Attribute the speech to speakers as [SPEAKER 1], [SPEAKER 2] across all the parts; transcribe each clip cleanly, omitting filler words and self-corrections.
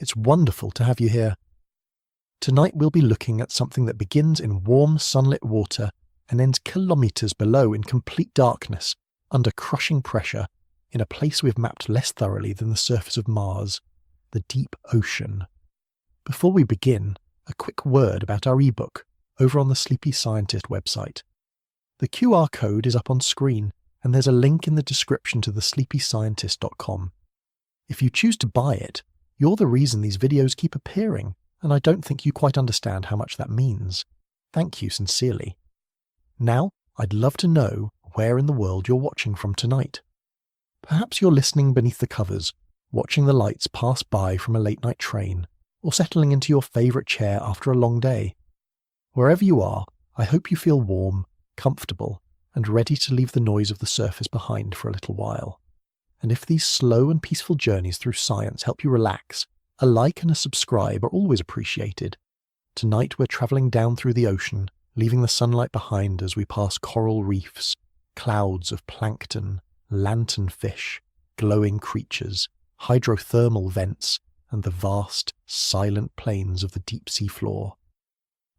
[SPEAKER 1] It's wonderful to have you here. Tonight we'll be looking at something that begins in warm, sunlit water and ends kilometres below in complete darkness, under crushing pressure, in a place we've mapped less thoroughly than the surface of Mars, the deep ocean. Before we begin, a quick word about our ebook over on the Sleepy Scientist website. The QR code is up on screen, and there's a link in the description to thesleepyscientist.com. If you choose to buy it, you're the reason these videos keep appearing, and I don't think you quite understand how much that means. Thank you sincerely. Now, I'd love to know where in the world you're watching from tonight. Perhaps you're listening beneath the covers, watching the lights pass by from a late-night train, or settling into your favourite chair after a long day. Wherever you are, I hope you feel warm, comfortable, and ready to leave the noise of the surface behind for a little while. And if these slow and peaceful journeys through science help you relax, a like and a subscribe are always appreciated. Tonight we're travelling down through the ocean, leaving the sunlight behind as we pass coral reefs, clouds of plankton, lanternfish, glowing creatures, hydrothermal vents, and the vast, silent plains of the deep sea floor.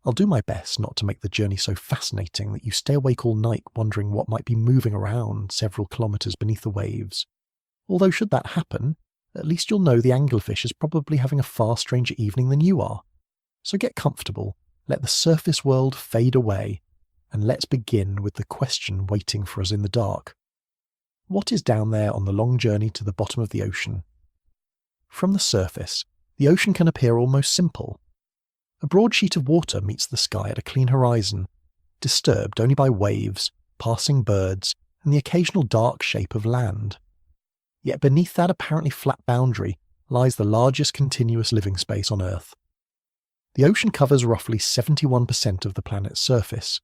[SPEAKER 1] I'll do my best not to make the journey so fascinating that you stay awake all night wondering what might be moving around several kilometres beneath the waves. Although should that happen, at least you'll know the anglerfish is probably having a far stranger evening than you are. So get comfortable, let the surface world fade away, and let's begin with the question waiting for us in the dark. What is down there on the long journey to the bottom of the ocean? From the surface, the ocean can appear almost simple. A broad sheet of water meets the sky at a clean horizon, disturbed only by waves, passing birds, and the occasional dark shape of land. Yet beneath that apparently flat boundary lies the largest continuous living space on Earth. The ocean covers roughly 71% of the planet's surface.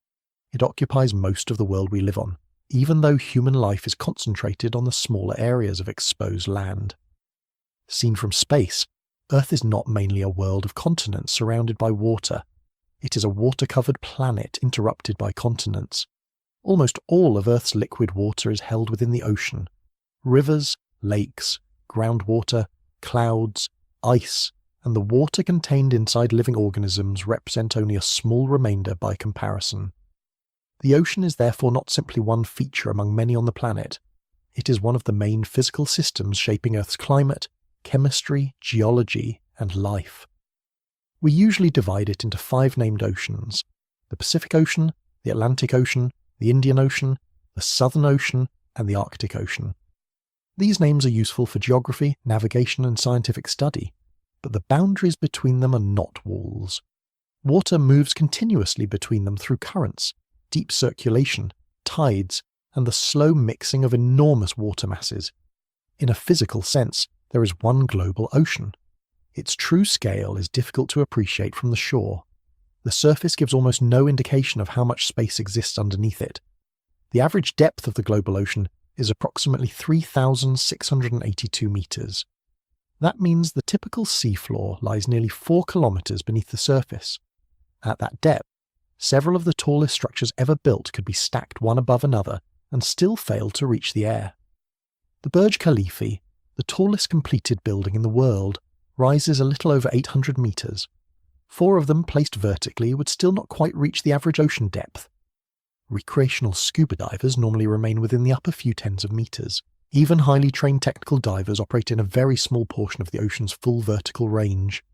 [SPEAKER 1] It occupies most of the world we live on, even though human life is concentrated on the smaller areas of exposed land. Seen from space, Earth is not mainly a world of continents surrounded by water. It is a water-covered planet interrupted by continents. Almost all of Earth's liquid water is held within the ocean. Rivers, lakes, groundwater, clouds, ice, and the water contained inside living organisms represent only a small remainder by comparison. The ocean is therefore not simply one feature among many on the planet. It is one of the main physical systems shaping Earth's climate, chemistry, geology, and life. We usually divide it into 5 named oceans: the Pacific Ocean, the Atlantic Ocean, the Indian Ocean, the Southern Ocean, and the Arctic Ocean. These names are useful for geography, navigation, and scientific study, but the boundaries between them are not walls. Water moves continuously between them through currents, deep circulation, tides, and the slow mixing of enormous water masses. In a physical sense, there is one global ocean. Its true scale is difficult to appreciate from the shore. The surface gives almost no indication of how much space exists underneath it. The average depth of the global ocean is approximately 3,682 metres. That means the typical seafloor lies nearly 4 kilometres beneath the surface. At that depth, several of the tallest structures ever built could be stacked one above another and still fail to reach the air. The Burj Khalifa, the tallest completed building in the world, rises a little over 800 metres. 4 of them placed vertically would still not quite reach the average ocean depth. Recreational scuba divers normally remain within the upper few tens of metres. Even highly trained technical divers operate in a very small portion of the ocean's full vertical range.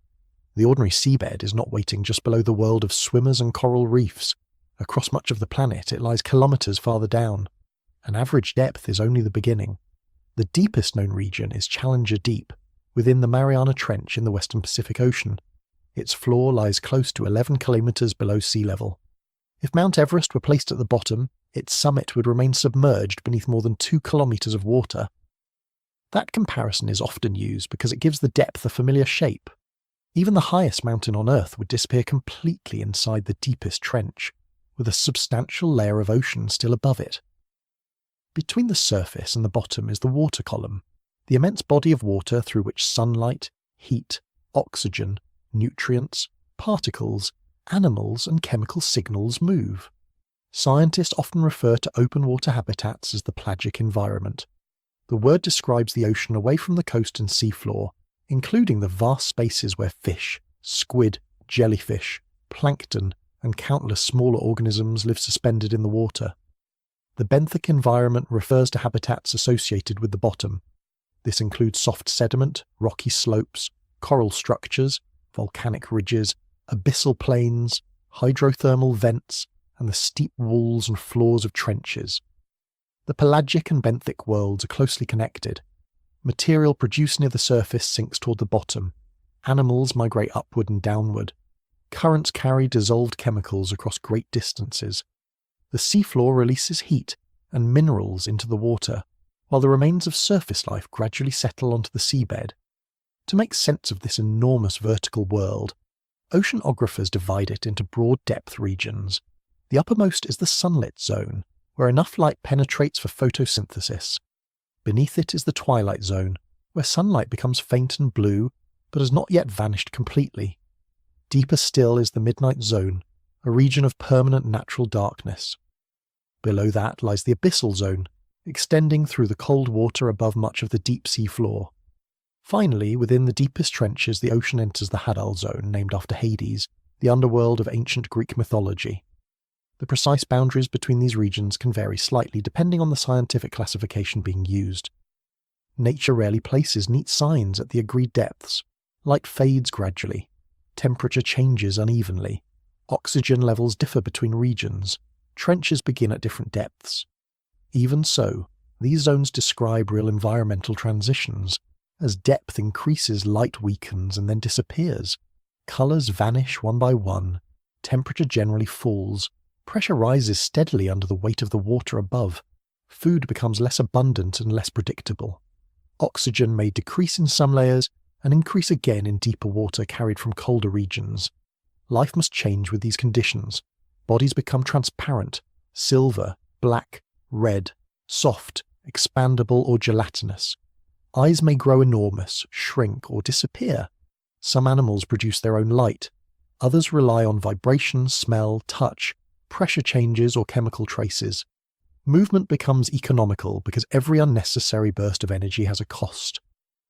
[SPEAKER 1] The ordinary seabed is not waiting just below the world of swimmers and coral reefs. Across much of the planet, it lies kilometres farther down. An average depth is only the beginning. The deepest known region is Challenger Deep, within the Mariana Trench in the western Pacific Ocean. Its floor lies close to 11 kilometres below sea level. If Mount Everest were placed at the bottom, its summit would remain submerged beneath more than 2 kilometres of water. That comparison is often used because it gives the depth a familiar shape. Even the highest mountain on Earth would disappear completely inside the deepest trench, with a substantial layer of ocean still above it. Between the surface and the bottom is the water column, the immense body of water through which sunlight, heat, oxygen, nutrients, particles, animals, and chemical signals move. Scientists often refer to open water habitats as the pelagic environment. The word describes the ocean away from the coast and seafloor, including the vast spaces where fish, squid, jellyfish, plankton, and countless smaller organisms live suspended in the water. The benthic environment refers to habitats associated with the bottom. This includes soft sediment, rocky slopes, coral structures, volcanic ridges, abyssal plains, hydrothermal vents, and the steep walls and floors of trenches. The pelagic and benthic worlds are closely connected. Material produced near the surface sinks toward the bottom. Animals migrate upward and downward. Currents carry dissolved chemicals across great distances. The seafloor releases heat and minerals into the water, while the remains of surface life gradually settle onto the seabed. To make sense of this enormous vertical world, oceanographers divide it into broad depth regions. The uppermost is the sunlit zone, where enough light penetrates for photosynthesis. Beneath it is the twilight zone, where sunlight becomes faint and blue, but has not yet vanished completely. Deeper still is the midnight zone, a region of permanent natural darkness. Below that lies the abyssal zone, extending through the cold water above much of the deep sea floor. Finally, within the deepest trenches, the ocean enters the Hadal zone, named after Hades, the underworld of ancient Greek mythology. The precise boundaries between these regions can vary slightly depending on the scientific classification being used. Nature rarely places neat signs at the agreed depths. Light fades gradually. Temperature changes unevenly. Oxygen levels differ between regions. Trenches begin at different depths. Even so, these zones describe real environmental transitions. As depth increases, light weakens and then disappears. Colours vanish one by one. Temperature generally falls. Pressure rises steadily under the weight of the water above. Food becomes less abundant and less predictable. Oxygen may decrease in some layers and increase again in deeper water carried from colder regions. Life must change with these conditions. Bodies become transparent, silver, black, red, soft, expandable or gelatinous. Eyes may grow enormous, shrink or disappear. Some animals produce their own light. Others rely on vibration, smell, touch, pressure changes or chemical traces. Movement becomes economical because every unnecessary burst of energy has a cost.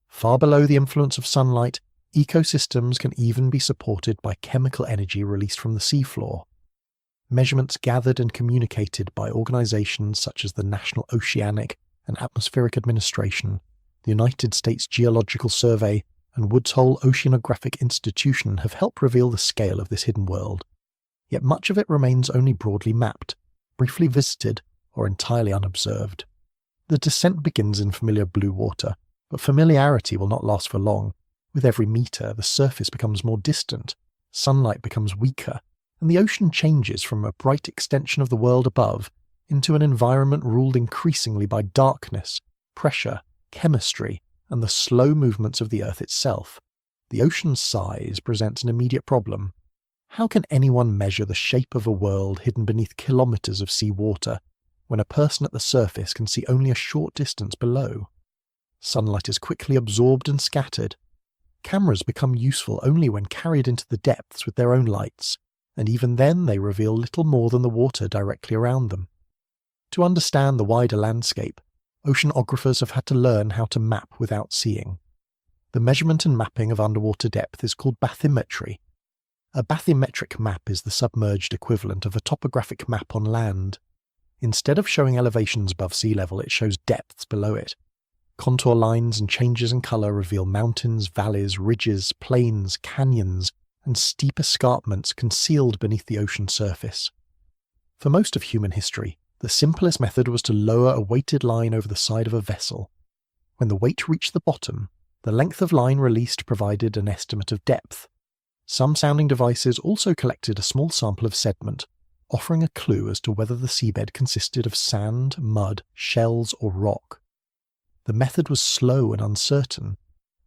[SPEAKER 1] Far below the influence of sunlight, ecosystems can even be supported by chemical energy released from the seafloor. Measurements gathered and communicated by organizations such as the National Oceanic and Atmospheric Administration, the United States Geological Survey, and Woods Hole Oceanographic Institution have helped reveal the scale of this hidden world. Yet much of it remains only broadly mapped, briefly visited, or entirely unobserved. The descent begins in familiar blue water, but familiarity will not last for long. With every metre, the surface becomes more distant, sunlight becomes weaker, and the ocean changes from a bright extension of the world above into an environment ruled increasingly by darkness, pressure, chemistry, and the slow movements of the Earth itself. The ocean's size presents an immediate problem. How can anyone measure the shape of a world hidden beneath kilometres of sea water, when a person at the surface can see only a short distance below? Sunlight is quickly absorbed and scattered. Cameras become useful only when carried into the depths with their own lights, and even then they reveal little more than the water directly around them. To understand the wider landscape, oceanographers have had to learn how to map without seeing. The measurement and mapping of underwater depth is called bathymetry. A bathymetric map is the submerged equivalent of a topographic map on land. Instead of showing elevations above sea level, it shows depths below it. Contour lines and changes in colour reveal mountains, valleys, ridges, plains, canyons, and steep escarpments concealed beneath the ocean surface. For most of human history, the simplest method was to lower a weighted line over the side of a vessel. When the weight reached the bottom, the length of line released provided an estimate of depth. Some sounding devices also collected a small sample of sediment, offering a clue as to whether the seabed consisted of sand, mud, shells, or rock. The method was slow and uncertain.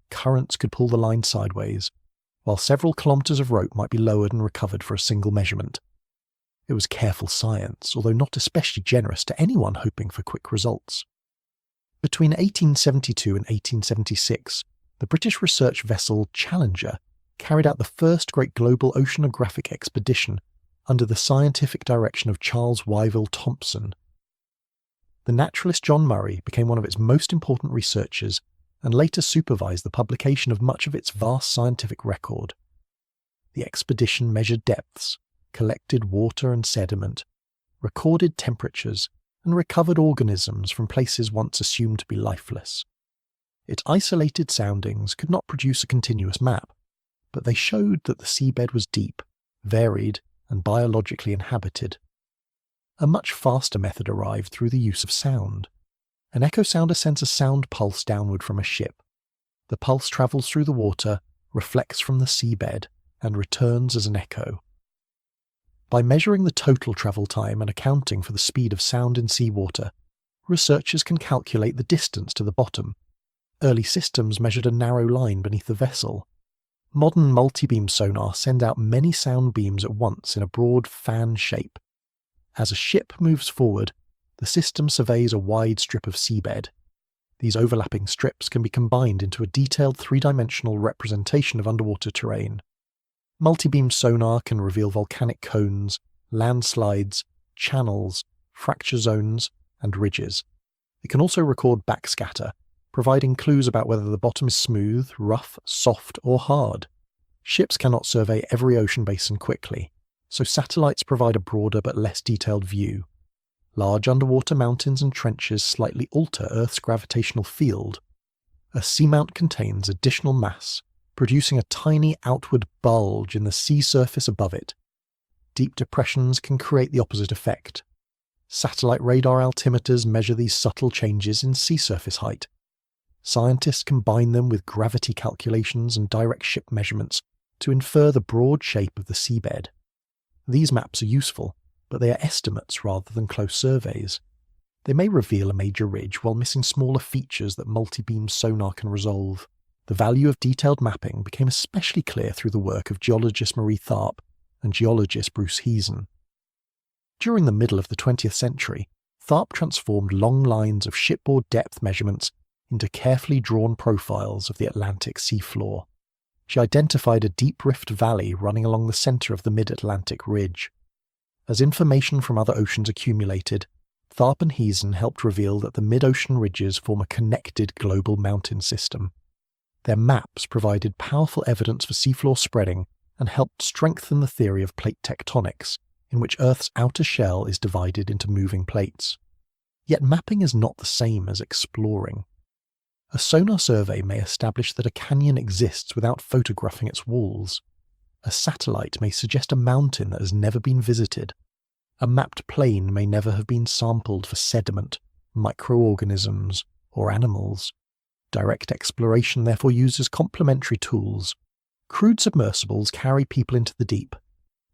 [SPEAKER 1] Currents could pull the line sideways, while several kilometres of rope might be lowered and recovered for a single measurement. It was careful science, although not especially generous to anyone hoping for quick results. Between 1872 and 1876, the British research vessel Challenger carried out the first great global oceanographic expedition under the scientific direction of Charles Wyville Thomson. The naturalist John Murray became one of its most important researchers and later supervised the publication of much of its vast scientific record. The expedition measured depths, collected water and sediment, recorded temperatures, and recovered organisms from places once assumed to be lifeless. Its isolated soundings could not produce a continuous map, but they showed that the seabed was deep, varied, and biologically inhabited. A much faster method arrived through the use of sound. An echo sounder sends a sound pulse downward from a ship. The pulse travels through the water, reflects from the seabed, and returns as an echo. By measuring the total travel time and accounting for the speed of sound in seawater, researchers can calculate the distance to the bottom. Early systems measured a narrow line beneath the vessel. Modern multi-beam sonar send out many sound beams at once in a broad fan shape. As a ship moves forward, the system surveys a wide strip of seabed. These overlapping strips can be combined into a detailed three-dimensional representation of underwater terrain. Multi-beam sonar can reveal volcanic cones, landslides, channels, fracture zones, and ridges. It can also record backscatter, providing clues about whether the bottom is smooth, rough, soft, or hard. Ships cannot survey every ocean basin quickly, so satellites provide a broader but less detailed view. Large underwater mountains and trenches slightly alter Earth's gravitational field. A seamount contains additional mass, producing a tiny outward bulge in the sea surface above it. Deep depressions can create the opposite effect. Satellite radar altimeters measure these subtle changes in sea surface height. Scientists combine them with gravity calculations and direct ship measurements to infer the broad shape of the seabed. These maps are useful, but they are estimates rather than close surveys. They may reveal a major ridge while missing smaller features that multi-beam sonar can resolve. The value of detailed mapping became especially clear through the work of geologist Marie Tharp and geologist Bruce Heason. During the middle of the 20th century, Tharp transformed long lines of shipboard depth measurements into carefully drawn profiles of the Atlantic seafloor. She identified a deep rift valley running along the centre of the mid-Atlantic ridge. As information from other oceans accumulated, Tharp and Heason helped reveal that the mid-ocean ridges form a connected global mountain system. Their maps provided powerful evidence for seafloor spreading and helped strengthen the theory of plate tectonics, in which Earth's outer shell is divided into moving plates. Yet mapping is not the same as exploring. A sonar survey may establish that a canyon exists without photographing its walls. A satellite may suggest a mountain that has never been visited. A mapped plain may never have been sampled for sediment, microorganisms, or animals. Direct exploration therefore uses complementary tools. Crude submersibles carry people into the deep.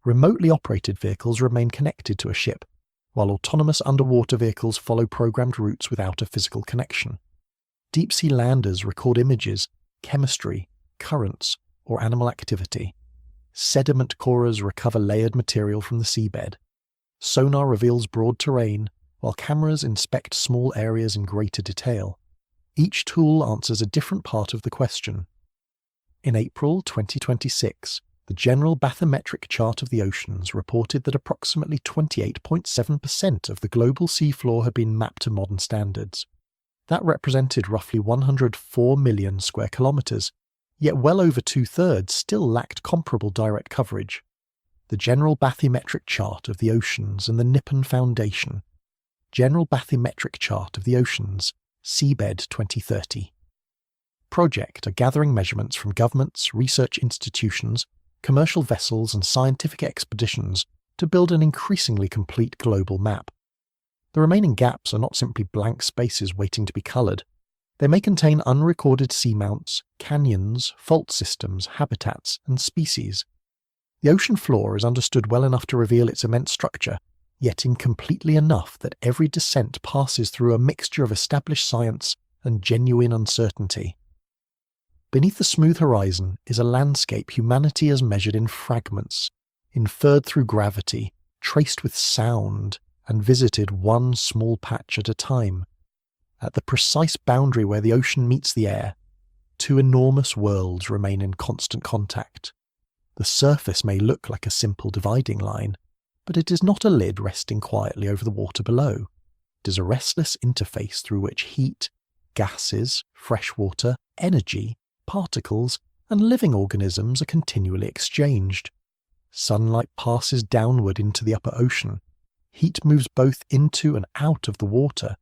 [SPEAKER 1] Remotely operated vehicles remain connected to a ship, while autonomous underwater vehicles follow programmed routes without a physical connection. Deep-sea landers record images, chemistry, currents, or animal activity. Sediment corers recover layered material from the seabed. Sonar reveals broad terrain, while cameras inspect small areas in greater detail. Each tool answers a different part of the question. In April 2026, the General Bathymetric Chart of the Oceans reported that approximately 28.7% of the global seafloor had been mapped to modern standards. That represented roughly 104 million square kilometres, yet well over two-thirds still lacked comparable direct coverage. The General Bathymetric Chart of the Oceans and the Nippon Foundation. General Bathymetric Chart of the Oceans, Seabed 2030. Project are gathering measurements from governments, research institutions, commercial vessels and scientific expeditions to build an increasingly complete global map. The remaining gaps are not simply blank spaces waiting to be coloured. They may contain unrecorded seamounts, canyons, fault systems, habitats, and species. The ocean floor is understood well enough to reveal its immense structure, yet incompletely enough that every descent passes through a mixture of established science and genuine uncertainty. Beneath the smooth horizon is a landscape humanity has measured in fragments, inferred through gravity, traced with sound, and visited one small patch at a time. At the precise boundary where the ocean meets the air, two enormous worlds remain in constant contact. The surface may look like a simple dividing line, but it is not a lid resting quietly over the water below. It is a restless interface through which heat, gases, freshwater, energy, particles, and living organisms are continually exchanged. Sunlight passes downward into the upper ocean. Heat moves both into and out of the water.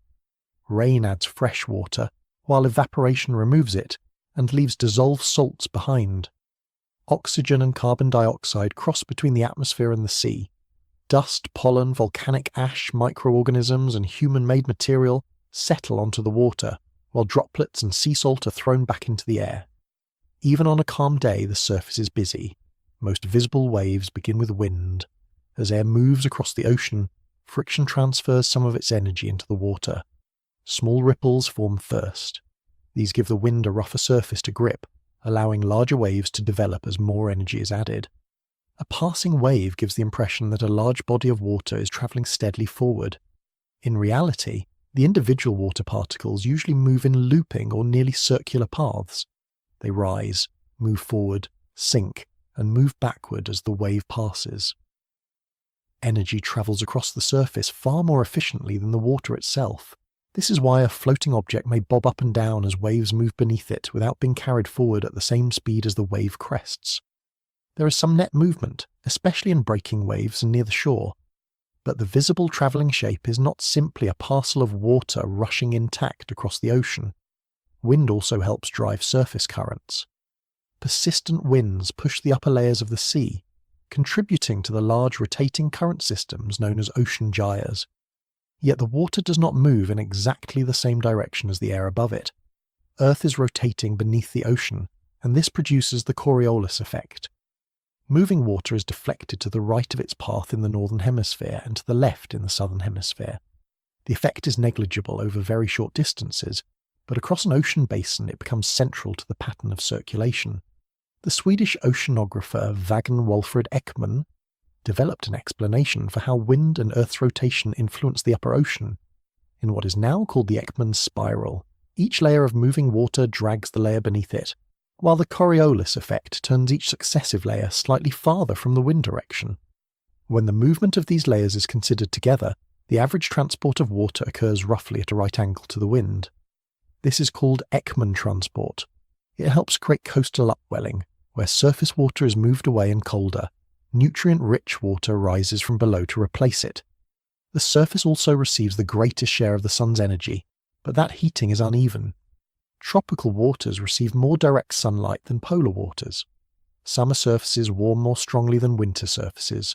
[SPEAKER 1] Rain adds fresh water, while evaporation removes it and leaves dissolved salts behind. Oxygen and carbon dioxide cross between the atmosphere and the sea. Dust, pollen, volcanic ash, microorganisms, and human-made material settle onto the water, while droplets and sea salt are thrown back into the air. Even on a calm day, the surface is busy. Most visible waves begin with wind. As air moves across the ocean, friction transfers some of its energy into the water. Small ripples form first. These give the wind a rougher surface to grip, allowing larger waves to develop as more energy is added. A passing wave gives the impression that a large body of water is travelling steadily forward. In reality, the individual water particles usually move in looping or nearly circular paths. They rise, move forward, sink, and move backward as the wave passes. Energy travels across the surface far more efficiently than the water itself. This is why a floating object may bob up and down as waves move beneath it without being carried forward at the same speed as the wave crests. There is some net movement, especially in breaking waves and near the shore, but the visible travelling shape is not simply a parcel of water rushing intact across the ocean. Wind also helps drive surface currents. Persistent winds push the upper layers of the sea, contributing to the large rotating current systems known as ocean gyres. Yet the water does not move in exactly the same direction as the air above it. Earth is rotating beneath the ocean, and this produces the Coriolis effect. Moving water is deflected to the right of its path in the northern hemisphere and to the left in the southern hemisphere. The effect is negligible over very short distances, but across an ocean basin it becomes central to the pattern of circulation. The Swedish oceanographer Vagan Walfrid Ekman developed an explanation for how wind and Earth's rotation influence the upper ocean. In what is now called the Ekman spiral, each layer of moving water drags the layer beneath it, while the Coriolis effect turns each successive layer slightly farther from the wind direction. When the movement of these layers is considered together, the average transport of water occurs roughly at a right angle to the wind. This is called Ekman transport. It helps create coastal upwelling, where surface water is moved away and colder. Nutrient-rich water rises from below to replace it. The surface also receives the greatest share of the sun's energy, but that heating is uneven. Tropical waters receive more direct sunlight than polar waters. Summer surfaces warm more strongly than winter surfaces.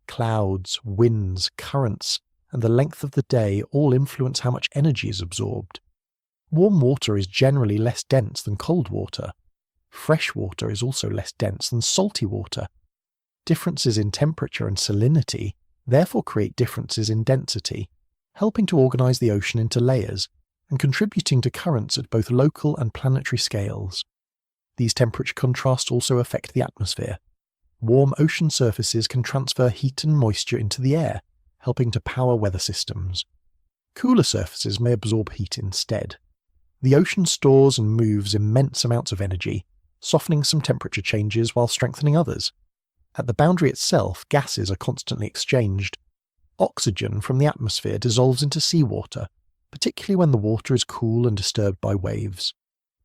[SPEAKER 1] Clouds, winds, currents, and the length of the day all influence how much energy is absorbed. Warm water is generally less dense than cold water. Fresh water is also less dense than salty water. Differences in temperature and salinity therefore create differences in density, helping to organize the ocean into layers and contributing to currents at both local and planetary scales. These temperature contrasts also affect the atmosphere. Warm ocean surfaces can transfer heat and moisture into the air, helping to power weather systems. Cooler surfaces may absorb heat instead. The ocean stores and moves immense amounts of energy, softening some temperature changes while strengthening others. At the boundary itself, gases are constantly exchanged. Oxygen from the atmosphere dissolves into seawater, particularly when the water is cool and disturbed by waves.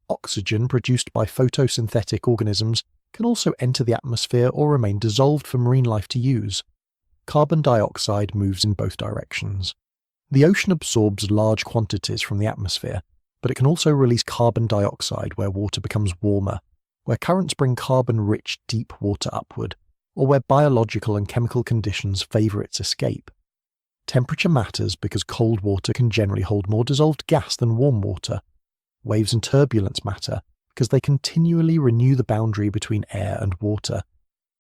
[SPEAKER 1] Oxygen produced by photosynthetic organisms can also enter the atmosphere or remain dissolved for marine life to use. Carbon dioxide moves in both directions. The ocean absorbs large quantities from the atmosphere, but it can also release carbon dioxide where water becomes warmer, where currents bring carbon-rich deep water upward, or where biological and chemical conditions favour its escape. Temperature matters because cold water can generally hold more dissolved gas than warm water. Waves and turbulence matter because they continually renew the boundary between air and water.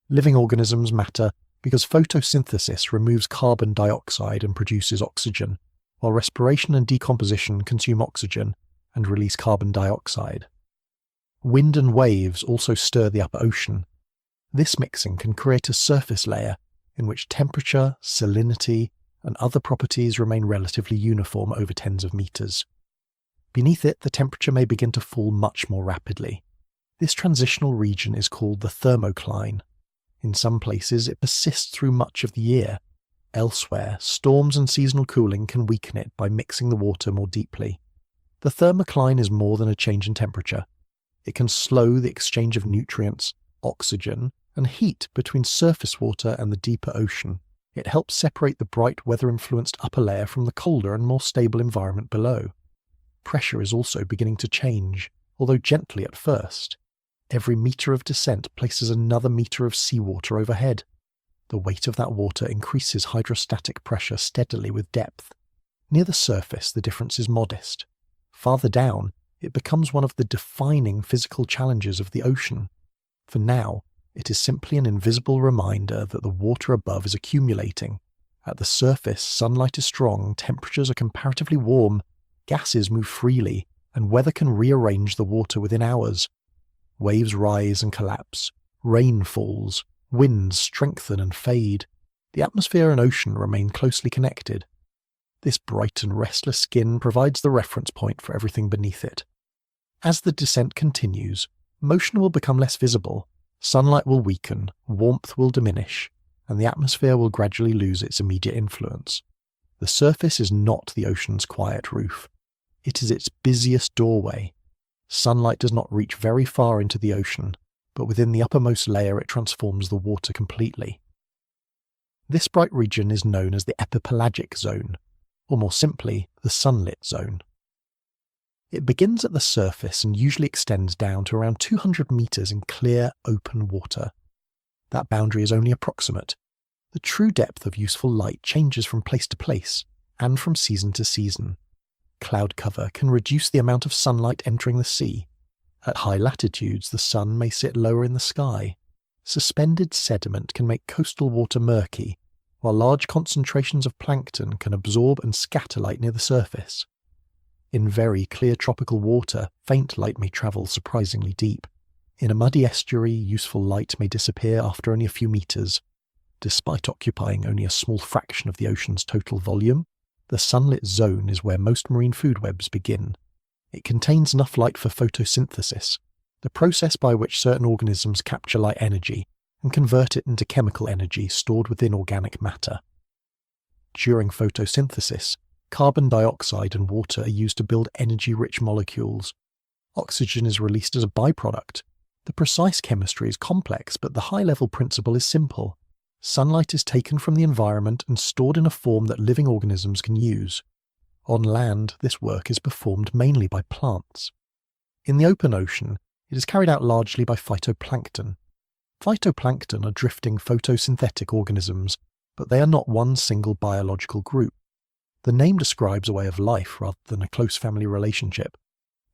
[SPEAKER 1] Living organisms matter because photosynthesis removes carbon dioxide and produces oxygen, while respiration and decomposition consume oxygen and release carbon dioxide. Wind and waves also stir the upper ocean. This mixing can create a surface layer in which temperature, salinity, and other properties remain relatively uniform over tens of meters. Beneath it, the temperature may begin to fall much more rapidly. This transitional region is called the thermocline. In some places, it persists through much of the year. Elsewhere, storms and seasonal cooling can weaken it by mixing the water more deeply. The thermocline is more than a change in temperature. It can slow the exchange of nutrients, oxygen, and heat between surface water and the deeper ocean. It helps separate the bright weather-influenced upper layer from the colder and more stable environment below. Pressure is also beginning to change, although gently at first. Every metre of descent places another metre of seawater overhead. The weight of that water increases hydrostatic pressure steadily with depth. Near the surface, the difference is modest. Farther down, it becomes one of the defining physical challenges of the ocean. For now, it is simply an invisible reminder that the water above is accumulating. At the surface, sunlight is strong, temperatures are comparatively warm, gases move freely, and weather can rearrange the water within hours. Waves rise and collapse, rain falls, winds strengthen and fade. The atmosphere and ocean remain closely connected. This bright and restless skin provides the reference point for everything beneath it. As the descent continues, motion will become less visible, sunlight will weaken, warmth will diminish, and the atmosphere will gradually lose its immediate influence. The surface is not the ocean's quiet roof. It is its busiest doorway. Sunlight does not reach very far into the ocean, but within the uppermost layer it transforms the water completely. This bright region is known as the Epipelagic zone, or more simply, the Sunlit zone. It begins at the surface and usually extends down to around 200 metres in clear, open water. That boundary is only approximate. The true depth of useful light changes from place to place, and from season to season. Cloud cover can reduce the amount of sunlight entering the sea. At high latitudes, the sun may sit lower in the sky. Suspended sediment can make coastal water murky, while large concentrations of plankton can absorb and scatter light near the surface. In very clear tropical water, faint light may travel surprisingly deep. In a muddy estuary, useful light may disappear after only a few metres. Despite occupying only a small fraction of the ocean's total volume, the sunlit zone is where most marine food webs begin. It contains enough light for photosynthesis, the process by which certain organisms capture light energy and convert it into chemical energy stored within organic matter. During photosynthesis, carbon dioxide and water are used to build energy-rich molecules. Oxygen is released as a byproduct. The precise chemistry is complex, but the high-level principle is simple. Sunlight is taken from the environment and stored in a form that living organisms can use. On land, this work is performed mainly by plants. In the open ocean, it is carried out largely by phytoplankton. Phytoplankton are drifting photosynthetic organisms, but they are not one single biological group. The name describes a way of life rather than a close family relationship.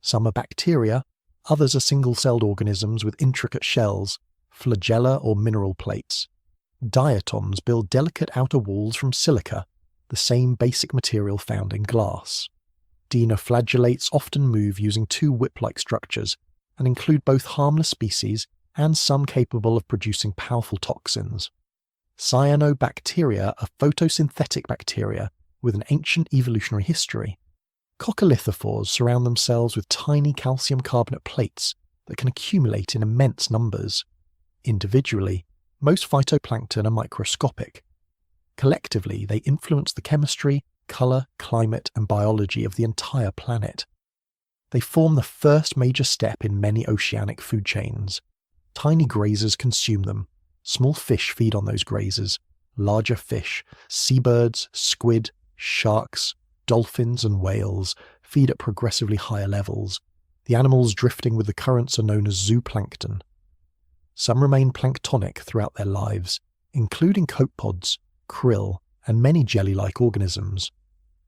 [SPEAKER 1] Some are bacteria, others are single-celled organisms with intricate shells, flagella or mineral plates. Diatoms build delicate outer walls from silica, the same basic material found in glass. Dinoflagellates often move using two whip-like structures and include both harmless species and some capable of producing powerful toxins. Cyanobacteria are photosynthetic bacteria with an ancient evolutionary history. Coccolithophores surround themselves with tiny calcium carbonate plates that can accumulate in immense numbers. Individually, most phytoplankton are microscopic. Collectively, they influence the chemistry, colour, climate, and biology of the entire planet. They form the first major step in many oceanic food chains. Tiny grazers consume them. Small fish feed on those grazers. Larger fish, seabirds, squid, sharks, dolphins, and whales feed at progressively higher levels. The animals drifting with the currents are known as zooplankton. Some remain planktonic throughout their lives, including copepods, krill, and many jelly-like organisms.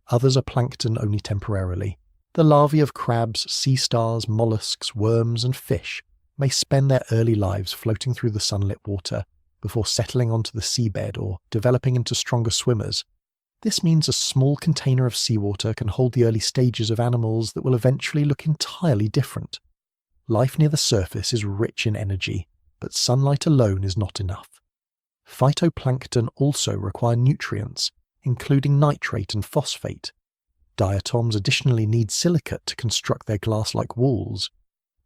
[SPEAKER 1] Others are plankton only temporarily. The larvae of crabs, sea stars, mollusks, worms, and fish may spend their early lives floating through the sunlit water before settling onto the seabed or developing into stronger swimmers. This means a small container of seawater can hold the early stages of animals that will eventually look entirely different. Life near the surface is rich in energy, but sunlight alone is not enough. Phytoplankton also require nutrients, including nitrate and phosphate. Diatoms additionally need silicate to construct their glass-like walls.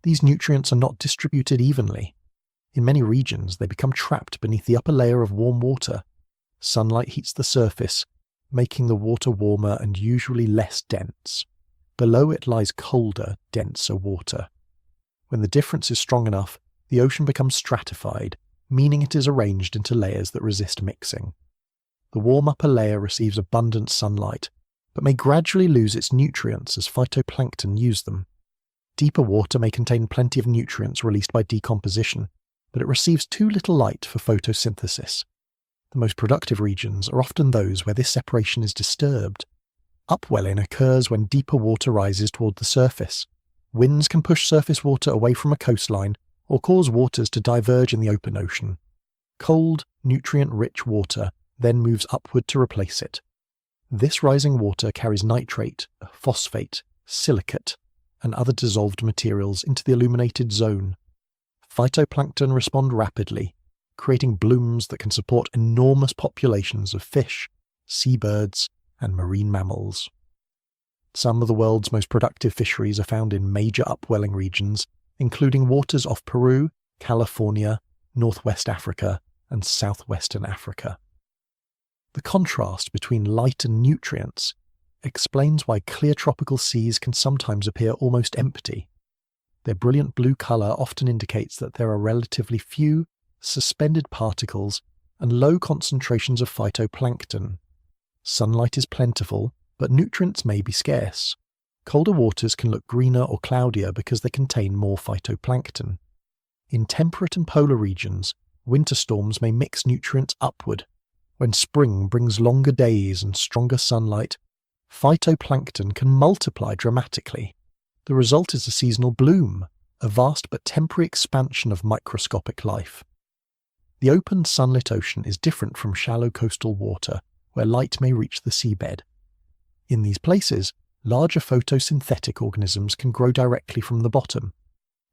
[SPEAKER 1] These nutrients are not distributed evenly. In many regions, they become trapped beneath the upper layer of warm water. Sunlight heats the surface, making the water warmer and usually less dense. Below it lies colder, denser water. When the difference is strong enough, the ocean becomes stratified, meaning it is arranged into layers that resist mixing. The warm upper layer receives abundant sunlight, but may gradually lose its nutrients as phytoplankton use them. Deeper water may contain plenty of nutrients released by decomposition, but it receives too little light for photosynthesis. The most productive regions are often those where this separation is disturbed. Upwelling occurs when deeper water rises toward the surface. Winds can push surface water away from a coastline or cause waters to diverge in the open ocean. Cold, nutrient-rich water then moves upward to replace it. This rising water carries nitrate, phosphate, silicate, and other dissolved materials into the illuminated zone. Phytoplankton respond rapidly, creating blooms that can support enormous populations of fish, seabirds, and marine mammals. Some of the world's most productive fisheries are found in major upwelling regions, including waters off Peru, California, Northwest Africa, and Southwestern Africa. The contrast between light and nutrients explains why clear tropical seas can sometimes appear almost empty. Their brilliant blue colour often indicates that there are relatively few suspended particles and low concentrations of phytoplankton. Sunlight is plentiful, but nutrients may be scarce. Colder waters can look greener or cloudier because they contain more phytoplankton. In temperate and polar regions, winter storms may mix nutrients upward. When spring brings longer days and stronger sunlight, phytoplankton can multiply dramatically. The result is a seasonal bloom, a vast but temporary expansion of microscopic life. The open sunlit ocean is different from shallow coastal water, where light may reach the seabed. In these places, larger photosynthetic organisms can grow directly from the bottom.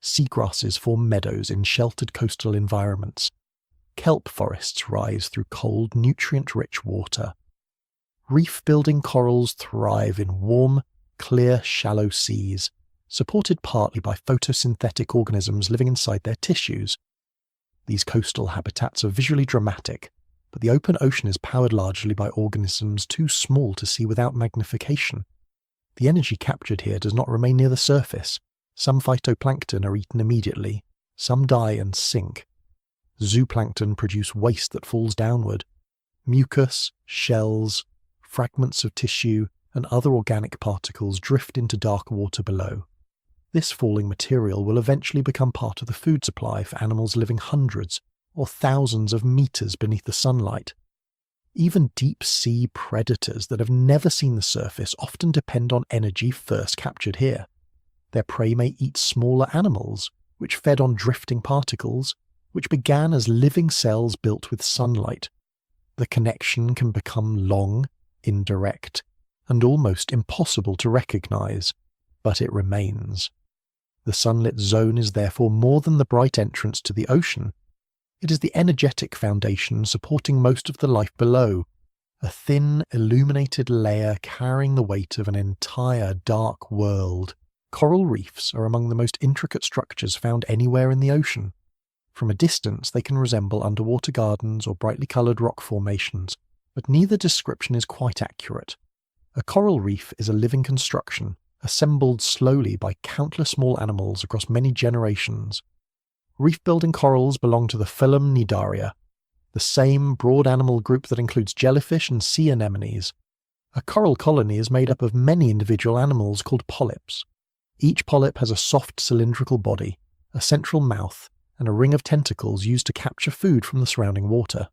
[SPEAKER 1] Seagrasses form meadows in sheltered coastal environments. Kelp forests rise through cold, nutrient-rich water. Reef-building corals thrive in warm, clear, shallow seas, supported partly by photosynthetic organisms living inside their tissues. These coastal habitats are visually dramatic, but the open ocean is powered largely by organisms too small to see without magnification. The energy captured here does not remain near the surface. Some phytoplankton are eaten immediately, some die and sink. Zooplankton produce waste that falls downward. Mucus, shells, fragments of tissue, and other organic particles drift into dark water below. This falling material will eventually become part of the food supply for animals living hundreds or thousands of meters beneath the sunlight. Even deep-sea predators that have never seen the surface often depend on energy first captured here. Their prey may eat smaller animals, which fed on drifting particles, which began as living cells built with sunlight. The connection can become long, indirect, and almost impossible to recognize, but it remains. The sunlit zone is therefore more than the bright entrance to the ocean. It is the energetic foundation supporting most of the life below, a thin, illuminated layer carrying the weight of an entire dark world. Coral reefs are among the most intricate structures found anywhere in the ocean. From a distance, they can resemble underwater gardens or brightly coloured rock formations, but neither description is quite accurate. A coral reef is a living construction, assembled slowly by countless small animals across many generations. Reef-building corals belong to the phylum Cnidaria, the same broad animal group that includes jellyfish and sea anemones. A coral colony is made up of many individual animals called polyps. Each polyp has a soft cylindrical body, a central mouth, and a ring of tentacles used to capture food from the surrounding water.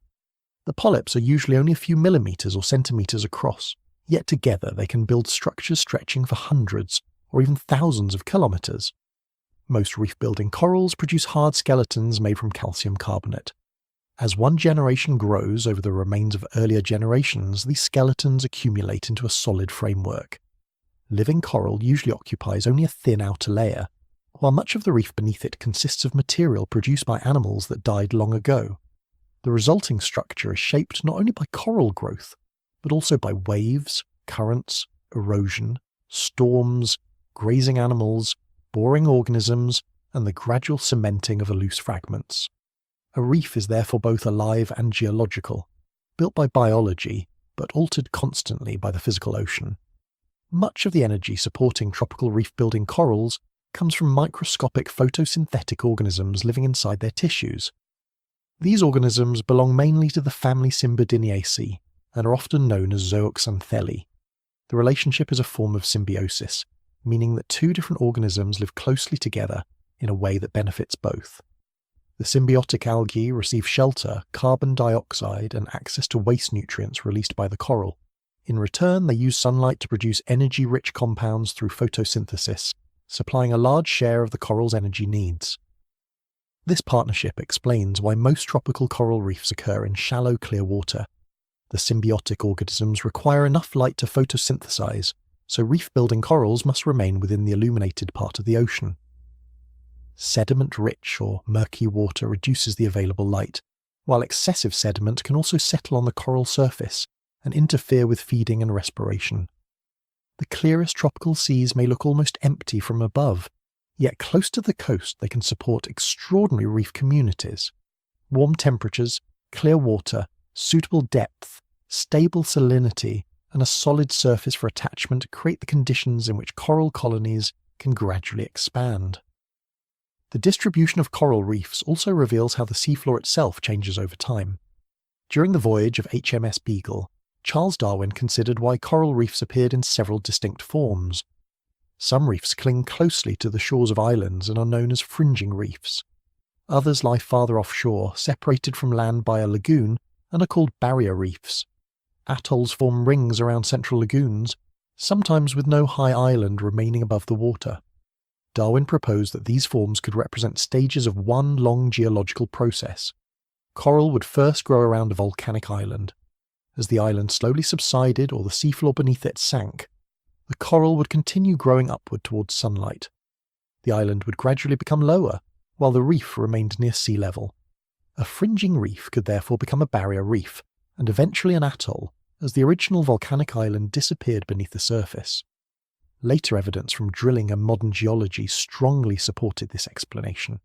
[SPEAKER 1] The polyps are usually only a few millimeters or centimeters across, yet together they can build structures stretching for hundreds or even thousands of kilometers. Most reef-building corals produce hard skeletons made from calcium carbonate. As one generation grows over the remains of earlier generations, these skeletons accumulate into a solid framework. Living coral usually occupies only a thin outer layer, while much of the reef beneath it consists of material produced by animals that died long ago. The resulting structure is shaped not only by coral growth, but also by waves, currents, erosion, storms, grazing animals, boring organisms, and the gradual cementing of loose fragments. A reef is therefore both alive and geological, built by biology, but altered constantly by the physical ocean. Much of the energy supporting tropical reef-building corals comes from microscopic photosynthetic organisms living inside their tissues. These organisms belong mainly to the family Symbodiniaceae and are often known as zooxanthellae. The relationship is a form of symbiosis, meaning that two different organisms live closely together in a way that benefits both. The symbiotic algae receive shelter, carbon dioxide, and access to waste nutrients released by the coral. In return, they use sunlight to produce energy-rich compounds through photosynthesis, supplying a large share of the coral's energy needs. This partnership explains why most tropical coral reefs occur in shallow, clear water. The symbiotic organisms require enough light to photosynthesize, so reef-building corals must remain within the illuminated part of the ocean. Sediment-rich or murky water reduces the available light, while excessive sediment can also settle on the coral surface and interfere with feeding and respiration. The clearest tropical seas may look almost empty from above, yet close to the coast they can support extraordinary reef communities. Warm temperatures, clear water, suitable depth, stable salinity, and a solid surface for attachment create the conditions in which coral colonies can gradually expand. The distribution of coral reefs also reveals how the seafloor itself changes over time. During the voyage of HMS Beagle, Charles Darwin considered why coral reefs appeared in several distinct forms. Some reefs cling closely to the shores of islands and are known as fringing reefs. Others lie farther offshore, separated from land by a lagoon, and are called barrier reefs. Atolls form rings around central lagoons, sometimes with no high island remaining above the water. Darwin proposed that these forms could represent stages of one long geological process. Coral would first grow around a volcanic island. As the island slowly subsided or the seafloor beneath it sank, the coral would continue growing upward towards sunlight. The island would gradually become lower, while the reef remained near sea level. A fringing reef could therefore become a barrier reef, and eventually an atoll, as the original volcanic island disappeared beneath the surface. Later evidence from drilling and modern geology strongly supported this explanation.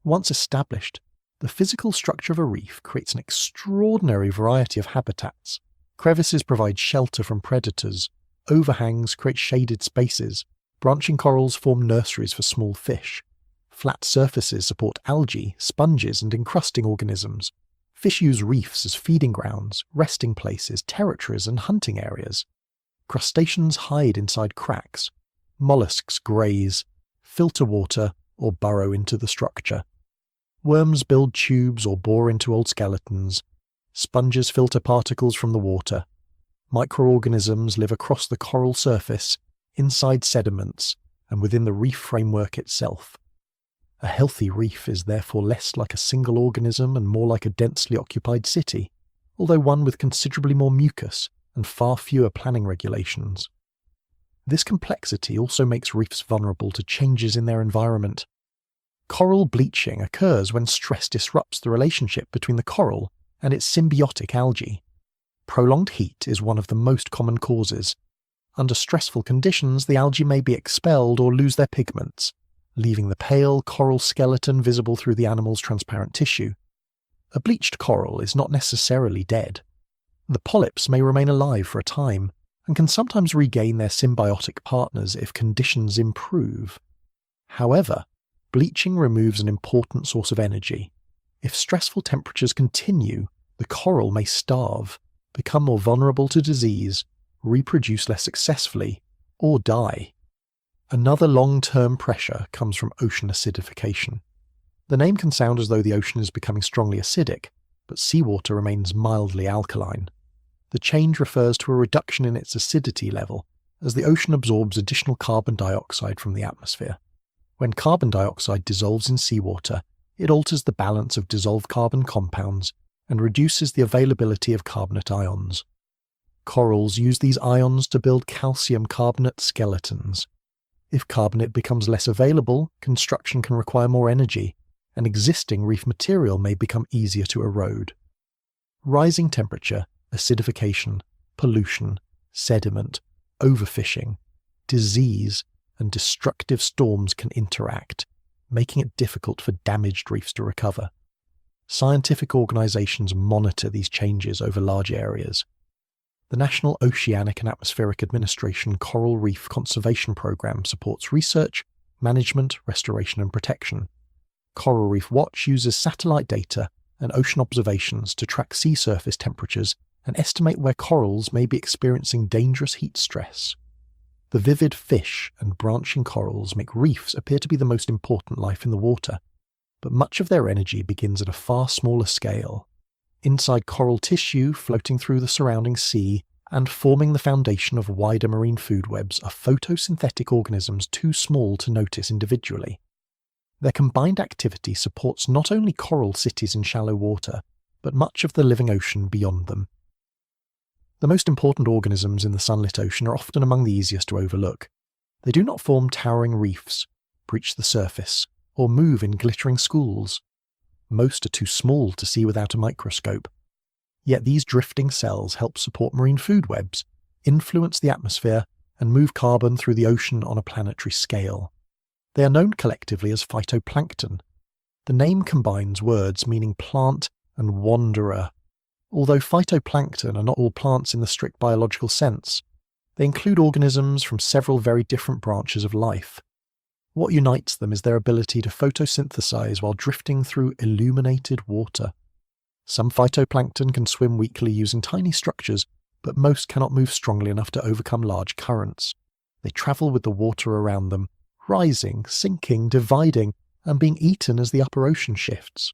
[SPEAKER 1] Once established, the physical structure of a reef creates an extraordinary variety of habitats. Crevices provide shelter from predators, overhangs create shaded spaces, branching corals form nurseries for small fish. Flat surfaces support algae, sponges, and encrusting organisms. Fish use reefs as feeding grounds, resting places, territories, and hunting areas. Crustaceans hide inside cracks. Mollusks graze, filter water, or burrow into the structure. Worms build tubes or bore into old skeletons. Sponges filter particles from the water. Microorganisms live across the coral surface, inside sediments, and within the reef framework itself. A healthy reef is therefore less like a single organism and more like a densely occupied city, although one with considerably more mucus and far fewer planning regulations. This complexity also makes reefs vulnerable to changes in their environment. Coral bleaching occurs when stress disrupts the relationship between the coral and its symbiotic algae. Prolonged heat is one of the most common causes. Under stressful conditions, the algae may be expelled or lose their pigments, leaving the pale coral skeleton visible through the animal's transparent tissue. A bleached coral is not necessarily dead. The polyps may remain alive for a time, and can sometimes regain their symbiotic partners if conditions improve. However, bleaching removes an important source of energy. If stressful temperatures continue, the coral may starve, become more vulnerable to disease, reproduce less successfully, or die. Another long-term pressure comes from ocean acidification. The name can sound as though the ocean is becoming strongly acidic, but seawater remains mildly alkaline. The change refers to a reduction in its acidity level, as the ocean absorbs additional carbon dioxide from the atmosphere. When carbon dioxide dissolves in seawater, it alters the balance of dissolved carbon compounds and reduces the availability of carbonate ions. Corals use these ions to build calcium carbonate skeletons. If carbonate becomes less available, construction can require more energy, and existing reef material may become easier to erode. Rising temperature, acidification, pollution, sediment, overfishing, disease, and destructive storms can interact, making it difficult for damaged reefs to recover. Scientific organizations monitor these changes over large areas. The National Oceanic and Atmospheric Administration Coral Reef Conservation Programme supports research, management, restoration and protection. Coral Reef Watch uses satellite data and ocean observations to track sea surface temperatures and estimate where corals may be experiencing dangerous heat stress. The vivid fish and branching corals make reefs appear to be the most important life in the water, but much of their energy begins at a far smaller scale. Inside coral tissue floating through the surrounding sea and forming the foundation of wider marine food webs are photosynthetic organisms too small to notice individually. Their combined activity supports not only coral cities in shallow water, but much of the living ocean beyond them. The most important organisms in the sunlit ocean are often among the easiest to overlook. They do not form towering reefs, breach the surface, or move in glittering schools. Most are too small to see without a microscope. Yet these drifting cells help support marine food webs, influence the atmosphere, and move carbon through the ocean on a planetary scale. They are known collectively as phytoplankton. The name combines words meaning plant and wanderer. Although phytoplankton are not all plants in the strict biological sense, they include organisms from several very different branches of life. What unites them is their ability to photosynthesize while drifting through illuminated water. Some phytoplankton can swim weakly using tiny structures, but most cannot move strongly enough to overcome large currents. They travel with the water around them, rising, sinking, dividing, and being eaten as the upper ocean shifts.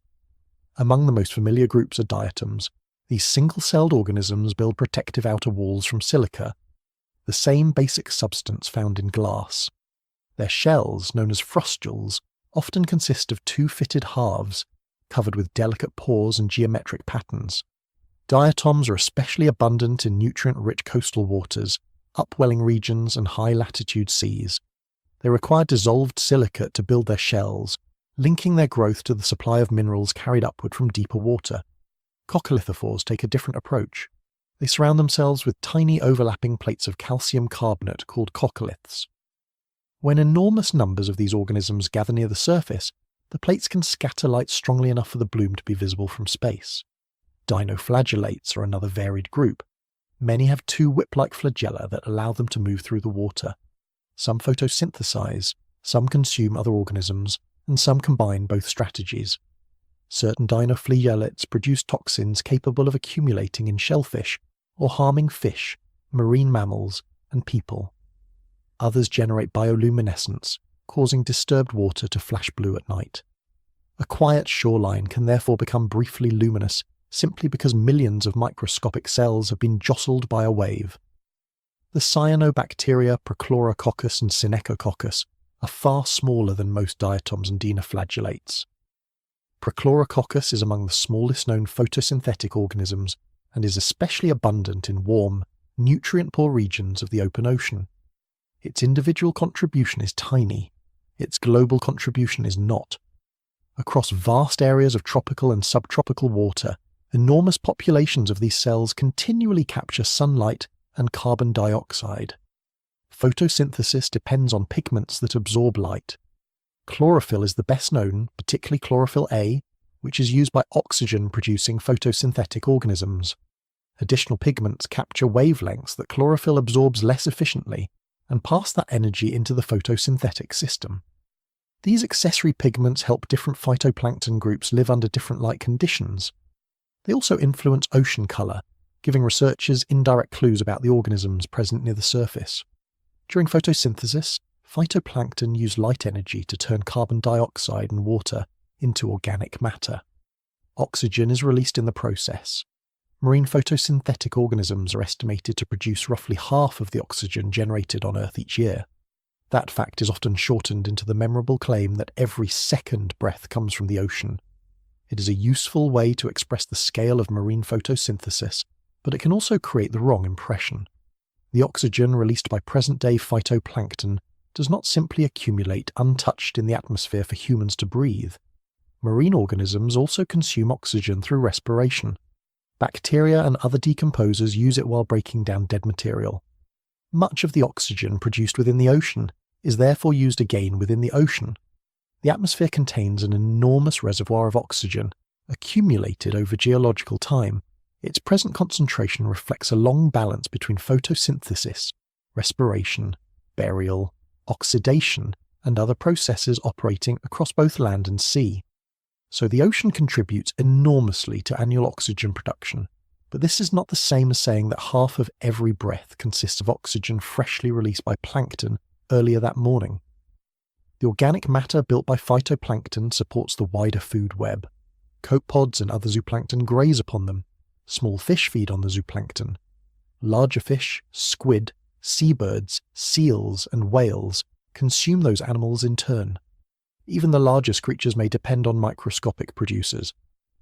[SPEAKER 1] Among the most familiar groups are diatoms. These single-celled organisms build protective outer walls from silica, the same basic substance found in glass. Their shells, known as frustules, often consist of two fitted halves, covered with delicate pores and geometric patterns. Diatoms are especially abundant in nutrient-rich coastal waters, upwelling regions and high-latitude seas. They require dissolved silicate to build their shells, linking their growth to the supply of minerals carried upward from deeper water. Coccolithophores take a different approach. They surround themselves with tiny overlapping plates of calcium carbonate called coccoliths. When enormous numbers of these organisms gather near the surface, the plates can scatter light strongly enough for the bloom to be visible from space. Dinoflagellates are another varied group. Many have two whip-like flagella that allow them to move through the water. Some photosynthesize, some consume other organisms, and some combine both strategies. Certain dinoflagellates produce toxins capable of accumulating in shellfish or harming fish, marine mammals, and people. Others generate bioluminescence, causing disturbed water to flash blue at night. A quiet shoreline can therefore become briefly luminous simply because millions of microscopic cells have been jostled by a wave. The cyanobacteria Prochlorococcus and Synechococcus are far smaller than most diatoms and dinoflagellates. Prochlorococcus is among the smallest known photosynthetic organisms and is especially abundant in warm, nutrient-poor regions of the open ocean. Its individual contribution is tiny. Its global contribution is not. Across vast areas of tropical and subtropical water, enormous populations of these cells continually capture sunlight and carbon dioxide. Photosynthesis depends on pigments that absorb light. Chlorophyll is the best known, particularly chlorophyll A, which is used by oxygen-producing photosynthetic organisms. Additional pigments capture wavelengths that chlorophyll absorbs less efficiently and pass that energy into the photosynthetic system. These accessory pigments help different phytoplankton groups live under different light conditions. They also influence ocean colour, giving researchers indirect clues about the organisms present near the surface. During photosynthesis, phytoplankton use light energy to turn carbon dioxide and water into organic matter. Oxygen is released in the process. Marine photosynthetic organisms are estimated to produce roughly half of the oxygen generated on Earth each year. That fact is often shortened into the memorable claim that every second breath comes from the ocean. It is a useful way to express the scale of marine photosynthesis, but it can also create the wrong impression. The oxygen released by present-day phytoplankton does not simply accumulate untouched in the atmosphere for humans to breathe. Marine organisms also consume oxygen through respiration. Bacteria and other decomposers use it while breaking down dead material. Much of the oxygen produced within the ocean is therefore used again within the ocean. The atmosphere contains an enormous reservoir of oxygen, accumulated over geological time, Its present concentration reflects a long balance between photosynthesis, respiration, burial, oxidation, and other processes operating across both land and sea. So the ocean contributes enormously to annual oxygen production, but this is not the same as saying that half of every breath consists of oxygen freshly released by plankton earlier that morning. The organic matter built by phytoplankton supports the wider food web. Copepods and other zooplankton graze upon them. Small fish feed on the zooplankton. Larger fish, squid, seabirds, seals, and whales consume those animals in turn. Even the largest creatures may depend on microscopic producers.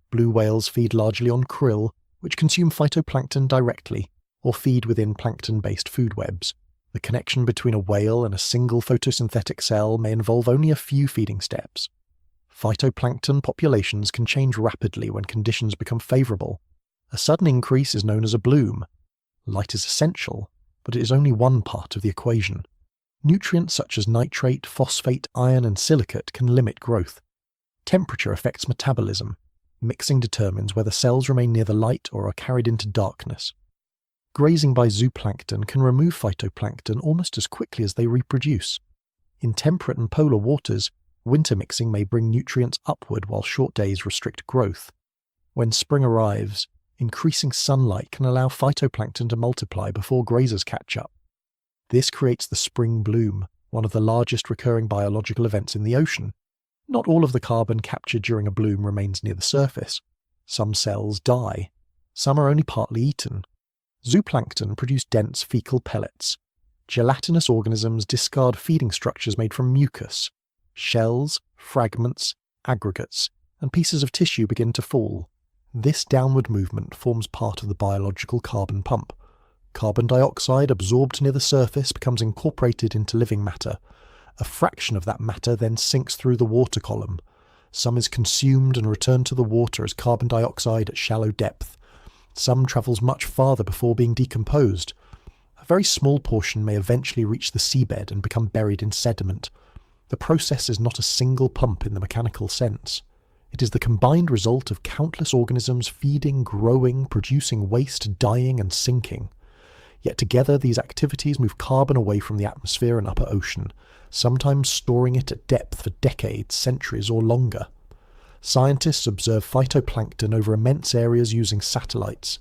[SPEAKER 1] Blue whales feed largely on krill, which consume phytoplankton directly, or feed within plankton-based food webs. The connection between a whale and a single photosynthetic cell may involve only a few feeding steps. Phytoplankton populations can change rapidly when conditions become favourable. A sudden increase is known as a bloom. Light is essential, but it is only one part of the equation. Nutrients such as nitrate, phosphate, iron, and silicate can limit growth. Temperature affects metabolism. Mixing determines whether cells remain near the light or are carried into darkness. Grazing by zooplankton can remove phytoplankton almost as quickly as they reproduce. In temperate and polar waters, winter mixing may bring nutrients upward while short days restrict growth. When spring arrives, increasing sunlight can allow phytoplankton to multiply before grazers catch up. This creates the spring bloom, one of the largest recurring biological events in the ocean. Not all of the carbon captured during a bloom remains near the surface. Some cells die. Some are only partly eaten. Zooplankton produce dense fecal pellets. Gelatinous organisms discard feeding structures made from mucus. Shells, fragments, aggregates, and pieces of tissue begin to fall. This downward movement forms part of the biological carbon pump. Carbon dioxide absorbed near the surface becomes incorporated into living matter. A fraction of that matter then sinks through the water column. Some is consumed and returned to the water as carbon dioxide at shallow depth. Some travels much farther before being decomposed. A very small portion may eventually reach the seabed and become buried in sediment. The process is not a single pump in the mechanical sense. It is the combined result of countless organisms feeding, growing, producing waste, dying, and sinking. Yet together these activities move carbon away from the atmosphere and upper ocean, sometimes storing it at depth for decades, centuries, or longer. Scientists observe phytoplankton over immense areas using satellites.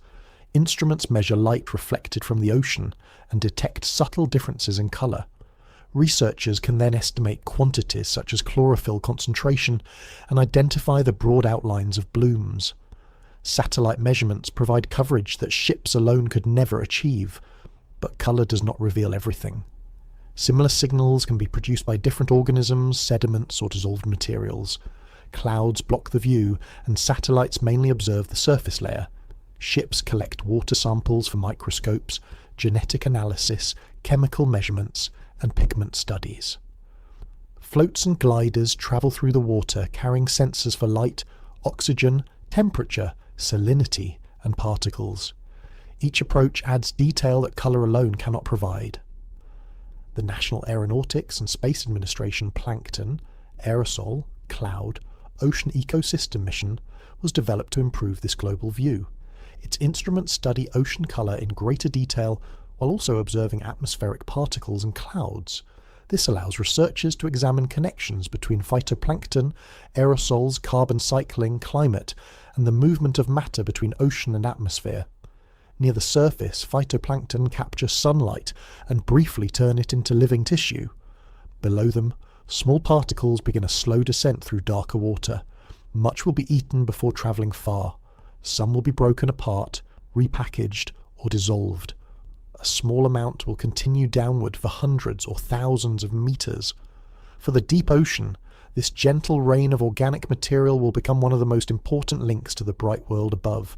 [SPEAKER 1] Instruments measure light reflected from the ocean and detect subtle differences in colour. Researchers can then estimate quantities such as chlorophyll concentration and identify the broad outlines of blooms. Satellite measurements provide coverage that ships alone could never achieve, but colour does not reveal everything. Similar signals can be produced by different organisms, sediments, or dissolved materials. Clouds block the view, and satellites mainly observe the surface layer. Ships collect water samples for microscopes, genetic analysis, chemical measurements, and pigment studies. Floats and gliders travel through the water carrying sensors for light, oxygen, temperature, salinity, and particles. Each approach adds detail that colour alone cannot provide. The National Aeronautics and Space Administration Plankton, Aerosol, Cloud, Ocean Ecosystem Mission was developed to improve this global view. Its instruments study ocean colour in greater detail while also observing atmospheric particles and clouds. This allows researchers to examine connections between phytoplankton, aerosols, carbon cycling, climate, and the movement of matter between ocean and atmosphere. Near the surface, phytoplankton capture sunlight and briefly turn it into living tissue. Below them, small particles begin a slow descent through darker water. Much will be eaten before travelling far. Some will be broken apart, repackaged, or dissolved. A small amount will continue downward for hundreds or thousands of metres. For the deep ocean, this gentle rain of organic material will become one of the most important links to the bright world above.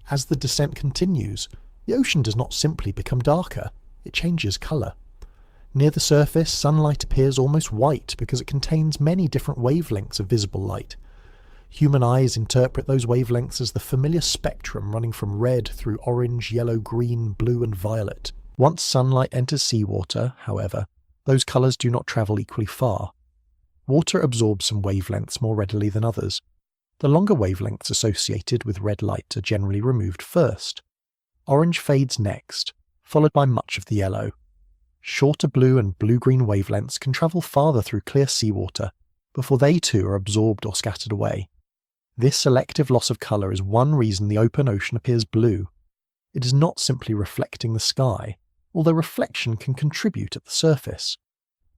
[SPEAKER 1] As the descent continues, the ocean does not simply become darker, it changes colour. Near the surface, sunlight appears almost white because it contains many different wavelengths of visible light. Human eyes interpret those wavelengths as the familiar spectrum running from red through orange, yellow, green, blue, and violet. Once sunlight enters seawater, however, those colours do not travel equally far. Water absorbs some wavelengths more readily than others. The longer wavelengths associated with red light are generally removed first. Orange fades next, followed by much of the yellow. Shorter blue and blue-green wavelengths can travel farther through clear seawater before they too are absorbed or scattered away. This selective loss of colour is one reason the open ocean appears blue. It is not simply reflecting the sky, although reflection can contribute at the surface.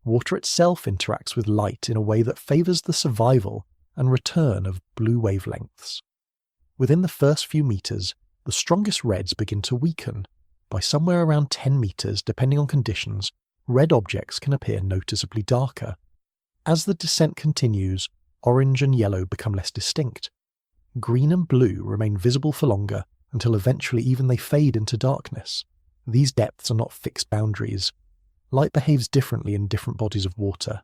[SPEAKER 1] Water itself interacts with light in a way that favours the survival and return of blue wavelengths. Within the first few metres, the strongest reds begin to weaken. By somewhere around 10 metres, depending on conditions, red objects can appear noticeably darker. As the descent continues, orange and yellow become less distinct. Green and blue remain visible for longer until eventually even they fade into darkness. These depths are not fixed boundaries. Light behaves differently in different bodies of water.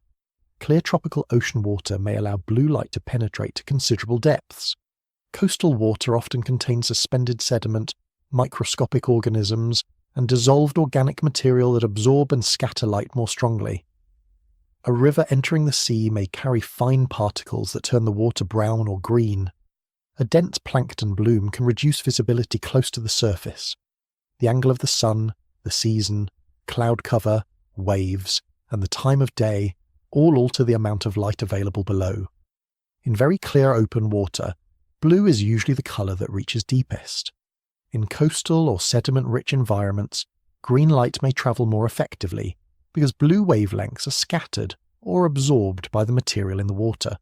[SPEAKER 1] Clear tropical ocean water may allow blue light to penetrate to considerable depths. Coastal water often contains suspended sediment, microscopic organisms, and dissolved organic material that absorb and scatter light more strongly. A river entering the sea may carry fine particles that turn the water brown or green. A dense plankton bloom can reduce visibility close to the surface. The angle of the sun, the season, cloud cover, waves, and the time of day all alter the amount of light available below. In very clear open water, blue is usually the colour that reaches deepest. In coastal or sediment-rich environments, green light may travel more effectively because blue wavelengths are scattered or absorbed by the material in the water.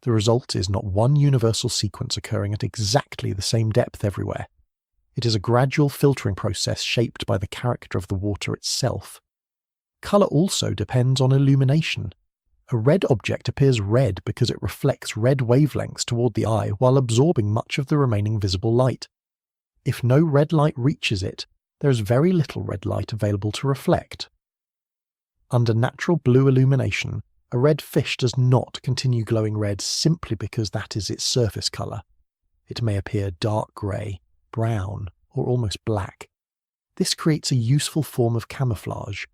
[SPEAKER 1] The result is not one universal sequence occurring at exactly the same depth everywhere. It is a gradual filtering process shaped by the character of the water itself. Colour also depends on illumination. A red object appears red because it reflects red wavelengths toward the eye while absorbing much of the remaining visible light. If no red light reaches it, there is very little red light available to reflect. Under natural blue illumination, a red fish does not continue glowing red simply because that is its surface colour. It may appear dark grey, brown, or almost black. This creates a useful form of camouflage.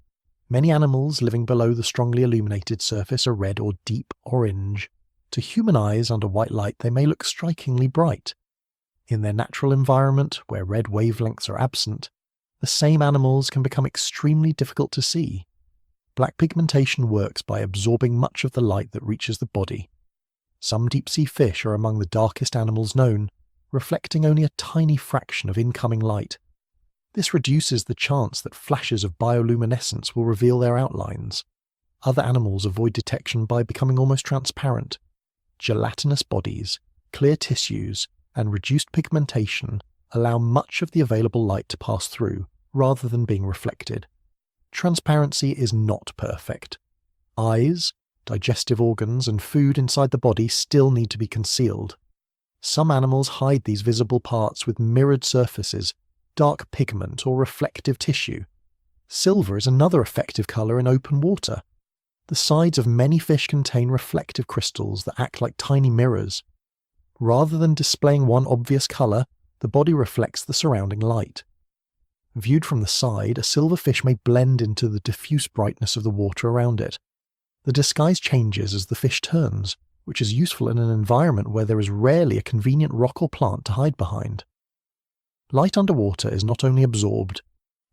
[SPEAKER 1] Many animals living below the strongly illuminated surface are red or deep orange. To human eyes under white light they may look strikingly bright. In their natural environment, where red wavelengths are absent, the same animals can become extremely difficult to see. Black pigmentation works by absorbing much of the light that reaches the body. Some deep-sea fish are among the darkest animals known, reflecting only a tiny fraction of incoming light. This reduces the chance that flashes of bioluminescence will reveal their outlines. Other animals avoid detection by becoming almost transparent. Gelatinous bodies, clear tissues, and reduced pigmentation allow much of the available light to pass through, rather than being reflected. Transparency is not perfect. Eyes, digestive organs, and food inside the body still need to be concealed. Some animals hide these visible parts with mirrored surfaces, dark pigment, or reflective tissue. Silver is another effective colour in open water. The sides of many fish contain reflective crystals that act like tiny mirrors. Rather than displaying one obvious colour, the body reflects the surrounding light. Viewed from the side, a silver fish may blend into the diffuse brightness of the water around it. The disguise changes as the fish turns, which is useful in an environment where there is rarely a convenient rock or plant to hide behind. Light underwater is not only absorbed,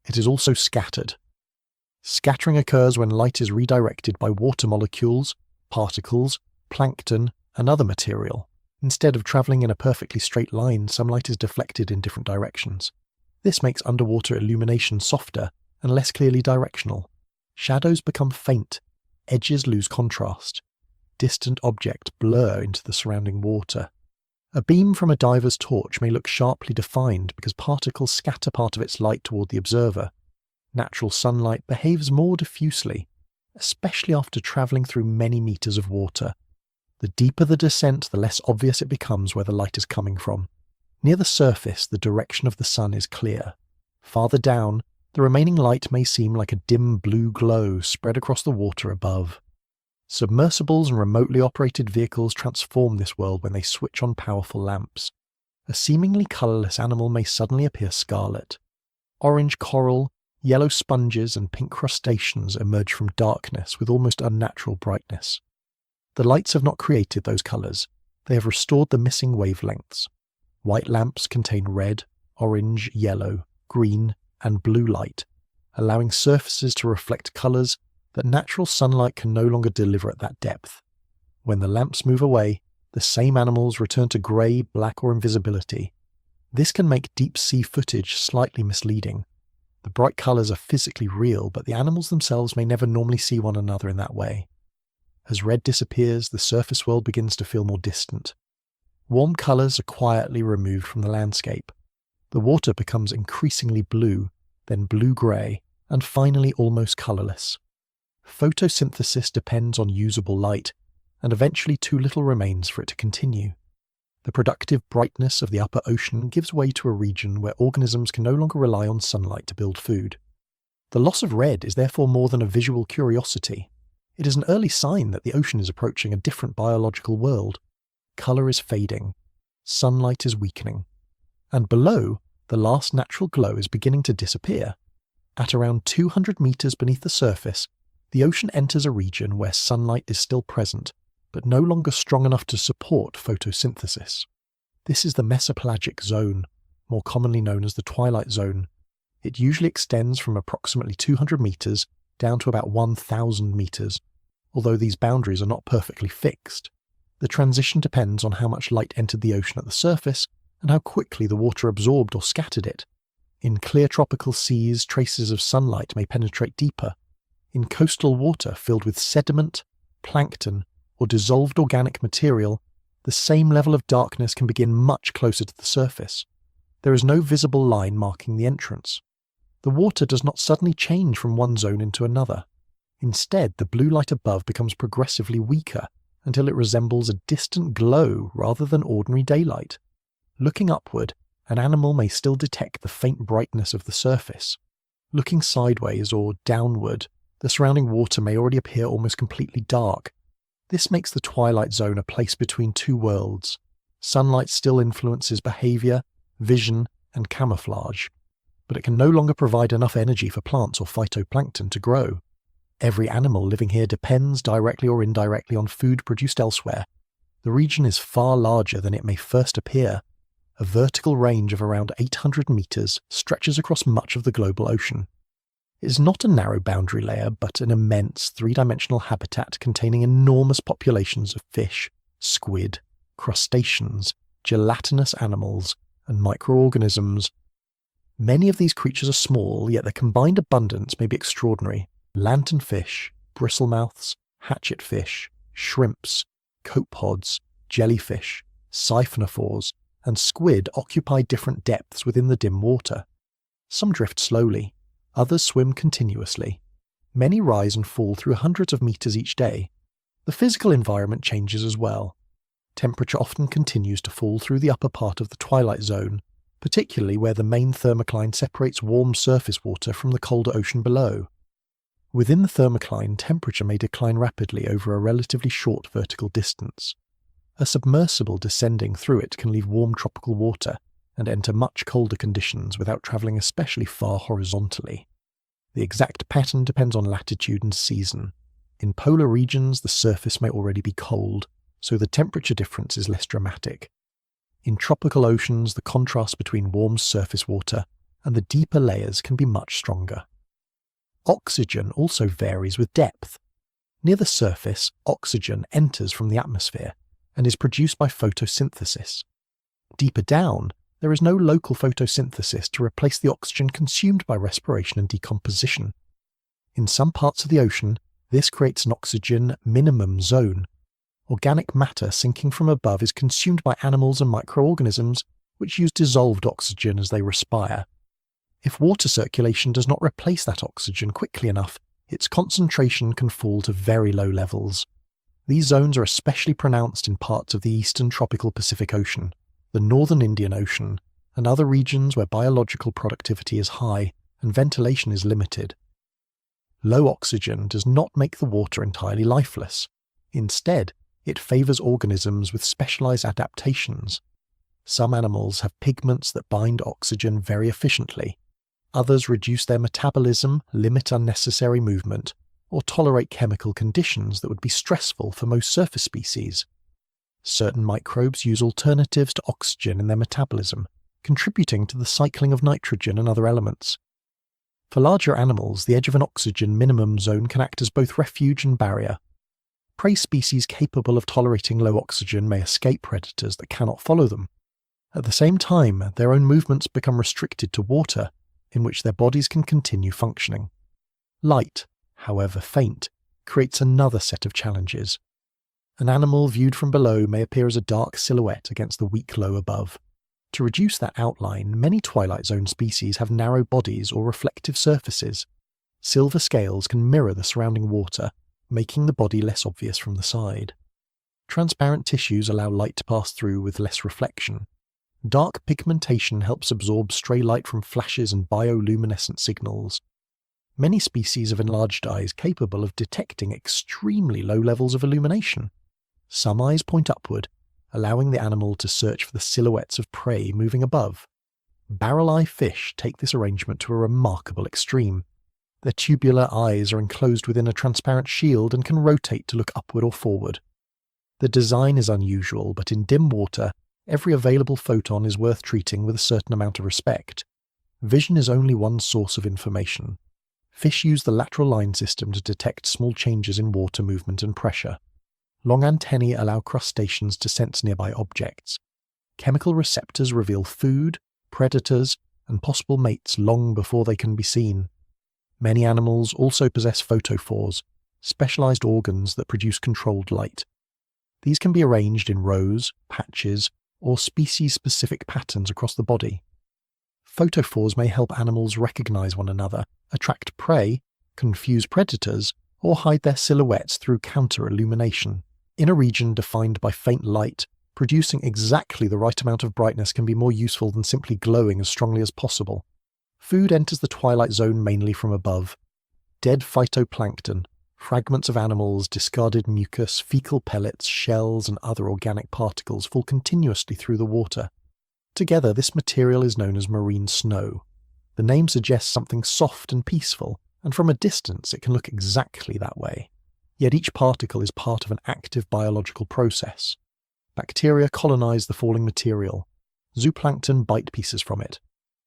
[SPEAKER 1] it is also scattered. Scattering occurs when light is redirected by water molecules, particles, plankton, and other material. Instead of travelling in a perfectly straight line, some light is deflected in different directions. This makes underwater illumination softer and less clearly directional. Shadows become faint, edges lose contrast. Distant objects blur into the surrounding water. A beam from a diver's torch may look sharply defined because particles scatter part of its light toward the observer. Natural sunlight behaves more diffusely, especially after travelling through many metres of water. The deeper the descent, the less obvious it becomes where the light is coming from. Near the surface, the direction of the sun is clear. Farther down, the remaining light may seem like a dim blue glow spread across the water above. Submersibles and remotely operated vehicles transform this world when they switch on powerful lamps. A seemingly colourless animal may suddenly appear scarlet. Orange coral, yellow sponges, and pink crustaceans emerge from darkness with almost unnatural brightness. The lights have not created those colours. They have restored the missing wavelengths. White lamps contain red, orange, yellow, green, and blue light, allowing surfaces to reflect colours that natural sunlight can no longer deliver at that depth. When the lamps move away, the same animals return to grey, black, or invisibility. This can make deep-sea footage slightly misleading. The bright colours are physically real, but the animals themselves may never normally see one another in that way. As red disappears, the surface world begins to feel more distant. Warm colours are quietly removed from the landscape. The water becomes increasingly blue, then blue-grey, and finally almost colourless. Photosynthesis depends on usable light, and eventually too little remains for it to continue. The productive brightness of the upper ocean gives way to a region where organisms can no longer rely on sunlight to build food. The loss of red is therefore more than a visual curiosity. It is an early sign that the ocean is approaching a different biological world. Colour is fading. Sunlight is weakening. And below, the last natural glow is beginning to disappear. At around 200 metres beneath the surface, the ocean enters a region where sunlight is still present, but no longer strong enough to support photosynthesis. This is the Mesopelagic zone, more commonly known as the Twilight zone. It usually extends from approximately 200 metres down to about 1,000 metres, although these boundaries are not perfectly fixed. The transition depends on how much light entered the ocean at the surface and how quickly the water absorbed or scattered it. In clear tropical seas, traces of sunlight may penetrate deeper. In coastal water filled with sediment, plankton, or dissolved organic material, the same level of darkness can begin much closer to the surface. There is no visible line marking the entrance. The water does not suddenly change from one zone into another. Instead, the blue light above becomes progressively weaker until it resembles a distant glow rather than ordinary daylight. Looking upward, an animal may still detect the faint brightness of the surface. Looking sideways or downward, the surrounding water may already appear almost completely dark. This makes the Twilight zone a place between two worlds. Sunlight still influences behaviour, vision, and camouflage, but it can no longer provide enough energy for plants or phytoplankton to grow. Every animal living here depends directly or indirectly on food produced elsewhere. The region is far larger than it may first appear. A vertical range of around 800 metres stretches across much of the global ocean. It is not a narrow boundary layer, but an immense three-dimensional habitat containing enormous populations of fish, squid, crustaceans, gelatinous animals, and microorganisms. Many of these creatures are small, yet their combined abundance may be extraordinary. Lanternfish, bristlemouths, hatchetfish, shrimps, copepods, jellyfish, siphonophores, and squid occupy different depths within the dim water. Some drift slowly, others swim continuously. Many rise and fall through hundreds of meters each day. The physical environment changes as well. Temperature often continues to fall through the upper part of the Twilight zone, particularly where the main thermocline separates warm surface water from the colder ocean below. Within the thermocline, temperature may decline rapidly over a relatively short vertical distance. A submersible descending through it can leave warm tropical water and enter much colder conditions without travelling especially far horizontally. The exact pattern depends on latitude and season. In polar regions, the surface may already be cold, so the temperature difference is less dramatic. In tropical oceans, the contrast between warm surface water and the deeper layers can be much stronger. Oxygen also varies with depth. Near the surface, oxygen enters from the atmosphere and is produced by photosynthesis. Deeper down, there is no local photosynthesis to replace the oxygen consumed by respiration and decomposition. In some parts of the ocean, this creates an oxygen minimum zone. Organic matter sinking from above is consumed by animals and microorganisms, which use dissolved oxygen as they respire. If water circulation does not replace that oxygen quickly enough, its concentration can fall to very low levels. These zones are especially pronounced in parts of the eastern tropical Pacific Ocean, the northern Indian Ocean, and other regions where biological productivity is high and ventilation is limited. Low oxygen does not make the water entirely lifeless. Instead, it favours organisms with specialised adaptations. Some animals have pigments that bind oxygen very efficiently. Others reduce their metabolism, limit unnecessary movement, or tolerate chemical conditions that would be stressful for most surface species. Certain microbes use alternatives to oxygen in their metabolism, contributing to the cycling of nitrogen and other elements. For larger animals, the edge of an oxygen minimum zone can act as both refuge and barrier. Prey species capable of tolerating low oxygen may escape predators that cannot follow them. At the same time, their own movements become restricted to water, in which their bodies can continue functioning. Light, however faint, creates another set of challenges. An animal viewed from below may appear as a dark silhouette against the weak glow above. To reduce that outline, many Twilight Zone species have narrow bodies or reflective surfaces. Silver scales can mirror the surrounding water, making the body less obvious from the side. Transparent tissues allow light to pass through with less reflection. Dark pigmentation helps absorb stray light from flashes and bioluminescent signals. Many species have enlarged eyes capable of detecting extremely low levels of illumination. Some eyes point upward, allowing the animal to search for the silhouettes of prey moving above. Barrel-eye fish take this arrangement to a remarkable extreme. Their tubular eyes are enclosed within a transparent shield and can rotate to look upward or forward. The design is unusual, but in dim water, every available photon is worth treating with a certain amount of respect. Vision is only one source of information. Fish use the lateral line system to detect small changes in water movement and pressure. Long antennae allow crustaceans to sense nearby objects. Chemical receptors reveal food, predators, and possible mates long before they can be seen. Many animals also possess photophores, specialized organs that produce controlled light. These can be arranged in rows, patches, or species-specific patterns across the body. Photophores may help animals recognize one another, attract prey, confuse predators, or hide their silhouettes through counter-illumination. In a region defined by faint light, producing exactly the right amount of brightness can be more useful than simply glowing as strongly as possible. Food enters the Twilight Zone mainly from above. Dead phytoplankton, fragments of animals, discarded mucus, fecal pellets, shells, and other organic particles fall continuously through the water. Together, this material is known as marine snow. The name suggests something soft and peaceful, and from a distance it can look exactly that way. Yet each particle is part of an active biological process. Bacteria colonize the falling material. Zooplankton bite pieces from it.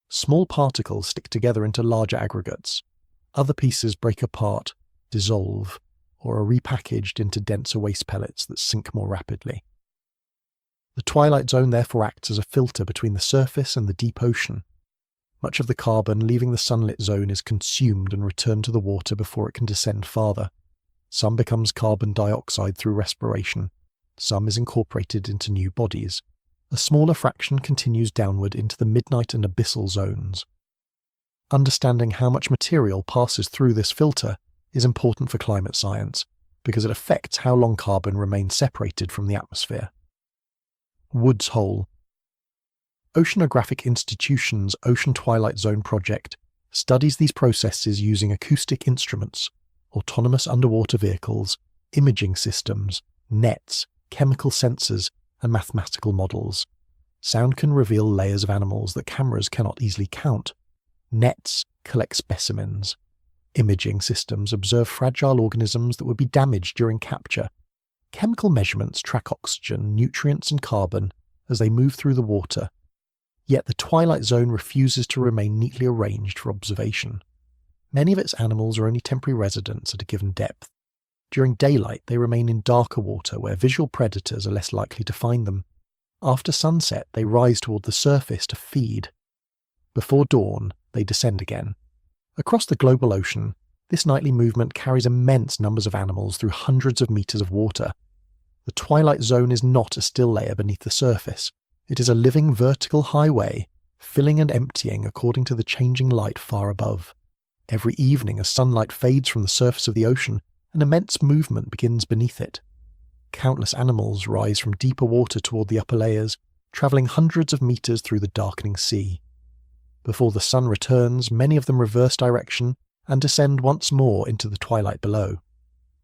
[SPEAKER 1] Small particles stick together into larger aggregates. Other pieces break apart, dissolve, or are repackaged into denser waste pellets that sink more rapidly. The Twilight Zone therefore acts as a filter between the surface and the deep ocean. Much of the carbon leaving the sunlit zone is consumed and returned to the water before it can descend farther. Some becomes carbon dioxide through respiration. Some is incorporated into new bodies. A smaller fraction continues downward into the midnight and abyssal zones. Understanding how much material passes through this filter is important for climate science, because it affects how long carbon remains separated from the atmosphere. Woods Hole. Oceanographic Institution's Ocean Twilight Zone project studies these processes using acoustic instruments, autonomous underwater vehicles, imaging systems, nets, chemical sensors, and mathematical models. Sound can reveal layers of animals that cameras cannot easily count. Nets collect specimens. Imaging systems observe fragile organisms that would be damaged during capture. Chemical measurements track oxygen, nutrients, and carbon as they move through the water. Yet the Twilight Zone refuses to remain neatly arranged for observation. Many of its animals are only temporary residents at a given depth. During daylight, they remain in darker water where visual predators are less likely to find them. After sunset, they rise toward the surface to feed. Before dawn, they descend again. Across the global ocean, this nightly movement carries immense numbers of animals through hundreds of meters of water. The Twilight Zone is not a still layer beneath the surface. It is a living vertical highway, filling and emptying according to the changing light far above. Every evening, as sunlight fades from the surface of the ocean, an immense movement begins beneath it. Countless animals rise from deeper water toward the upper layers, travelling hundreds of meters through the darkening sea. Before the sun returns, many of them reverse direction and descend once more into the twilight below.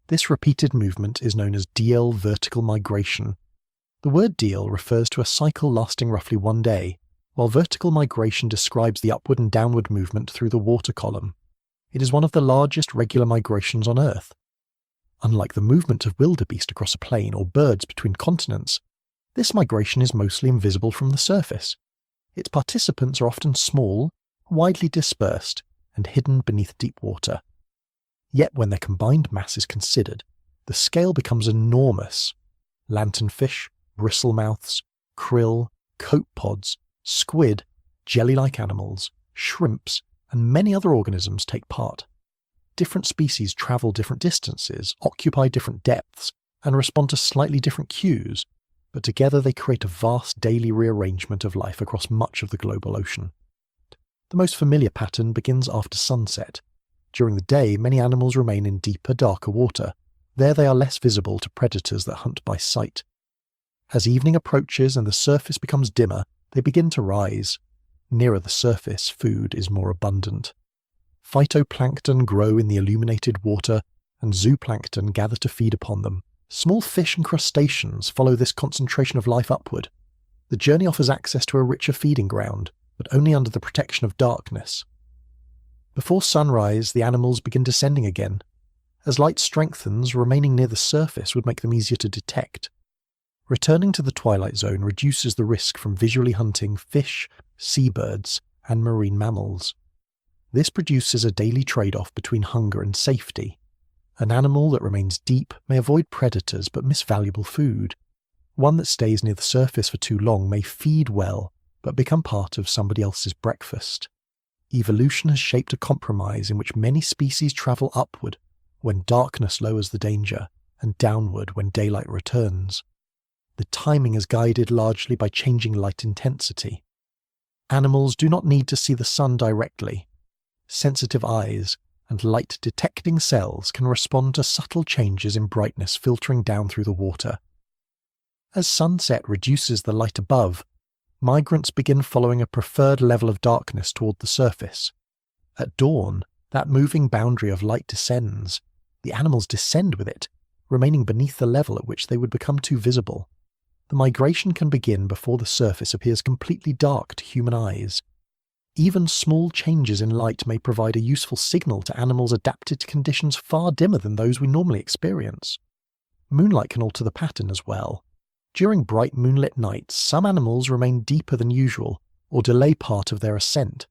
[SPEAKER 1] This repeated movement is known as Diel vertical migration. The word Diel refers to a cycle lasting roughly 1 day, while vertical migration describes the upward and downward movement through the water column. It is one of the largest regular migrations on Earth. Unlike the movement of wildebeest across a plain or birds between continents, This migration is mostly invisible from the surface. Its participants are often small, widely dispersed, and hidden beneath deep water. Yet when their combined mass is considered, the scale becomes enormous. Lanternfish, bristlemouths, krill, copepods, squid, jelly-like animals, shrimps, and many other organisms take part. Different species travel different distances, occupy different depths, and respond to slightly different cues, but together they create a vast daily rearrangement of life across much of the global ocean. The most familiar pattern begins after sunset. During the day, many animals remain in deeper, darker water. There they are less visible to predators that hunt by sight. As evening approaches and the surface becomes dimmer, they begin to rise. Nearer the surface, food is more abundant. Phytoplankton grow in the illuminated water, and zooplankton gather to feed upon them. Small fish and crustaceans follow this concentration of life upward. The journey offers access to a richer feeding ground, but only under the protection of darkness. Before sunrise, the animals begin descending again. As light strengthens, remaining near the surface would make them easier to detect. Returning to the twilight zone reduces the risk from visually hunting fish, seabirds, and marine mammals. This produces a daily trade-off between hunger and safety. An animal that remains deep may avoid predators but miss valuable food. One that stays near the surface for too long may feed well but become part of somebody else's breakfast. Evolution has shaped a compromise in which many species travel upward when darkness lowers the danger, and downward when daylight returns. The timing is guided largely by changing light intensity. Animals do not need to see the sun directly. Sensitive eyes and light-detecting cells can respond to subtle changes in brightness filtering down through the water. As sunset reduces the light above, migrants begin following a preferred level of darkness toward the surface. At dawn, that moving boundary of light descends. The animals descend with it, remaining beneath the level at which they would become too visible. The migration can begin before the surface appears completely dark to human eyes. Even small changes in light may provide a useful signal to animals adapted to conditions far dimmer than those we normally experience. Moonlight can alter the pattern as well. During bright moonlit nights, some animals remain deeper than usual, or delay part of their ascent.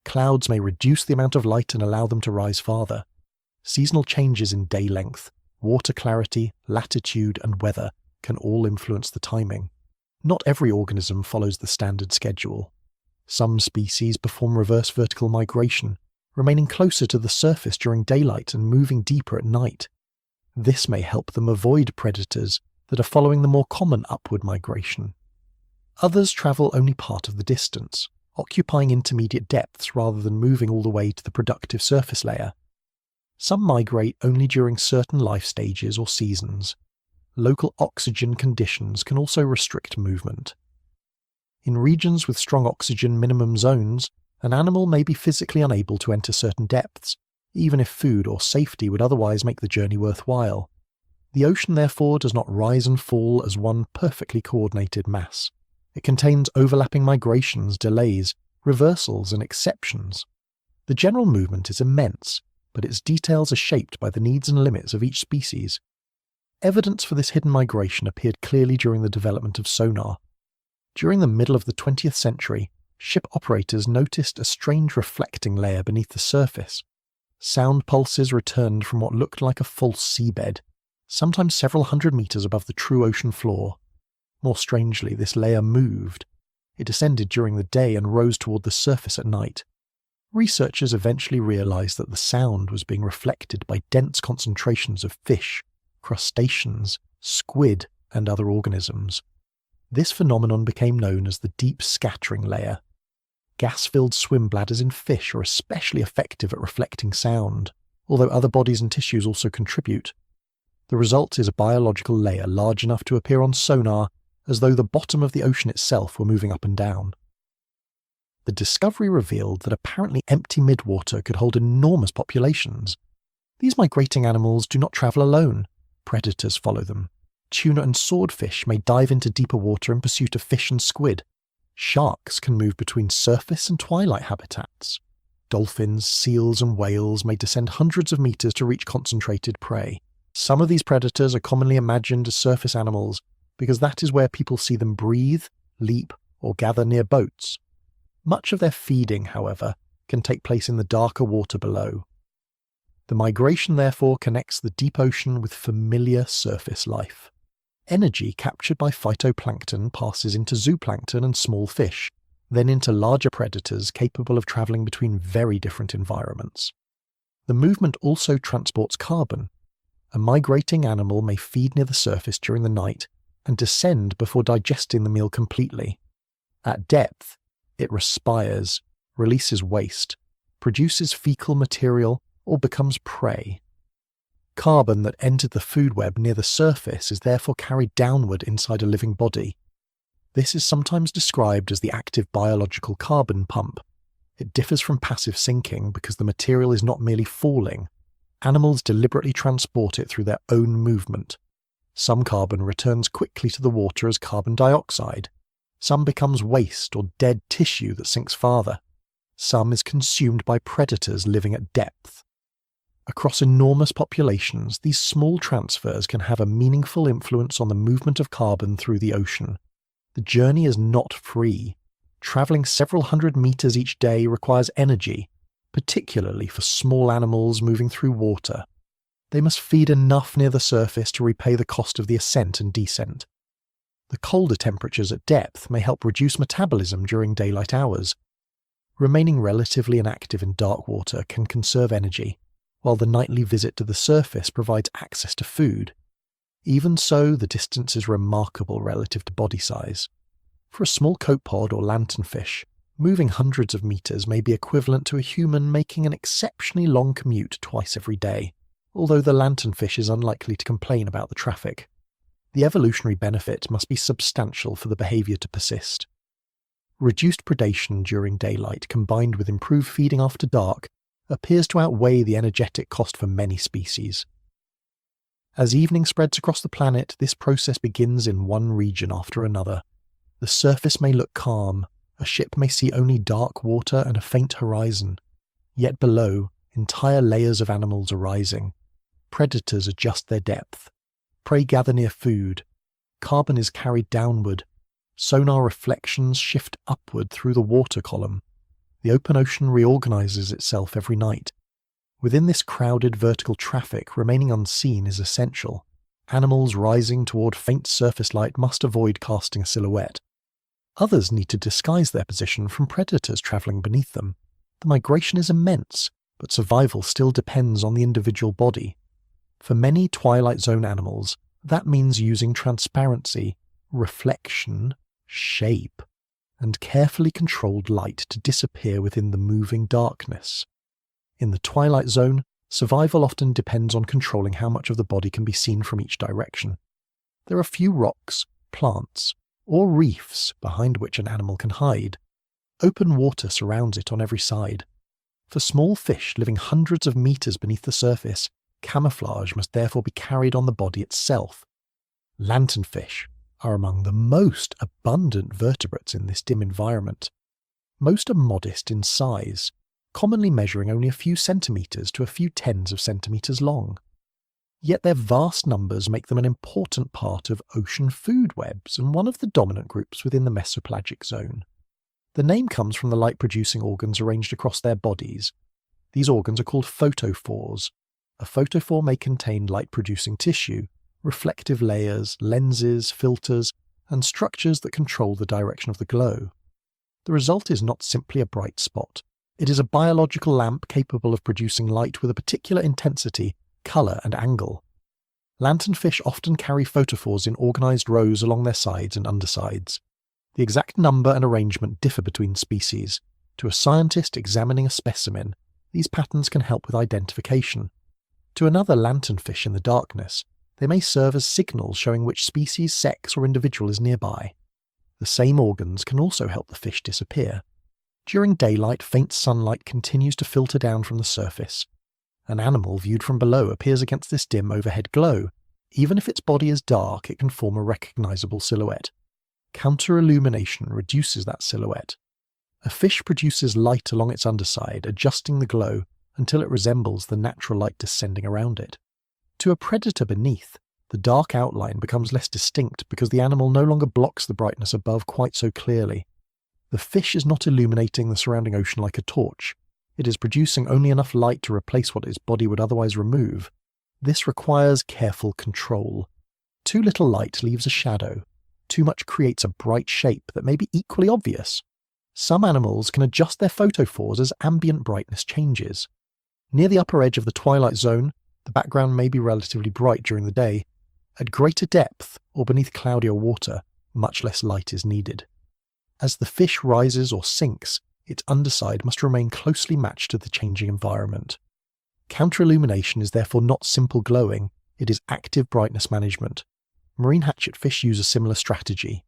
[SPEAKER 1] Clouds may reduce the amount of light and allow them to rise farther. Seasonal changes in day length, water clarity, latitude, and weather can all influence the timing. Not every organism follows the standard schedule. Some species perform reverse vertical migration, remaining closer to the surface during daylight and moving deeper at night. This may help them avoid predators that are following the more common upward migration. Others travel only part of the distance, occupying intermediate depths rather than moving all the way to the productive surface layer. Some migrate only during certain life stages or seasons. Local oxygen conditions can also restrict movement. In regions with strong oxygen minimum zones, an animal may be physically unable to enter certain depths, even if food or safety would otherwise make the journey worthwhile. The ocean, therefore, does not rise and fall as one perfectly coordinated mass. It contains overlapping migrations, delays, reversals, and exceptions. The general movement is immense, but its details are shaped by the needs and limits of each species. Evidence for this hidden migration appeared clearly during the development of sonar. During the middle of the 20th century, ship operators noticed a strange reflecting layer beneath the surface. Sound pulses returned from what looked like a false seabed, sometimes several hundred meters above the true ocean floor. More strangely, this layer moved. It descended during the day and rose toward the surface at night. Researchers eventually realized that the sound was being reflected by dense concentrations of fish, crustaceans, squid, and other organisms. This phenomenon became known as the deep scattering layer. Gas-filled swim bladders in fish are especially effective at reflecting sound, although other bodies and tissues also contribute. The result is a biological layer large enough to appear on sonar as though the bottom of the ocean itself were moving up and down. The discovery revealed that apparently empty midwater could hold enormous populations. These migrating animals do not travel alone. Predators follow them. Tuna and swordfish may dive into deeper water in pursuit of fish and squid. Sharks can move between surface and twilight habitats. Dolphins, seals, and whales may descend hundreds of meters to reach concentrated prey. Some of these predators are commonly imagined as surface animals, because that is where people see them breathe, leap, or gather near boats. Much of their feeding, however, can take place in the darker water below. The migration therefore connects the deep ocean with familiar surface life. Energy captured by phytoplankton passes into zooplankton and small fish, then into larger predators capable of travelling between very different environments. The movement also transports carbon. A migrating animal may feed near the surface during the night and descend before digesting the meal completely. At depth, it respires, releases waste, produces fecal material, or becomes prey. Carbon that entered the food web near the surface is therefore carried downward inside a living body. This is sometimes described as the active biological carbon pump. It differs from passive sinking because the material is not merely falling. Animals deliberately transport it through their own movement. Some carbon returns quickly to the water as carbon dioxide. Some becomes waste or dead tissue that sinks farther. Some is consumed by predators living at depth. Across enormous populations, these small transfers can have a meaningful influence on the movement of carbon through the ocean. The journey is not free. Travelling several hundred meters each day requires energy, particularly for small animals moving through water. They must feed enough near the surface to repay the cost of the ascent and descent. The colder temperatures at depth may help reduce metabolism during daylight hours. Remaining relatively inactive in dark water can conserve energy, while the nightly visit to the surface provides access to food. Even so, the distance is remarkable relative to body size. For a small copepod or lanternfish, moving hundreds of meters may be equivalent to a human making an exceptionally long commute twice every day, although the lanternfish is unlikely to complain about the traffic. The evolutionary benefit must be substantial for the behaviour to persist. Reduced predation during daylight combined with improved feeding after dark appears to outweigh the energetic cost for many species. As evening spreads across the planet, this process begins in one region after another. The surface may look calm, a ship may see only dark water and a faint horizon. Yet below, entire layers of animals are rising. Predators adjust their depth. Prey gather near food. Carbon is carried downward. Sonar reflections shift upward through the water column. The open ocean reorganizes itself every night. Within this crowded vertical traffic, remaining unseen is essential. Animals rising toward faint surface light must avoid casting a silhouette. Others need to disguise their position from predators travelling beneath them. The migration is immense, but survival still depends on the individual body. For many Twilight Zone animals, that means using transparency, reflection, shape, and carefully controlled light to disappear within the moving darkness. In the Twilight Zone, survival often depends on controlling how much of the body can be seen from each direction. There are few rocks, plants, or reefs behind which an animal can hide. Open water surrounds it on every side. For small fish living hundreds of meters beneath the surface, camouflage must therefore be carried on the body itself. Lanternfish are among the most abundant vertebrates in this dim environment. Most are modest in size, commonly measuring only a few centimeters to a few tens of centimeters long. Yet their vast numbers make them an important part of ocean food webs and one of the dominant groups within the Mesopelagic zone. The name comes from the light-producing organs arranged across their bodies. These organs are called photophores. A photophore may contain light-producing tissue, reflective layers, lenses, filters, and structures that control the direction of the glow. The result is not simply a bright spot. It is a biological lamp capable of producing light with a particular intensity, colour, and angle. Lanternfish often carry photophores in organised rows along their sides and undersides. The exact number and arrangement differ between species. To a scientist examining a specimen, these patterns can help with identification. To another lanternfish in the darkness, they may serve as signals showing which species, sex, or individual is nearby. The same organs can also help the fish disappear. During daylight, faint sunlight continues to filter down from the surface. An animal viewed from below appears against this dim overhead glow. Even if its body is dark, it can form a recognizable silhouette. Counter-illumination reduces that silhouette. A fish produces light along its underside, adjusting the glow until it resembles the natural light descending around it. To a predator beneath, The dark outline becomes less distinct because the animal no longer blocks the brightness above quite so clearly. The fish is not illuminating the surrounding ocean like a torch. It is producing only enough light to replace what its body would otherwise remove. This requires careful control. Too little light leaves a shadow. Too much creates a bright shape that may be equally obvious. Some animals can adjust their photophores as ambient brightness changes. Near the upper edge of the twilight zone, the background may be relatively bright during the day. At greater depth, or beneath cloudier water, much less light is needed. As the fish rises or sinks, its underside must remain closely matched to the changing environment. Counter-illumination is therefore not simple glowing, it is active brightness management. Marine hatchetfish use a similar strategy.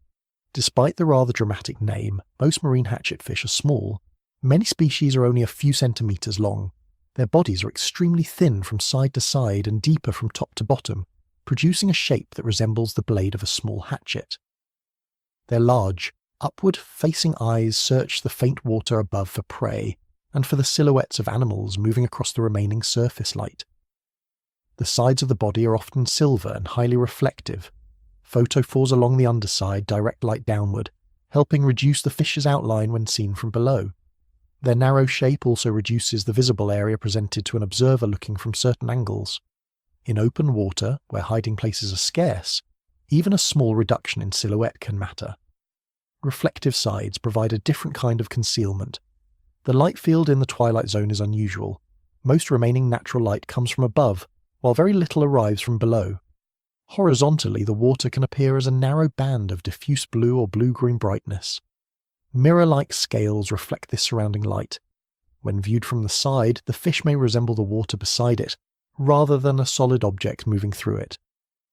[SPEAKER 1] Despite the rather dramatic name, most marine hatchetfish are small. Many species are only a few centimetres long. Their bodies are extremely thin from side to side and deeper from top to bottom, producing a shape that resembles the blade of a small hatchet. Their large, upward-facing eyes search the faint water above for prey, and for the silhouettes of animals moving across the remaining surface light. The sides of the body are often silver and highly reflective. Photophores along the underside direct light downward, helping reduce the fish's outline when seen from below. Their narrow shape also reduces the visible area presented to an observer looking from certain angles. In open water, where hiding places are scarce, even a small reduction in silhouette can matter. Reflective sides provide a different kind of concealment. The light field in the twilight zone is unusual. Most remaining natural light comes from above, while very little arrives from below. Horizontally, the water can appear as a narrow band of diffuse blue or blue-green brightness. Mirror-like scales reflect this surrounding light. When viewed from the side, the fish may resemble the water beside it, rather than a solid object moving through it.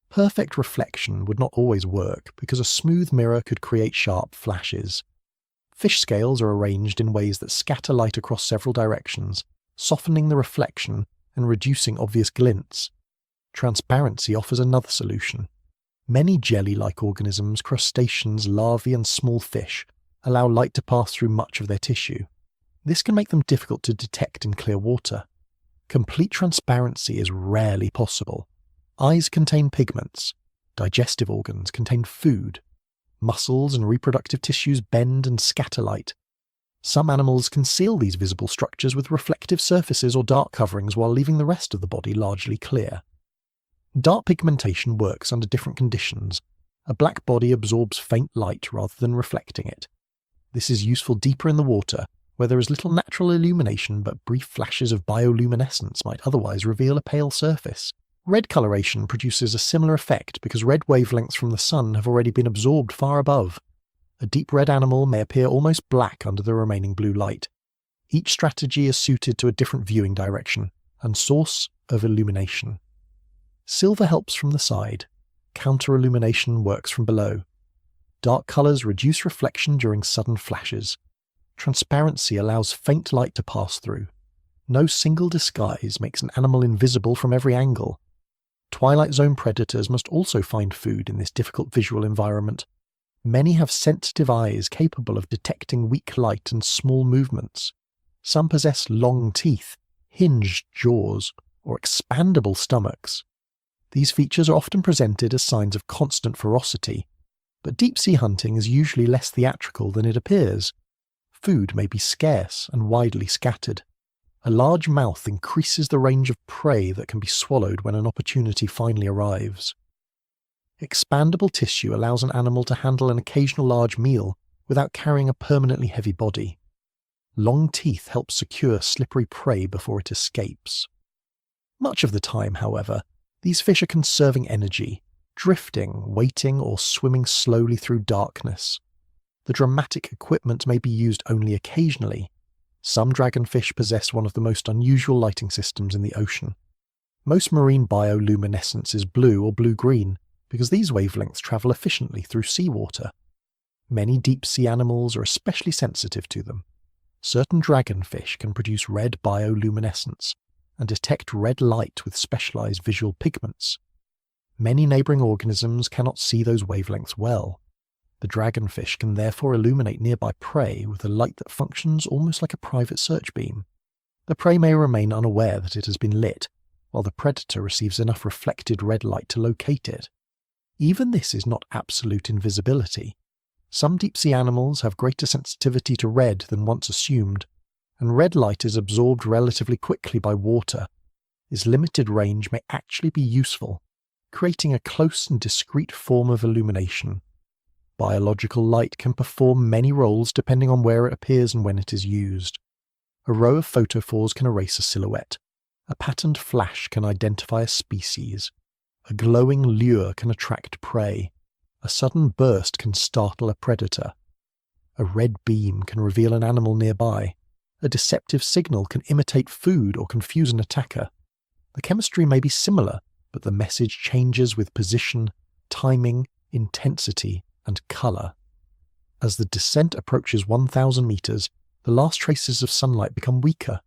[SPEAKER 1] Perfect reflection would not always work, because a smooth mirror could create sharp flashes. Fish scales are arranged in ways that scatter light across several directions, softening the reflection and reducing obvious glints. Transparency offers another solution. Many jelly-like organisms, crustaceans, larvae and small fish allow light to pass through much of their tissue. This can make them difficult to detect in clear water. Complete transparency is rarely possible. Eyes contain pigments. Digestive organs contain food. Muscles and reproductive tissues bend and scatter light. Some animals conceal these visible structures with reflective surfaces or dark coverings while leaving the rest of the body largely clear. Dark pigmentation works under different conditions. A black body absorbs faint light rather than reflecting it. This is useful deeper in the water, where there is little natural illumination but brief flashes of bioluminescence might otherwise reveal a pale surface. Red coloration produces a similar effect because red wavelengths from the sun have already been absorbed far above. A deep red animal may appear almost black under the remaining blue light. Each strategy is suited to a different viewing direction and source of illumination. Silver helps from the side. Counter-illumination works from below. Dark colours reduce reflection during sudden flashes. Transparency allows faint light to pass through. No single disguise makes an animal invisible from every angle. Twilight zone predators must also find food in this difficult visual environment. Many have sensitive eyes capable of detecting weak light and small movements. Some possess long teeth, hinged jaws, or expandable stomachs. These features are often presented as signs of constant ferocity, but deep-sea hunting is usually less theatrical than it appears. Food may be scarce and widely scattered. A large mouth increases the range of prey that can be swallowed when an opportunity finally arrives. Expandable tissue allows an animal to handle an occasional large meal without carrying a permanently heavy body. Long teeth help secure slippery prey before it escapes. Much of the time, however, these fish are conserving energy, drifting, waiting, or swimming slowly through darkness. The dramatic equipment may be used only occasionally. Some dragonfish possess one of the most unusual lighting systems in the ocean. Most marine bioluminescence is blue or blue-green, because these wavelengths travel efficiently through seawater. Many deep-sea animals are especially sensitive to them. Certain dragonfish can produce red bioluminescence and detect red light with specialized visual pigments. Many neighboring organisms cannot see those wavelengths well. The dragonfish can therefore illuminate nearby prey with a light that functions almost like a private search beam. The prey may remain unaware that it has been lit, while the predator receives enough reflected red light to locate it. Even this is not absolute invisibility. Some deep-sea animals have greater sensitivity to red than once assumed, and red light is absorbed relatively quickly by water. Its limited range may actually be useful, creating a close and discrete form of illumination. Biological light can perform many roles depending on where it appears and when it is used. A row of photophores can erase a silhouette. A patterned flash can identify a species. A glowing lure can attract prey. A sudden burst can startle a predator. A red beam can reveal an animal nearby. A deceptive signal can imitate food or confuse an attacker. The chemistry may be similar, but the message changes with position, timing, intensity, and colour. As the descent approaches 1,000 metres, the last traces of sunlight become weaker.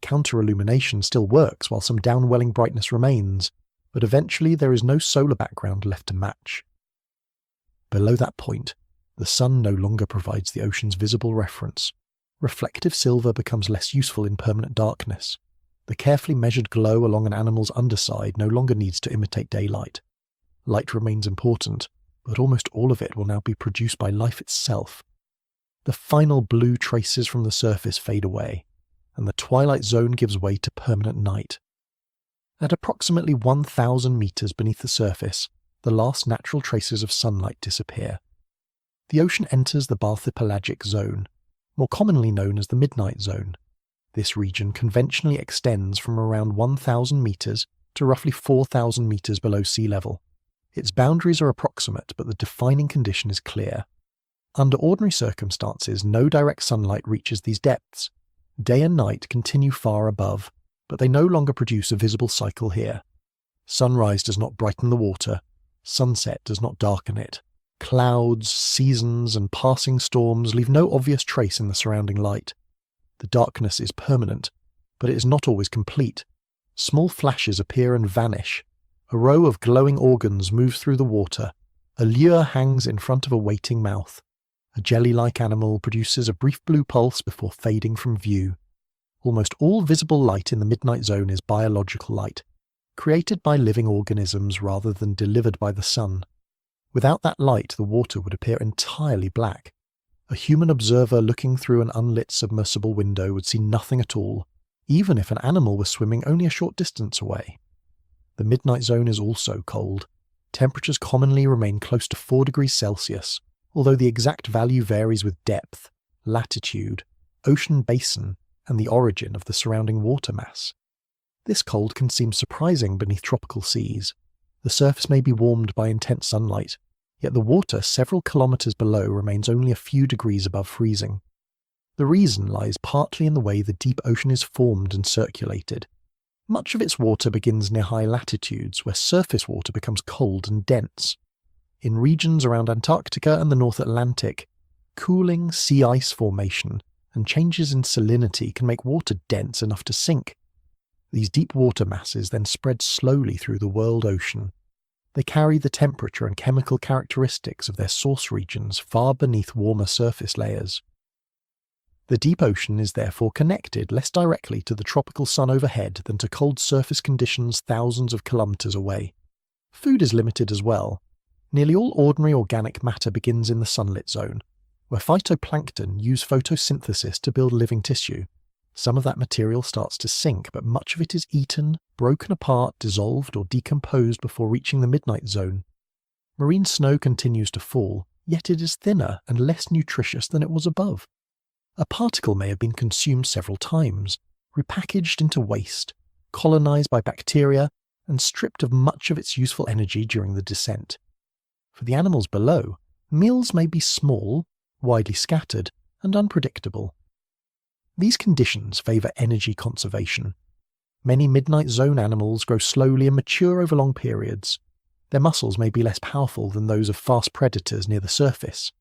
[SPEAKER 1] Counter-illumination still works while some downwelling brightness remains, but eventually there is no solar background left to match. Below that point, the sun no longer provides the ocean's visible reference. Reflective silver becomes less useful in permanent darkness. The carefully measured glow along an animal's underside no longer needs to imitate daylight. Light remains important, but almost all of it will now be produced by life itself. The final blue traces from the surface fade away, and the twilight zone gives way to permanent night. At approximately 1,000 metres beneath the surface, the last natural traces of sunlight disappear. The ocean enters the Bathypelagic zone, more commonly known as the midnight zone. This region conventionally extends from around 1,000 metres to roughly 4,000 metres below sea level. Its boundaries are approximate, but the defining condition is clear. Under ordinary circumstances, no direct sunlight reaches these depths. Day and night continue far above, but they no longer produce a visible cycle here. Sunrise does not brighten the water. Sunset does not darken it. Clouds, seasons, and passing storms leave no obvious trace in the surrounding light. The darkness is permanent, but it is not always complete. Small flashes appear and vanish. A row of glowing organs moves through the water. A lure hangs in front of a waiting mouth. A jelly-like animal produces a brief blue pulse before fading from view. Almost all visible light in the midnight zone is biological light, created by living organisms rather than delivered by the sun. Without that light, the water would appear entirely black. A human observer looking through an unlit submersible window would see nothing at all, even if an animal was swimming only a short distance away. The midnight zone is also cold. Temperatures commonly remain close to 4 degrees Celsius, although the exact value varies with depth, latitude, ocean basin, and the origin of the surrounding water mass. This cold can seem surprising beneath tropical seas. The surface may be warmed by intense sunlight, yet the water several kilometres below remains only a few degrees above freezing. The reason lies partly in the way the deep ocean is formed and circulated. Much of its water begins near high latitudes, where surface water becomes cold and dense. In regions around Antarctica and the North Atlantic, cooling sea ice formation and changes in salinity can make water dense enough to sink. These deep water masses then spread slowly through the world ocean. They carry the temperature and chemical characteristics of their source regions far beneath warmer surface layers. The deep ocean is therefore connected less directly to the tropical sun overhead than to cold surface conditions thousands of kilometres away. Food is limited as well. Nearly all ordinary organic matter begins in the sunlit zone, where phytoplankton use photosynthesis to build living tissue. Some of that material starts to sink, but much of it is eaten, broken apart, dissolved, or decomposed before reaching the midnight zone. Marine snow continues to fall, yet it is thinner and less nutritious than it was above. A particle may have been consumed several times, repackaged into waste, colonized by bacteria, and stripped of much of its useful energy during the descent. For the animals below, meals may be small, widely scattered, and unpredictable. These conditions favour energy conservation. Many midnight zone animals grow slowly and mature over long periods. Their muscles may be less powerful than those of fast predators near the surface.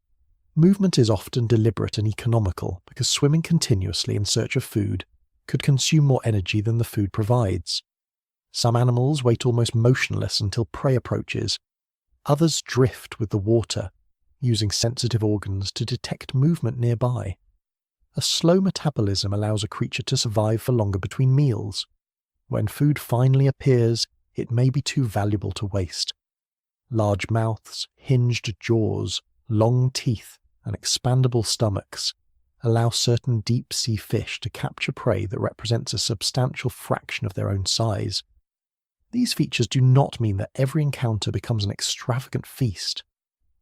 [SPEAKER 1] Movement is often deliberate and economical because swimming continuously in search of food could consume more energy than the food provides. Some animals wait almost motionless until prey approaches. Others drift with the water, using sensitive organs to detect movement nearby. A slow metabolism allows a creature to survive for longer between meals. When food finally appears, it may be too valuable to waste. Large mouths, hinged jaws, long teeth, and expandable stomachs allow certain deep-sea fish to capture prey that represents a substantial fraction of their own size. These features do not mean that every encounter becomes an extravagant feast.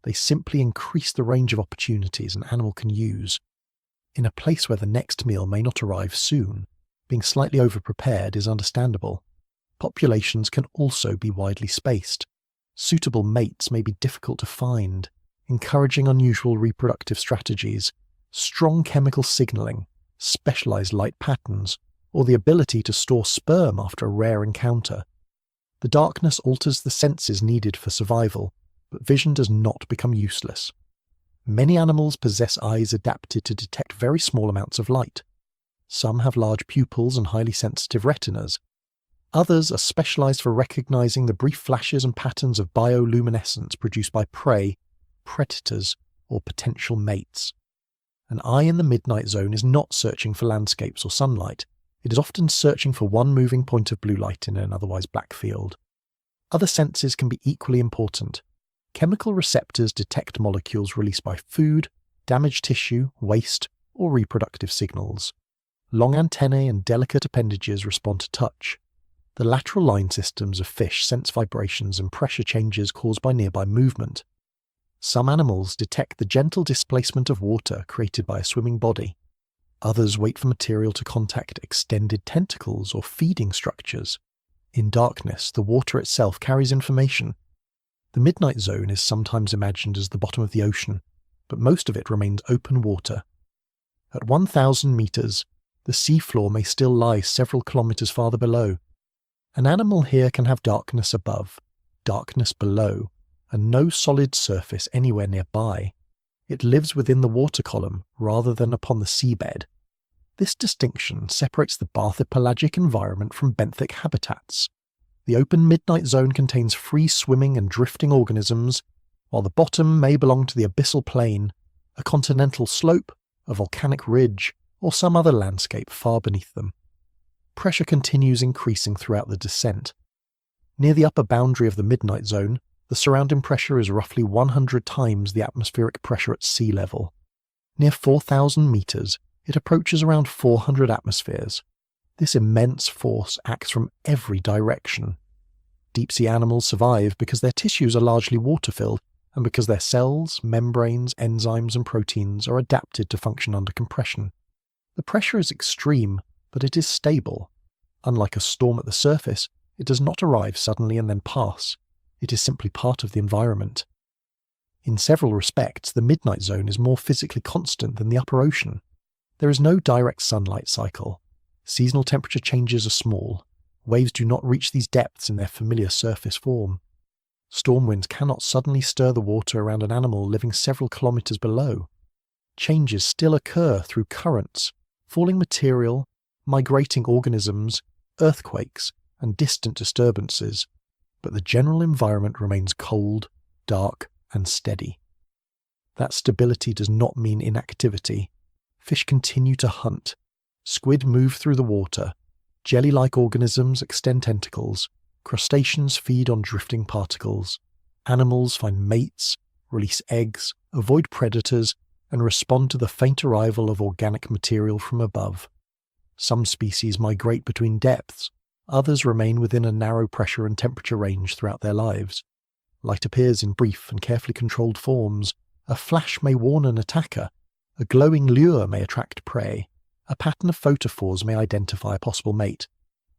[SPEAKER 1] They simply increase the range of opportunities an animal can use. In a place where the next meal may not arrive soon, being slightly over-prepared is understandable. Populations can also be widely spaced. Suitable mates may be difficult to find, encouraging unusual reproductive strategies, strong chemical signaling, specialized light patterns, or the ability to store sperm after a rare encounter. The darkness alters the senses needed for survival, but vision does not become useless. Many animals possess eyes adapted to detect very small amounts of light. Some have large pupils and highly sensitive retinas. Others are specialized for recognizing the brief flashes and patterns of bioluminescence produced by prey, predators, or potential mates. An eye in the midnight zone is not searching for landscapes or sunlight. It is often searching for one moving point of blue light in an otherwise black field. Other senses can be equally important. Chemical receptors detect molecules released by food, damaged tissue, waste, or reproductive signals. Long antennae and delicate appendages respond to touch. The lateral line systems of fish sense vibrations and pressure changes caused by nearby movement. Some animals detect the gentle displacement of water created by a swimming body. Others wait for material to contact extended tentacles or feeding structures. In darkness, the water itself carries information. The midnight zone is sometimes imagined as the bottom of the ocean, but most of it remains open water. At 1,000 meters, the seafloor may still lie several kilometers farther below. An animal here can have darkness above, darkness below, and no solid surface anywhere nearby. It lives within the water column rather than upon the seabed. This distinction separates the Bathypelagic environment from benthic habitats. The open midnight zone contains free-swimming and drifting organisms, while the bottom may belong to the abyssal plain, a continental slope, a volcanic ridge, or some other landscape far beneath them. Pressure continues increasing throughout the descent. Near the upper boundary of the midnight zone, the surrounding pressure is roughly 100 times the atmospheric pressure at sea level. Near 4,000 meters, it approaches around 400 atmospheres. This immense force acts from every direction. Deep-sea animals survive because their tissues are largely water-filled and because their cells, membranes, enzymes and proteins are adapted to function under compression. The pressure is extreme, but it is stable. Unlike a storm at the surface, it does not arrive suddenly and then pass. It is simply part of the environment. In several respects, the midnight zone is more physically constant than the upper ocean. There is no direct sunlight cycle. Seasonal temperature changes are small. Waves do not reach these depths in their familiar surface form. Storm winds cannot suddenly stir the water around an animal living several kilometers below. Changes still occur through currents, falling material, migrating organisms, earthquakes, and distant disturbances, but the general environment remains cold, dark, and steady. That stability does not mean inactivity. Fish continue to hunt. Squid move through the water. Jelly-like organisms extend tentacles. Crustaceans feed on drifting particles. Animals find mates, release eggs, avoid predators, and respond to the faint arrival of organic material from above. Some species migrate between depths. Others remain within a narrow pressure and temperature range throughout their lives. Light appears in brief and carefully controlled forms. A flash may warn an attacker. A glowing lure may attract prey. A pattern of photophores may identify a possible mate.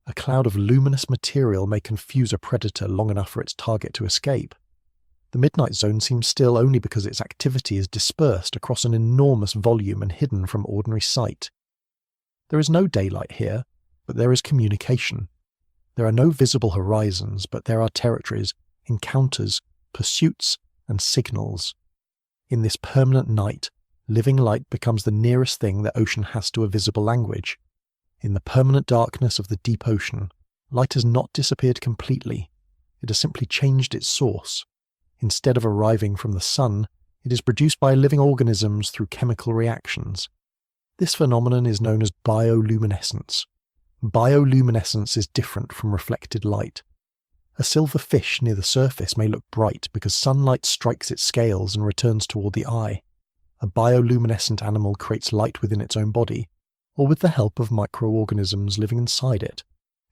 [SPEAKER 1] A cloud of luminous material may confuse a predator long enough for its target to escape. The midnight zone seems still only because its activity is dispersed across an enormous volume and hidden from ordinary sight. There is no daylight here, but there is communication. There are no visible horizons, but there are territories, encounters, pursuits, and signals. In this permanent night, living light becomes the nearest thing the ocean has to a visible language. In the permanent darkness of the deep ocean, light has not disappeared completely. It has simply changed its source. Instead of arriving from the sun, it is produced by living organisms through chemical reactions. This phenomenon is known as bioluminescence. Bioluminescence is different from reflected light. A silver fish near the surface may look bright because sunlight strikes its scales and returns toward the eye. A bioluminescent animal creates light within its own body, or with the help of microorganisms living inside it.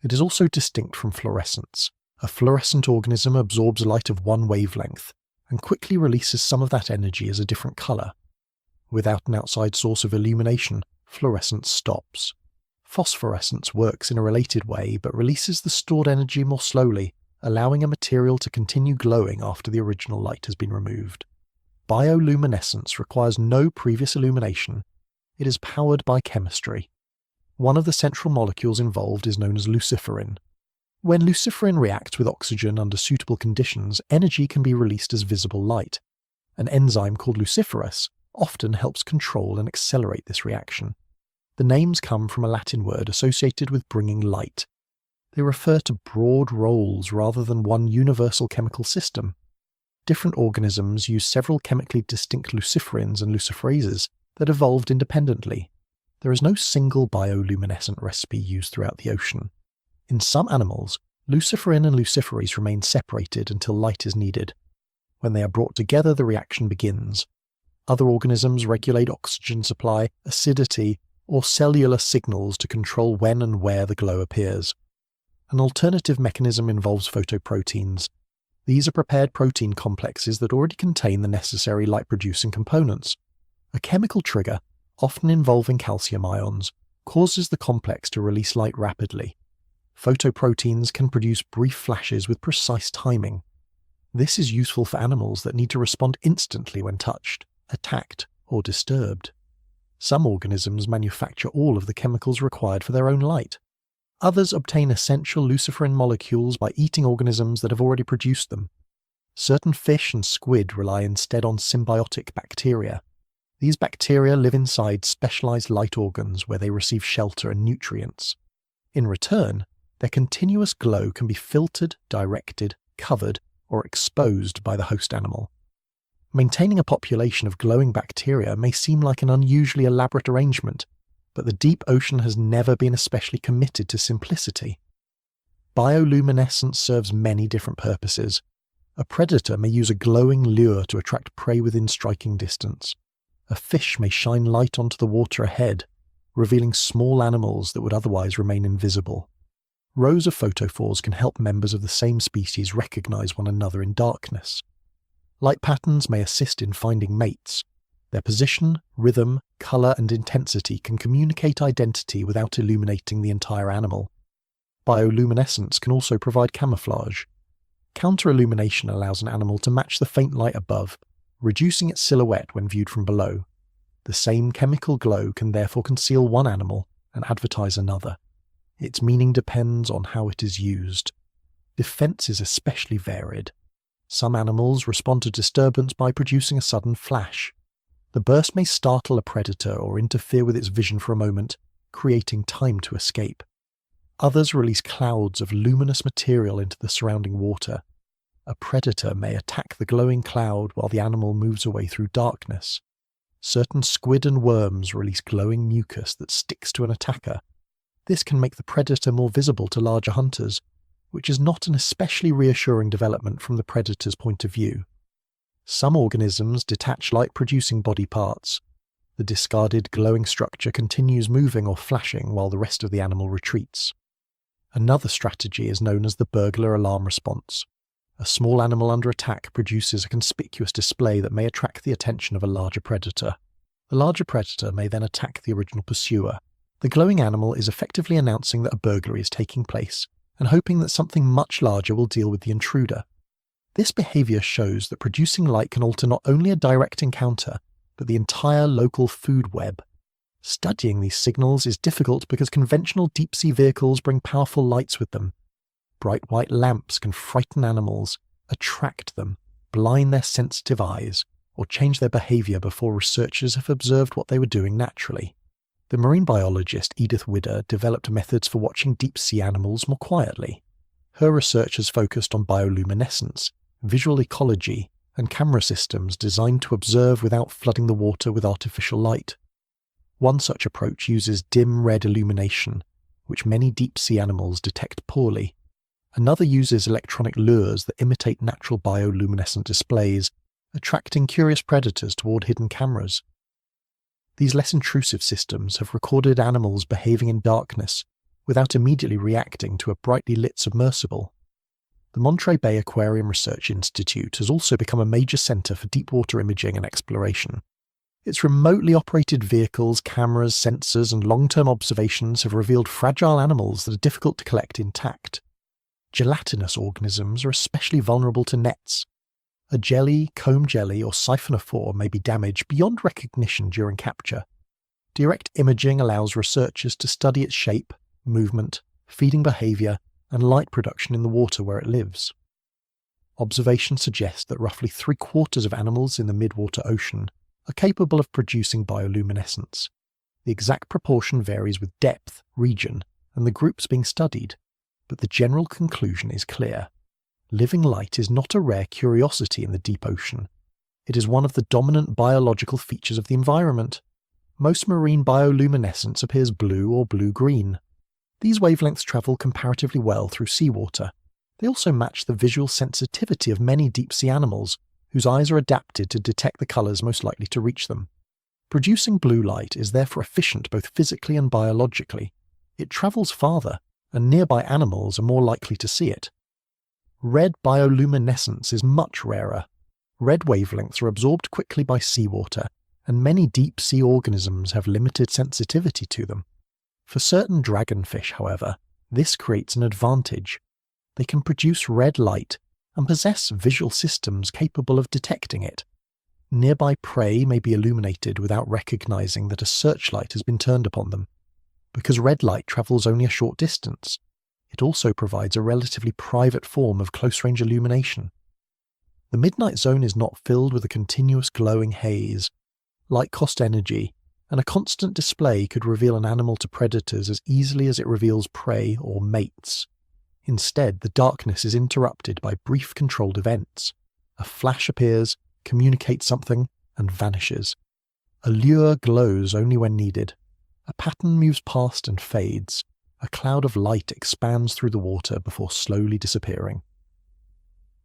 [SPEAKER 1] It is also distinct from fluorescence. A fluorescent organism absorbs light of one wavelength and quickly releases some of that energy as a different colour. Without an outside source of illumination, fluorescence stops. Phosphorescence works in a related way but releases the stored energy more slowly, allowing a material to continue glowing after the original light has been removed. Bioluminescence requires no previous illumination. It is powered by chemistry. One of the central molecules involved is known as luciferin. When luciferin reacts with oxygen under suitable conditions, energy can be released as visible light. An enzyme called luciferase often helps control and accelerate this reaction. The names come from a Latin word associated with bringing light. They refer to broad roles rather than one universal chemical system. Different organisms use several chemically distinct luciferins and luciferases that evolved independently. There is no single bioluminescent recipe used throughout the ocean. In some animals, luciferin and luciferase remain separated until light is needed. When they are brought together, the reaction begins. Other organisms regulate oxygen supply, acidity, or cellular signals to control when and where the glow appears. An alternative mechanism involves photoproteins. These are prepared protein complexes that already contain the necessary light-producing components. A chemical trigger, often involving calcium ions, causes the complex to release light rapidly. Photoproteins can produce brief flashes with precise timing. This is useful for animals that need to respond instantly when touched, attacked, or disturbed. Some organisms manufacture all of the chemicals required for their own light. Others obtain essential luciferin molecules by eating organisms that have already produced them. Certain fish and squid rely instead on symbiotic bacteria. These bacteria live inside specialized light organs where they receive shelter and nutrients. In return, their continuous glow can be filtered, directed, covered, or exposed by the host animal. Maintaining a population of glowing bacteria may seem like an unusually elaborate arrangement, but the deep ocean has never been especially committed to simplicity. Bioluminescence serves many different purposes. A predator may use a glowing lure to attract prey within striking distance. A fish may shine light onto the water ahead, revealing small animals that would otherwise remain invisible. Rows of photophores can help members of the same species recognize one another in darkness. Light patterns may assist in finding mates. Their position, rhythm, color, and intensity can communicate identity without illuminating the entire animal. Bioluminescence can also provide camouflage. Counter-illumination allows an animal to match the faint light above, reducing its silhouette when viewed from below. The same chemical glow can therefore conceal one animal and advertise another. Its meaning depends on how it is used. Defense is especially varied. Some animals respond to disturbance by producing a sudden flash. The burst may startle a predator or interfere with its vision for a moment, creating time to escape. Others release clouds of luminous material into the surrounding water. A predator may attack the glowing cloud while the animal moves away through darkness. Certain squid and worms release glowing mucus that sticks to an attacker. This can make the predator more visible to larger hunters, which is not an especially reassuring development from the predator's point of view. Some organisms detach light-producing body parts. The discarded glowing structure continues moving or flashing while the rest of the animal retreats. Another strategy is known as the burglar alarm response. A small animal under attack produces a conspicuous display that may attract the attention of a larger predator. The larger predator may then attack the original pursuer. The glowing animal is effectively announcing that a burglary is taking place, and hoping that something much larger will deal with the intruder. This behavior shows that producing light can alter not only a direct encounter, but the entire local food web. Studying these signals is difficult because conventional deep-sea vehicles bring powerful lights with them. Bright white lamps can frighten animals, attract them, blind their sensitive eyes, or change their behavior before researchers have observed what they were doing naturally. The marine biologist Edith Widder developed methods for watching deep-sea animals more quietly. Her research has focused on bioluminescence, visual ecology, and camera systems designed to observe without flooding the water with artificial light. One such approach uses dim red illumination, which many deep-sea animals detect poorly. Another uses electronic lures that imitate natural bioluminescent displays, attracting curious predators toward hidden cameras. These less intrusive systems have recorded animals behaving in darkness without immediately reacting to a brightly lit submersible. The Monterey Bay Aquarium Research Institute has also become a major centre for deepwater imaging and exploration. Its remotely operated vehicles, cameras, sensors, and long-term observations have revealed fragile animals that are difficult to collect intact. Gelatinous organisms are especially vulnerable to nets. A jelly, comb jelly, or siphonophore may be damaged beyond recognition during capture. Direct imaging allows researchers to study its shape, movement, feeding behaviour, and light production in the water where it lives. Observations suggest that roughly 3/4 of animals in the midwater ocean are capable of producing bioluminescence. The exact proportion varies with depth, region, and the groups being studied, but the general conclusion is clear. Living light is not a rare curiosity in the deep ocean. It is one of the dominant biological features of the environment. Most marine bioluminescence appears blue or blue-green. These wavelengths travel comparatively well through seawater. They also match the visual sensitivity of many deep-sea animals, whose eyes are adapted to detect the colours most likely to reach them. Producing blue light is therefore efficient both physically and biologically. It travels farther, and nearby animals are more likely to see it. Red bioluminescence is much rarer. Red wavelengths are absorbed quickly by seawater, and many deep-sea organisms have limited sensitivity to them. For certain dragonfish, however, this creates an advantage. They can produce red light and possess visual systems capable of detecting it. Nearby prey may be illuminated without recognizing that a searchlight has been turned upon them. Because red light travels only a short distance, it also provides a relatively private form of close-range illumination. The midnight zone is not filled with a continuous glowing haze. Light costs energy, and a constant display could reveal an animal to predators as easily as it reveals prey or mates. Instead, the darkness is interrupted by brief controlled events. A flash appears, communicates something, and vanishes. A lure glows only when needed. A pattern moves past and fades. A cloud of light expands through the water before slowly disappearing.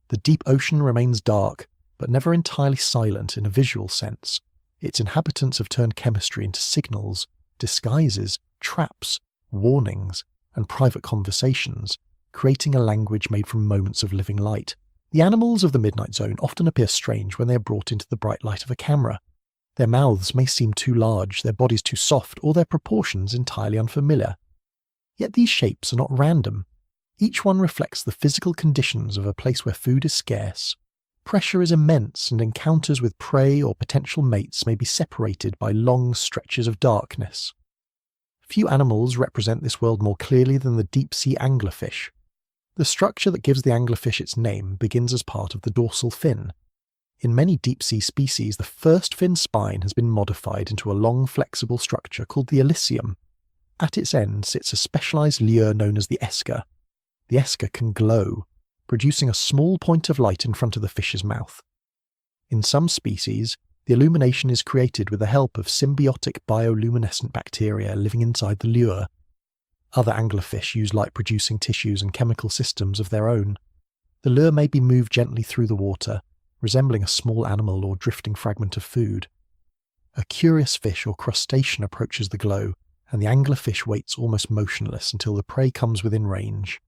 [SPEAKER 1] The deep ocean remains dark, but never entirely silent in a visual sense. Its inhabitants have turned chemistry into signals, disguises, traps, warnings, and private conversations, creating a language made from moments of living light. The animals of the midnight zone often appear strange when they are brought into the bright light of a camera. Their mouths may seem too large, their bodies too soft, or their proportions entirely unfamiliar. Yet these shapes are not random. Each one reflects the physical conditions of a place where food is scarce. Pressure is immense, and encounters with prey or potential mates may be separated by long stretches of darkness. Few animals represent this world more clearly than the deep-sea anglerfish. The structure that gives the anglerfish its name begins as part of the dorsal fin. In many deep-sea species, the first fin spine has been modified into a long, flexible structure called the elysium. At its end sits a specialized lure known as the esker. The esker can glow, producing a small point of light in front of the fish's mouth. In some species, the illumination is created with the help of symbiotic bioluminescent bacteria living inside the lure. Other anglerfish use light-producing tissues and chemical systems of their own. The lure may be moved gently through the water, resembling a small animal or drifting fragment of food. A curious fish or crustacean approaches the glow, and the anglerfish waits almost motionless until the prey comes within range.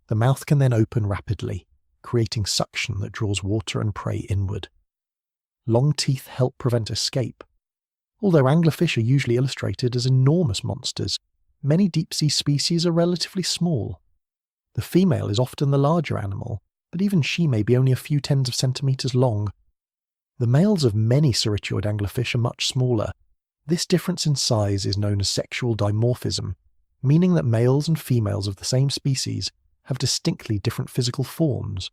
[SPEAKER 1] The mouth can then open rapidly, creating suction that draws water and prey inward. Long teeth help prevent escape. Although anglerfish are usually illustrated as enormous monsters, many deep-sea species are relatively small. The female is often the larger animal, but even she may be only a few tens of centimetres long. The males of many pterygoid anglerfish are much smaller. This difference in size is known as sexual dimorphism, meaning that males and females of the same species have distinctly different physical forms.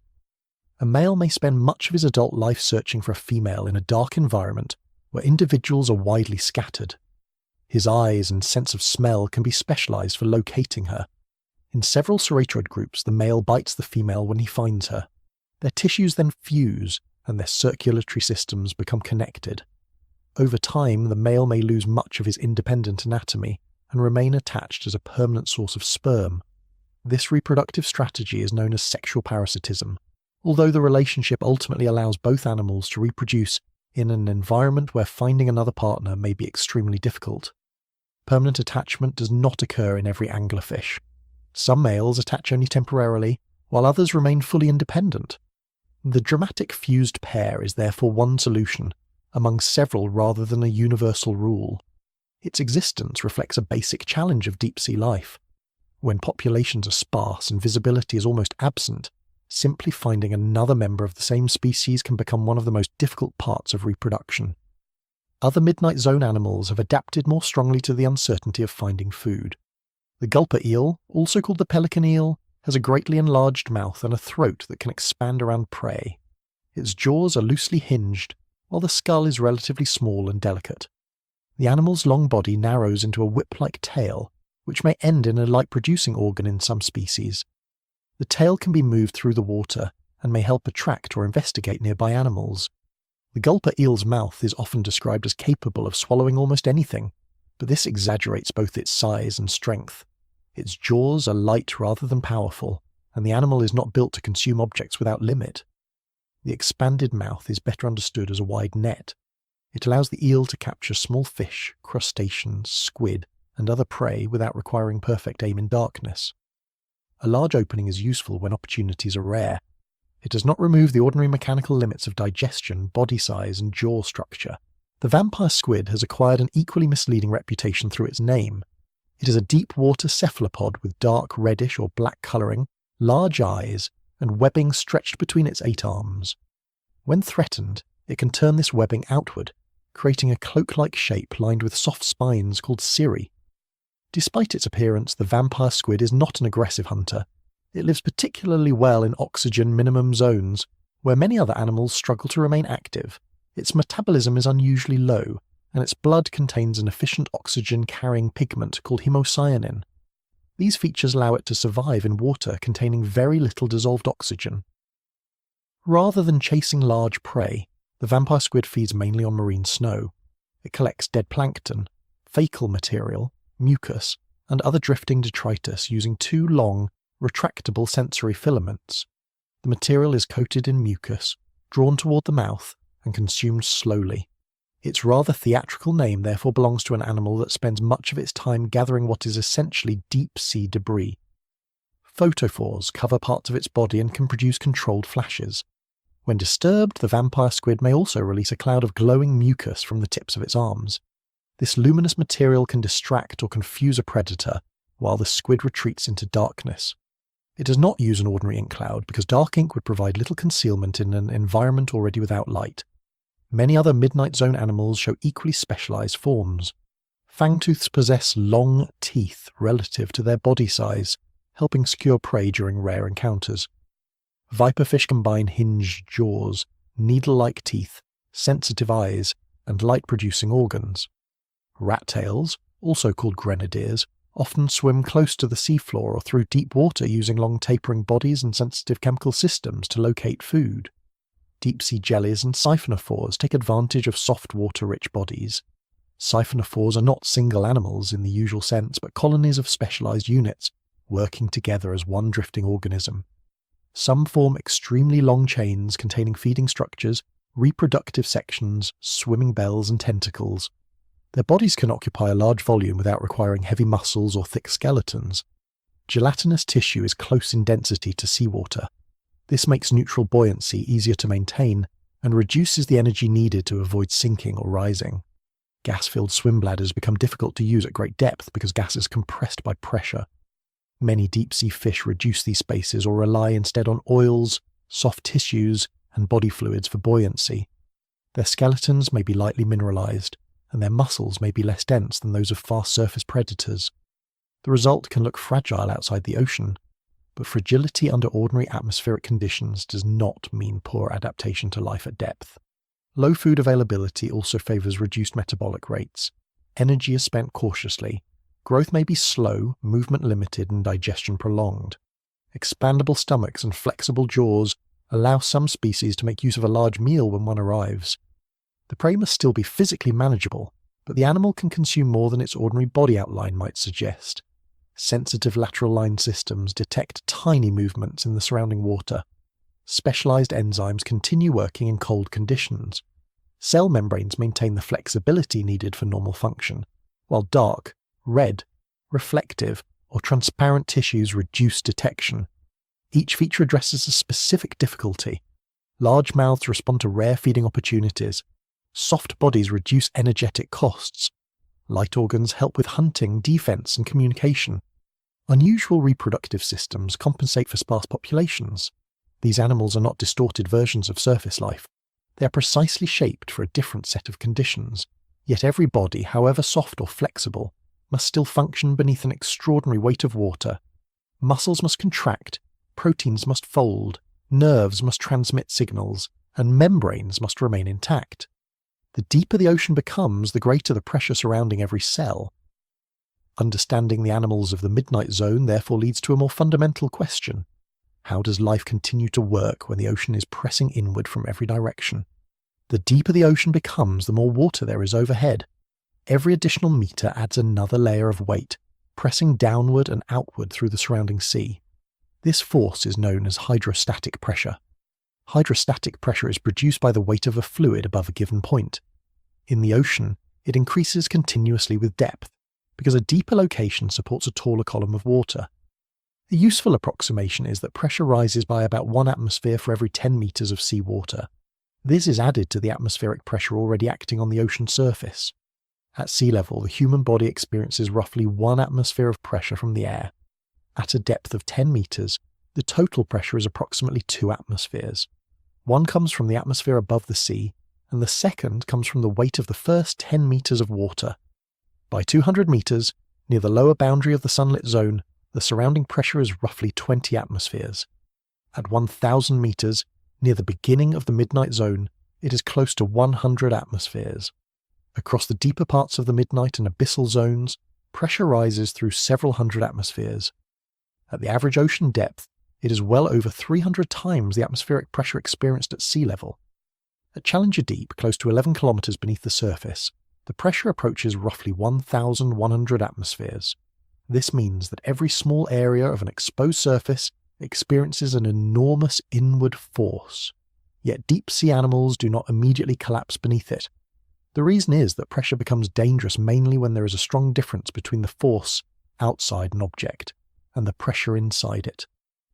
[SPEAKER 1] A male may spend much of his adult life searching for a female in a dark environment where individuals are widely scattered. His eyes and sense of smell can be specialized for locating her. In several pterygoid groups, the male bites the female when he finds her. Their tissues then fuse, and their circulatory systems become connected. Over time, the male may lose much of his independent anatomy, and remain attached as a permanent source of sperm. This reproductive strategy is known as sexual parasitism, although the relationship ultimately allows both animals to reproduce in an environment where finding another partner may be extremely difficult. Permanent attachment does not occur in every anglerfish. Some males attach only temporarily, while others remain fully independent. The dramatic fused pair is therefore one solution, among several rather than a universal rule. Its existence reflects a basic challenge of deep-sea life. When populations are sparse and visibility is almost absent, simply finding another member of the same species can become one of the most difficult parts of reproduction. Other midnight zone animals have adapted more strongly to the uncertainty of finding food. The Gulper eel, also called the pelican eel, has a greatly enlarged mouth and a throat that can expand around prey. Its jaws are loosely hinged, while the skull is relatively small and delicate. The animal's long body narrows into a whip-like tail, which may end in a light-producing organ in some species. The tail can be moved through the water and may help attract or investigate nearby animals. The Gulper eel's mouth is often described as capable of swallowing almost anything, but this exaggerates both its size and strength. Its jaws are light rather than powerful, and the animal is not built to consume objects without limit. The expanded mouth is better understood as a wide net. It allows the eel to capture small fish, crustaceans, squid, and other prey without requiring perfect aim in darkness. A large opening is useful when opportunities are rare. It does not remove the ordinary mechanical limits of digestion, body size, and jaw structure. The vampire squid has acquired an equally misleading reputation through its name. It is a deep-water cephalopod with dark reddish or black colouring, large eyes, and webbing stretched between its 8 arms. When threatened, it can turn this webbing outward, creating a cloak-like shape lined with soft spines called cirri. Despite its appearance, the vampire squid is not an aggressive hunter. It lives particularly well in oxygen minimum zones, where many other animals struggle to remain active. Its metabolism is unusually low, and its blood contains an efficient oxygen-carrying pigment called hemocyanin. These features allow it to survive in water containing very little dissolved oxygen. Rather than chasing large prey, the vampire squid feeds mainly on marine snow. It collects dead plankton, fecal material, mucus, and other drifting detritus using 2 long, retractable sensory filaments. The material is coated in mucus, drawn toward the mouth, and consumed slowly. Its rather theatrical name therefore belongs to an animal that spends much of its time gathering what is essentially deep-sea debris. Photophores cover parts of its body and can produce controlled flashes. When disturbed, the vampire squid may also release a cloud of glowing mucus from the tips of its arms. This luminous material can distract or confuse a predator, while the squid retreats into darkness. It does not use an ordinary ink cloud because dark ink would provide little concealment in an environment already without light. Many other midnight zone animals show equally specialized forms. Fangtooths possess long teeth relative to their body size, helping secure prey during rare encounters. Viperfish combine hinged jaws, needle-like teeth, sensitive eyes, and light-producing organs. Rat-tails, also called grenadiers, often swim close to the seafloor or through deep water using long tapering bodies and sensitive chemical systems to locate food. Deep-sea jellies and siphonophores take advantage of soft water-rich bodies. Siphonophores are not single animals in the usual sense, but colonies of specialized units, working together as one drifting organism. Some form extremely long chains containing feeding structures, reproductive sections, swimming bells, and tentacles. Their bodies can occupy a large volume without requiring heavy muscles or thick skeletons. Gelatinous tissue is close in density to seawater. This makes neutral buoyancy easier to maintain and reduces the energy needed to avoid sinking or rising. Gas-filled swim bladders become difficult to use at great depth because gas is compressed by pressure. Many deep-sea fish reduce these spaces or rely instead on oils, soft tissues, and body fluids for buoyancy. Their skeletons may be lightly mineralized, and their muscles may be less dense than those of fast-surface predators. The result can look fragile outside the ocean, but fragility under ordinary atmospheric conditions does not mean poor adaptation to life at depth. Low food availability also favors reduced metabolic rates. Energy is spent cautiously. Growth may be slow, movement limited, and digestion prolonged. Expandable stomachs and flexible jaws allow some species to make use of a large meal when one arrives. The prey must still be physically manageable, but the animal can consume more than its ordinary body outline might suggest. Sensitive lateral line systems detect tiny movements in the surrounding water. Specialized enzymes continue working in cold conditions. Cell membranes maintain the flexibility needed for normal function, while dark, red, reflective, or transparent tissues reduce detection. Each feature addresses a specific difficulty. Large mouths respond to rare feeding opportunities. Soft bodies reduce energetic costs. Light organs help with hunting, defense, and communication. Unusual reproductive systems compensate for sparse populations. These animals are not distorted versions of surface life. They are precisely shaped for a different set of conditions. Yet every body, however soft or flexible, must still function beneath an extraordinary weight of water. Muscles must contract, proteins must fold, nerves must transmit signals, and membranes must remain intact. The deeper the ocean becomes, the greater the pressure surrounding every cell. Understanding the animals of the midnight zone therefore leads to a more fundamental question. How does life continue to work when the ocean is pressing inward from every direction? The deeper the ocean becomes, the more water there is overhead. Every additional meter adds another layer of weight, pressing downward and outward through the surrounding sea. This force is known as hydrostatic pressure. Hydrostatic pressure is produced by the weight of a fluid above a given point. In the ocean, it increases continuously with depth, because a deeper location supports a taller column of water. The useful approximation is that pressure rises by about 1 atmosphere for every 10 meters of seawater. This is added to the atmospheric pressure already acting on the ocean surface. At sea level, the human body experiences roughly 1 atmosphere of pressure from the air. At a depth of 10 meters, the total pressure is approximately 2 atmospheres. One comes from the atmosphere above the sea, and the second comes from the weight of the first 10 meters of water. By 200 meters, near the lower boundary of the sunlit zone, the surrounding pressure is roughly 20 atmospheres. At 1,000 meters, near the beginning of the midnight zone, it is close to 100 atmospheres. Across the deeper parts of the midnight and abyssal zones, pressure rises through several hundred atmospheres. At the average ocean depth, it is well over 300 times the atmospheric pressure experienced at sea level. At Challenger Deep, close to 11 kilometers beneath the surface, the pressure approaches roughly 1,100 atmospheres. This means that every small area of an exposed surface experiences an enormous inward force. Yet deep-sea animals do not immediately collapse beneath it. The reason is that pressure becomes dangerous mainly when there is a strong difference between the force outside an object and the pressure inside it.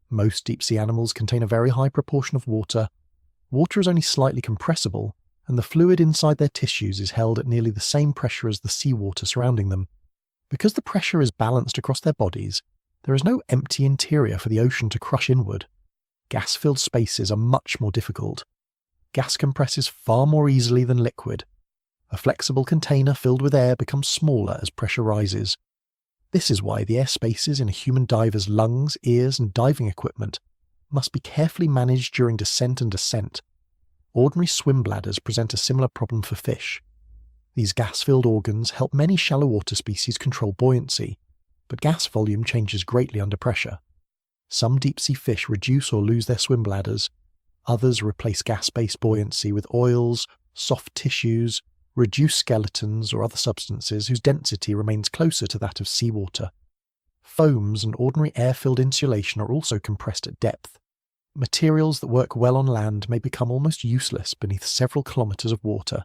[SPEAKER 1] Most deep-sea animals contain a very high proportion of water. Water is only slightly compressible, and the fluid inside their tissues is held at nearly the same pressure as the seawater surrounding them. Because the pressure is balanced across their bodies, there is no empty interior for the ocean to crush inward. Gas-filled spaces are much more difficult. Gas compresses far more easily than liquid. A flexible container filled with air becomes smaller as pressure rises. This is why the air spaces in a human diver's lungs, ears, and diving equipment must be carefully managed during descent and ascent. Ordinary swim bladders present a similar problem for fish. These gas-filled organs help many shallow water species control buoyancy, but gas volume changes greatly under pressure. Some deep-sea fish reduce or lose their swim bladders. Others replace gas-based buoyancy with oils, soft tissues, reduced skeletons, or other substances whose density remains closer to that of seawater. Foams and ordinary air-filled insulation are also compressed at depth. Materials that work well on land may become almost useless beneath several kilometers of water.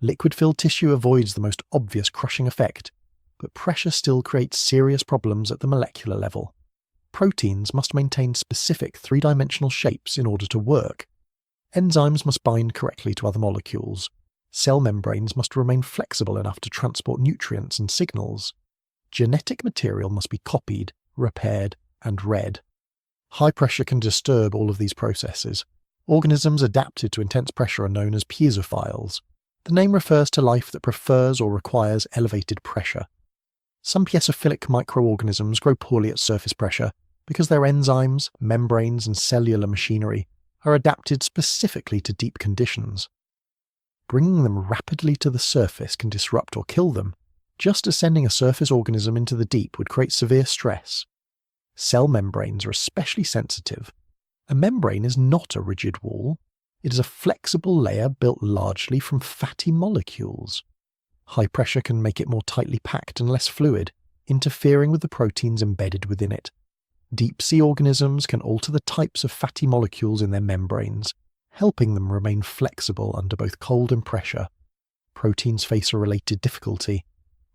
[SPEAKER 1] Liquid-filled tissue avoids the most obvious crushing effect, but pressure still creates serious problems at the molecular level. Proteins must maintain specific three-dimensional shapes in order to work. Enzymes must bind correctly to other molecules. Cell membranes must remain flexible enough to transport nutrients and signals. Genetic material must be copied, repaired, and read. High pressure can disturb all of these processes. Organisms adapted to intense pressure are known as piezophiles. The name refers to life that prefers or requires elevated pressure. Some piezophilic microorganisms grow poorly at surface pressure because their enzymes, membranes, and cellular machinery are adapted specifically to deep conditions. Bringing them rapidly to the surface can disrupt or kill them, just as sending a surface organism into the deep would create severe stress. Cell membranes are especially sensitive. A membrane is not a rigid wall. It is a flexible layer built largely from fatty molecules. High pressure can make it more tightly packed and less fluid, interfering with the proteins embedded within it. Deep-sea organisms can alter the types of fatty molecules in their membranes, helping them remain flexible under both cold and pressure. Proteins face a related difficulty.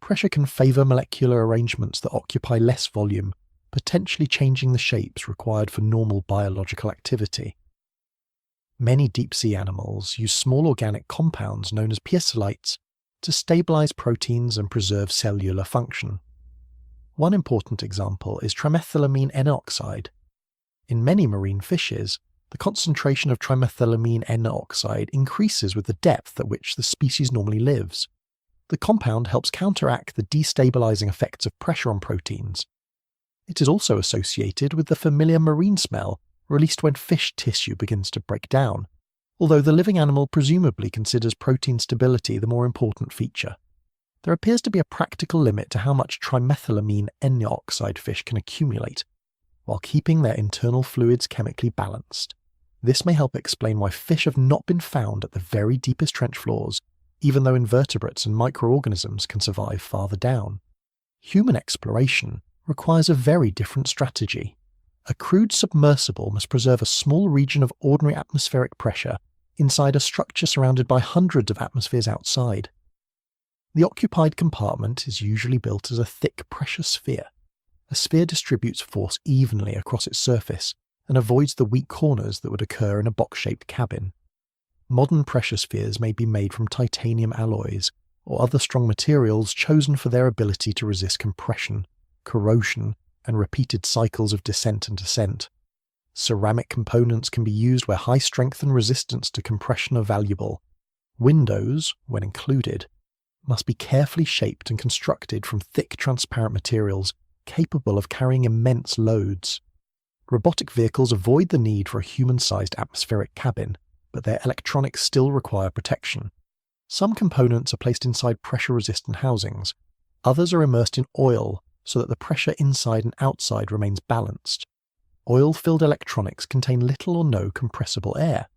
[SPEAKER 1] Pressure can favour molecular arrangements that occupy less volume, potentially changing the shapes required for normal biological activity. Many deep-sea animals use small organic compounds known as piezolites to stabilise proteins and preserve cellular function. One important example is trimethylamine N-oxide. In many marine fishes, the concentration of trimethylamine N-oxide increases with the depth at which the species normally lives. The compound helps counteract the destabilising effects of pressure on proteins. It is also associated with the familiar marine smell released when fish tissue begins to break down, although the living animal presumably considers protein stability the more important feature. There appears to be a practical limit to how much trimethylamine N-oxide fish can accumulate, while keeping their internal fluids chemically balanced. This may help explain why fish have not been found at the very deepest trench floors, even though invertebrates and microorganisms can survive farther down. Human exploration requires a very different strategy. A crude submersible must preserve a small region of ordinary atmospheric pressure inside a structure surrounded by hundreds of atmospheres outside. The occupied compartment is usually built as a thick pressure sphere. A sphere distributes force evenly across its surface and avoids the weak corners that would occur in a box-shaped cabin. Modern pressure spheres may be made from titanium alloys or other strong materials chosen for their ability to resist compression, corrosion, and repeated cycles of descent and ascent. Ceramic components can be used where high strength and resistance to compression are valuable. Windows, when included, must be carefully shaped and constructed from thick transparent materials capable of carrying immense loads. Robotic vehicles avoid the need for a human-sized atmospheric cabin, but their electronics still require protection. Some components are placed inside pressure-resistant housings. Others are immersed in oil so that the pressure inside and outside remains balanced. Oil-filled electronics contain little or no compressible air.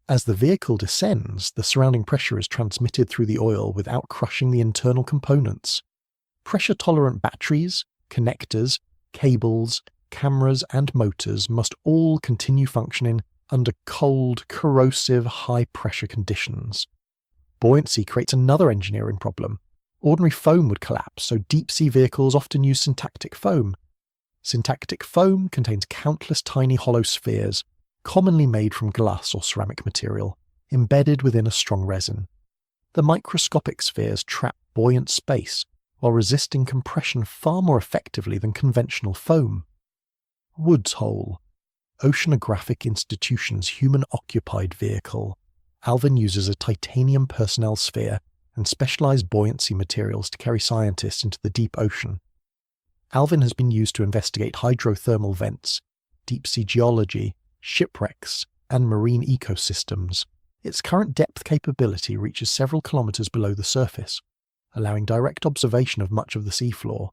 [SPEAKER 1] As the vehicle descends, the surrounding pressure is transmitted through the oil without crushing the internal components. Pressure-tolerant batteries, connectors, cables, cameras and motors must all continue functioning under cold, corrosive, high-pressure conditions. Buoyancy creates another engineering problem. Ordinary foam would collapse, so deep-sea vehicles often use syntactic foam. Syntactic foam contains countless tiny hollow spheres, commonly made from glass or ceramic material, embedded within a strong resin. The microscopic spheres trap buoyant space, while resisting compression far more effectively than conventional foam. Woods Hole, Oceanographic Institution's human-occupied vehicle. Alvin uses a titanium personnel sphere and specialized buoyancy materials to carry scientists into the deep ocean. Alvin has been used to investigate hydrothermal vents, deep-sea geology, shipwrecks, and marine ecosystems. Its current depth capability reaches several kilometers below the surface, allowing direct observation of much of the seafloor.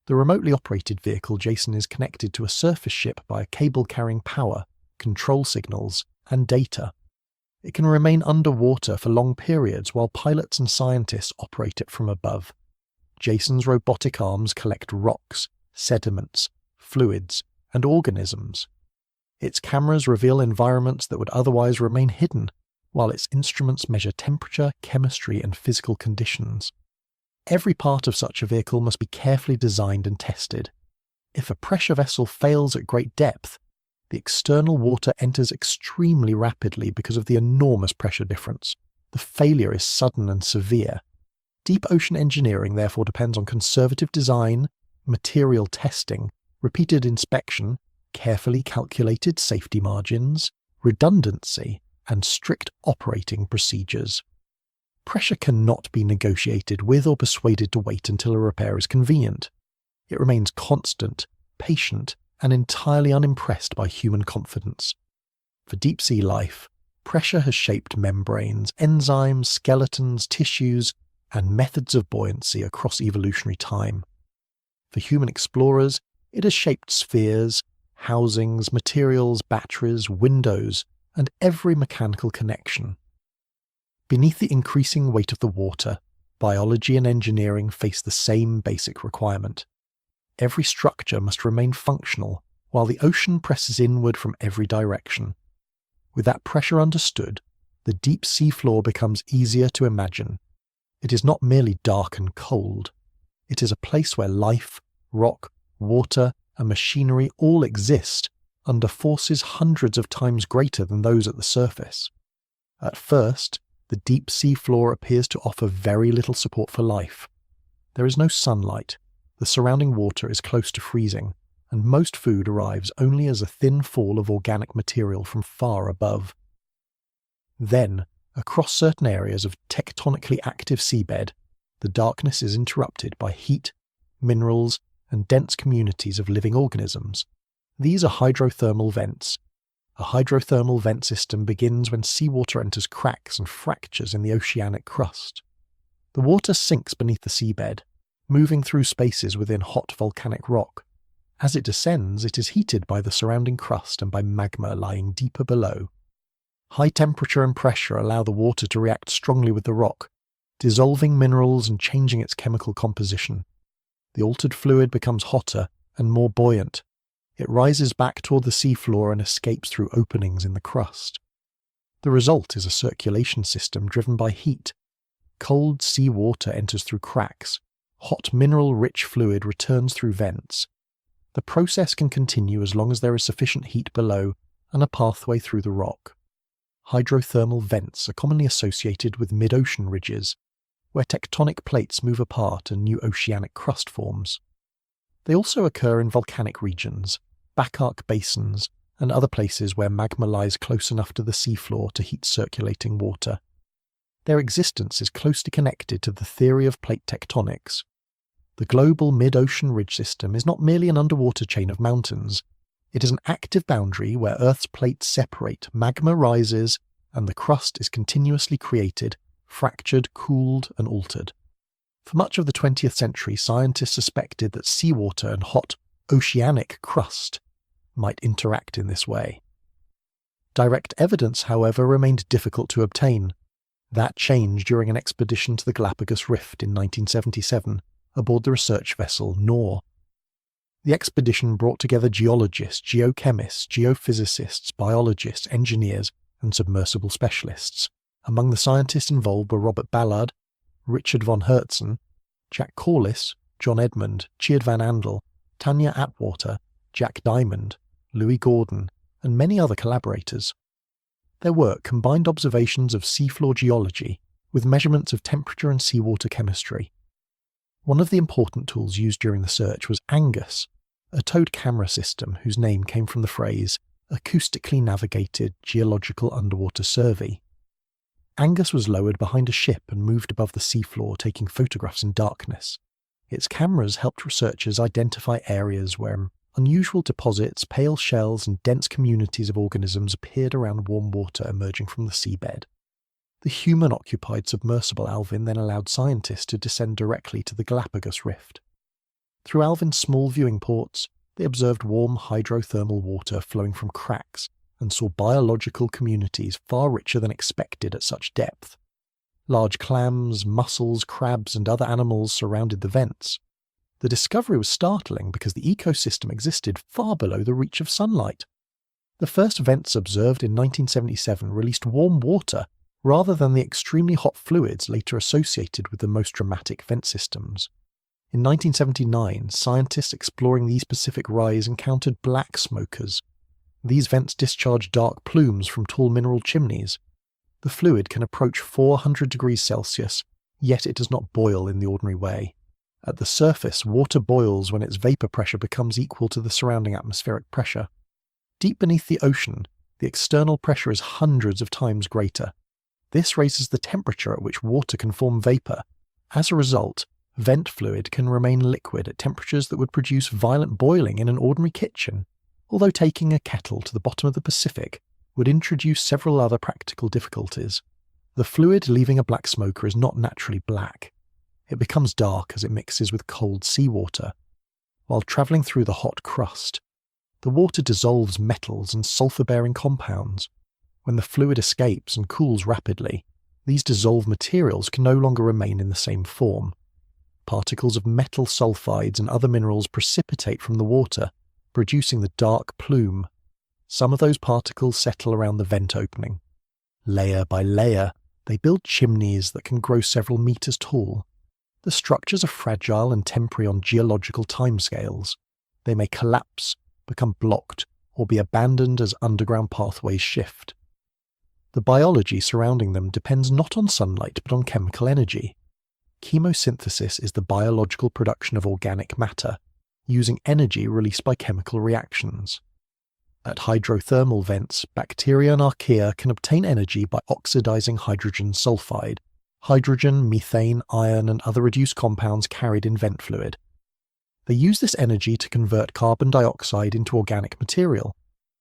[SPEAKER 1] The remotely operated vehicle Jason is connected to a surface ship by a cable carrying power, control signals, and data. It can remain underwater for long periods while pilots and scientists operate it from above. Jason's robotic arms collect rocks, sediments, fluids, and organisms. Its cameras reveal environments that would otherwise remain hidden, while its instruments measure temperature, chemistry, and physical conditions. Every part of such a vehicle must be carefully designed and tested. If a pressure vessel fails at great depth, the external water enters extremely rapidly because of the enormous pressure difference. The failure is sudden and severe. Deep ocean engineering therefore depends on conservative design, material testing, repeated inspection, carefully calculated safety margins, redundancy, and strict operating procedures. Pressure cannot be negotiated with or persuaded to wait until a repair is convenient. It remains constant, patient, and entirely unimpressed by human confidence. For deep-sea life, pressure has shaped membranes, enzymes, skeletons, tissues, and methods of buoyancy across evolutionary time. For human explorers, it has shaped spheres, housings, materials, batteries, windows, and every mechanical connection. Beneath the increasing weight of the water, biology and engineering face the same basic requirement. Every structure must remain functional, while the ocean presses inward from every direction. With that pressure understood, the deep seafloor becomes easier to imagine. It is not merely dark and cold. It is a place where life, rock, water, and machinery all exist under forces hundreds of times greater than those at the surface. At first, the deep seafloor appears to offer very little support for life. There is no sunlight, the surrounding water is close to freezing, and most food arrives only as a thin fall of organic material from far above. Then, across certain areas of tectonically active seabed, the darkness is interrupted by heat, minerals, and dense communities of living organisms. These are hydrothermal vents. A hydrothermal vent system begins when seawater enters cracks and fractures in the oceanic crust. The water sinks beneath the seabed, moving through spaces within hot volcanic rock. As it descends, it is heated by the surrounding crust and by magma lying deeper below. High temperature and pressure allow the water to react strongly with the rock, dissolving minerals and changing its chemical composition. The altered fluid becomes hotter and more buoyant. It rises back toward the seafloor and escapes through openings in the crust. The result is a circulation system driven by heat. Cold sea water enters through cracks. Hot mineral-rich fluid returns through vents. The process can continue as long as there is sufficient heat below and a pathway through the rock. Hydrothermal vents are commonly associated with mid-ocean ridges, where tectonic plates move apart and new oceanic crust forms. They also occur in volcanic regions, back-arc basins, and other places where magma lies close enough to the seafloor to heat circulating water. Their existence is closely connected to the theory of plate tectonics. The global mid-ocean ridge system is not merely an underwater chain of mountains. It is an active boundary where Earth's plates separate, magma rises, and the crust is continuously created, fractured, cooled, and altered. For much of the 20th century, scientists suspected that seawater and hot, oceanic crust might interact in this way. Direct evidence, however, remained difficult to obtain. That changed during an expedition to the Galapagos Rift in 1977, aboard the research vessel Nor. The expedition brought together geologists, geochemists, geophysicists, biologists, engineers, and submersible specialists. Among the scientists involved were Robert Ballard, Richard von Hertzen, Jack Corliss, John Edmund, Tjeerd van Andel, Tanya Atwater, Jack Diamond, Louis Gordon, and many other collaborators. Their work combined observations of seafloor geology with measurements of temperature and seawater chemistry. One of the important tools used during the search was Angus, a towed camera system whose name came from the phrase acoustically navigated geological underwater survey. Angus was lowered behind a ship and moved above the seafloor, taking photographs in darkness. Its cameras helped researchers identify areas where unusual deposits, pale shells, and dense communities of organisms appeared around warm water emerging from the seabed. The human-occupied submersible Alvin then allowed scientists to descend directly to the Galapagos Rift. Through Alvin's small viewing ports, they observed warm hydrothermal water flowing from cracks and saw biological communities far richer than expected at such depth. Large clams, mussels, crabs, and other animals surrounded the vents. The discovery was startling because the ecosystem existed far below the reach of sunlight. The first vents observed in 1977 released warm water rather than the extremely hot fluids later associated with the most dramatic vent systems. In 1979, scientists exploring the East Pacific Rise encountered black smokers. These vents discharge dark plumes from tall mineral chimneys. The fluid can approach 400 degrees Celsius, yet it does not boil in the ordinary way. At the surface, water boils when its vapor pressure becomes equal to the surrounding atmospheric pressure. Deep beneath the ocean, the external pressure is hundreds of times greater. This raises the temperature at which water can form vapor. As a result, vent fluid can remain liquid at temperatures that would produce violent boiling in an ordinary kitchen, although taking a kettle to the bottom of the Pacific would introduce several other practical difficulties. The fluid leaving a black smoker is not naturally black. It becomes dark as it mixes with cold seawater. While travelling through the hot crust, the water dissolves metals and sulfur-bearing compounds. When the fluid escapes and cools rapidly, these dissolved materials can no longer remain in the same form. Particles of metal sulfides and other minerals precipitate from the water, producing the dark plume. Some of those particles settle around the vent opening. Layer by layer, they build chimneys that can grow several meters tall. The structures are fragile and temporary on geological timescales. They may collapse, become blocked, or be abandoned as underground pathways shift. The biology surrounding them depends not on sunlight but on chemical energy. Chemosynthesis is the biological production of organic matter, using energy released by chemical reactions. At hydrothermal vents, bacteria and archaea can obtain energy by oxidizing hydrogen sulfide, hydrogen, methane, iron, and other reduced compounds carried in vent fluid. They use this energy to convert carbon dioxide into organic material.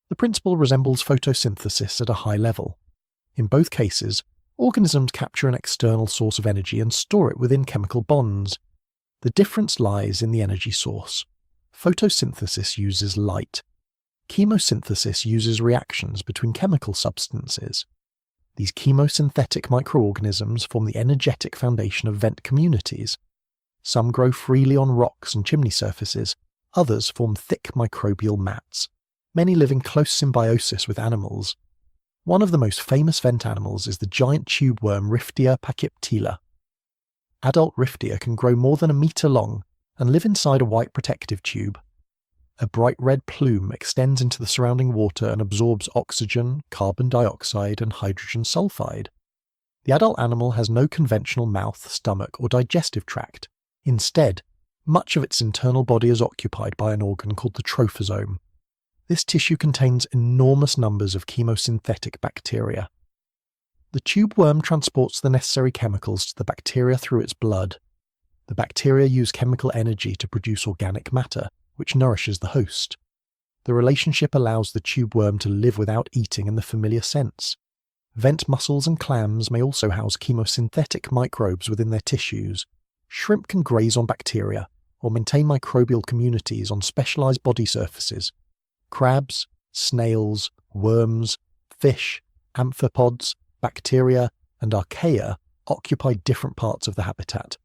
[SPEAKER 1] The principle resembles photosynthesis at a high level. In both cases, organisms capture an external source of energy and store it within chemical bonds. The difference lies in the energy source. Photosynthesis uses light. Chemosynthesis uses reactions between chemical substances. These chemosynthetic microorganisms form the energetic foundation of vent communities. Some grow freely on rocks and chimney surfaces, others form thick microbial mats, many live in close symbiosis with animals. One of the most famous vent animals is the giant tube worm Riftia pachyptila. Adult Riftia can grow more than a metre long and live inside a white protective tube. A bright red plume extends into the surrounding water and absorbs oxygen, carbon dioxide, and hydrogen sulfide. The adult animal has no conventional mouth, stomach, or digestive tract. Instead, much of its internal body is occupied by an organ called the trophosome. This tissue contains enormous numbers of chemosynthetic bacteria. The tube worm transports the necessary chemicals to the bacteria through its blood. The bacteria use chemical energy to produce organic matter, which nourishes the host. The relationship allows the tube worm to live without eating in the familiar sense. Vent mussels and clams may also house chemosynthetic microbes within their tissues. Shrimp can graze on bacteria, or maintain microbial communities on specialized body surfaces. Crabs, snails, worms, fish, amphipods, bacteria, and archaea occupy different parts of the habitat.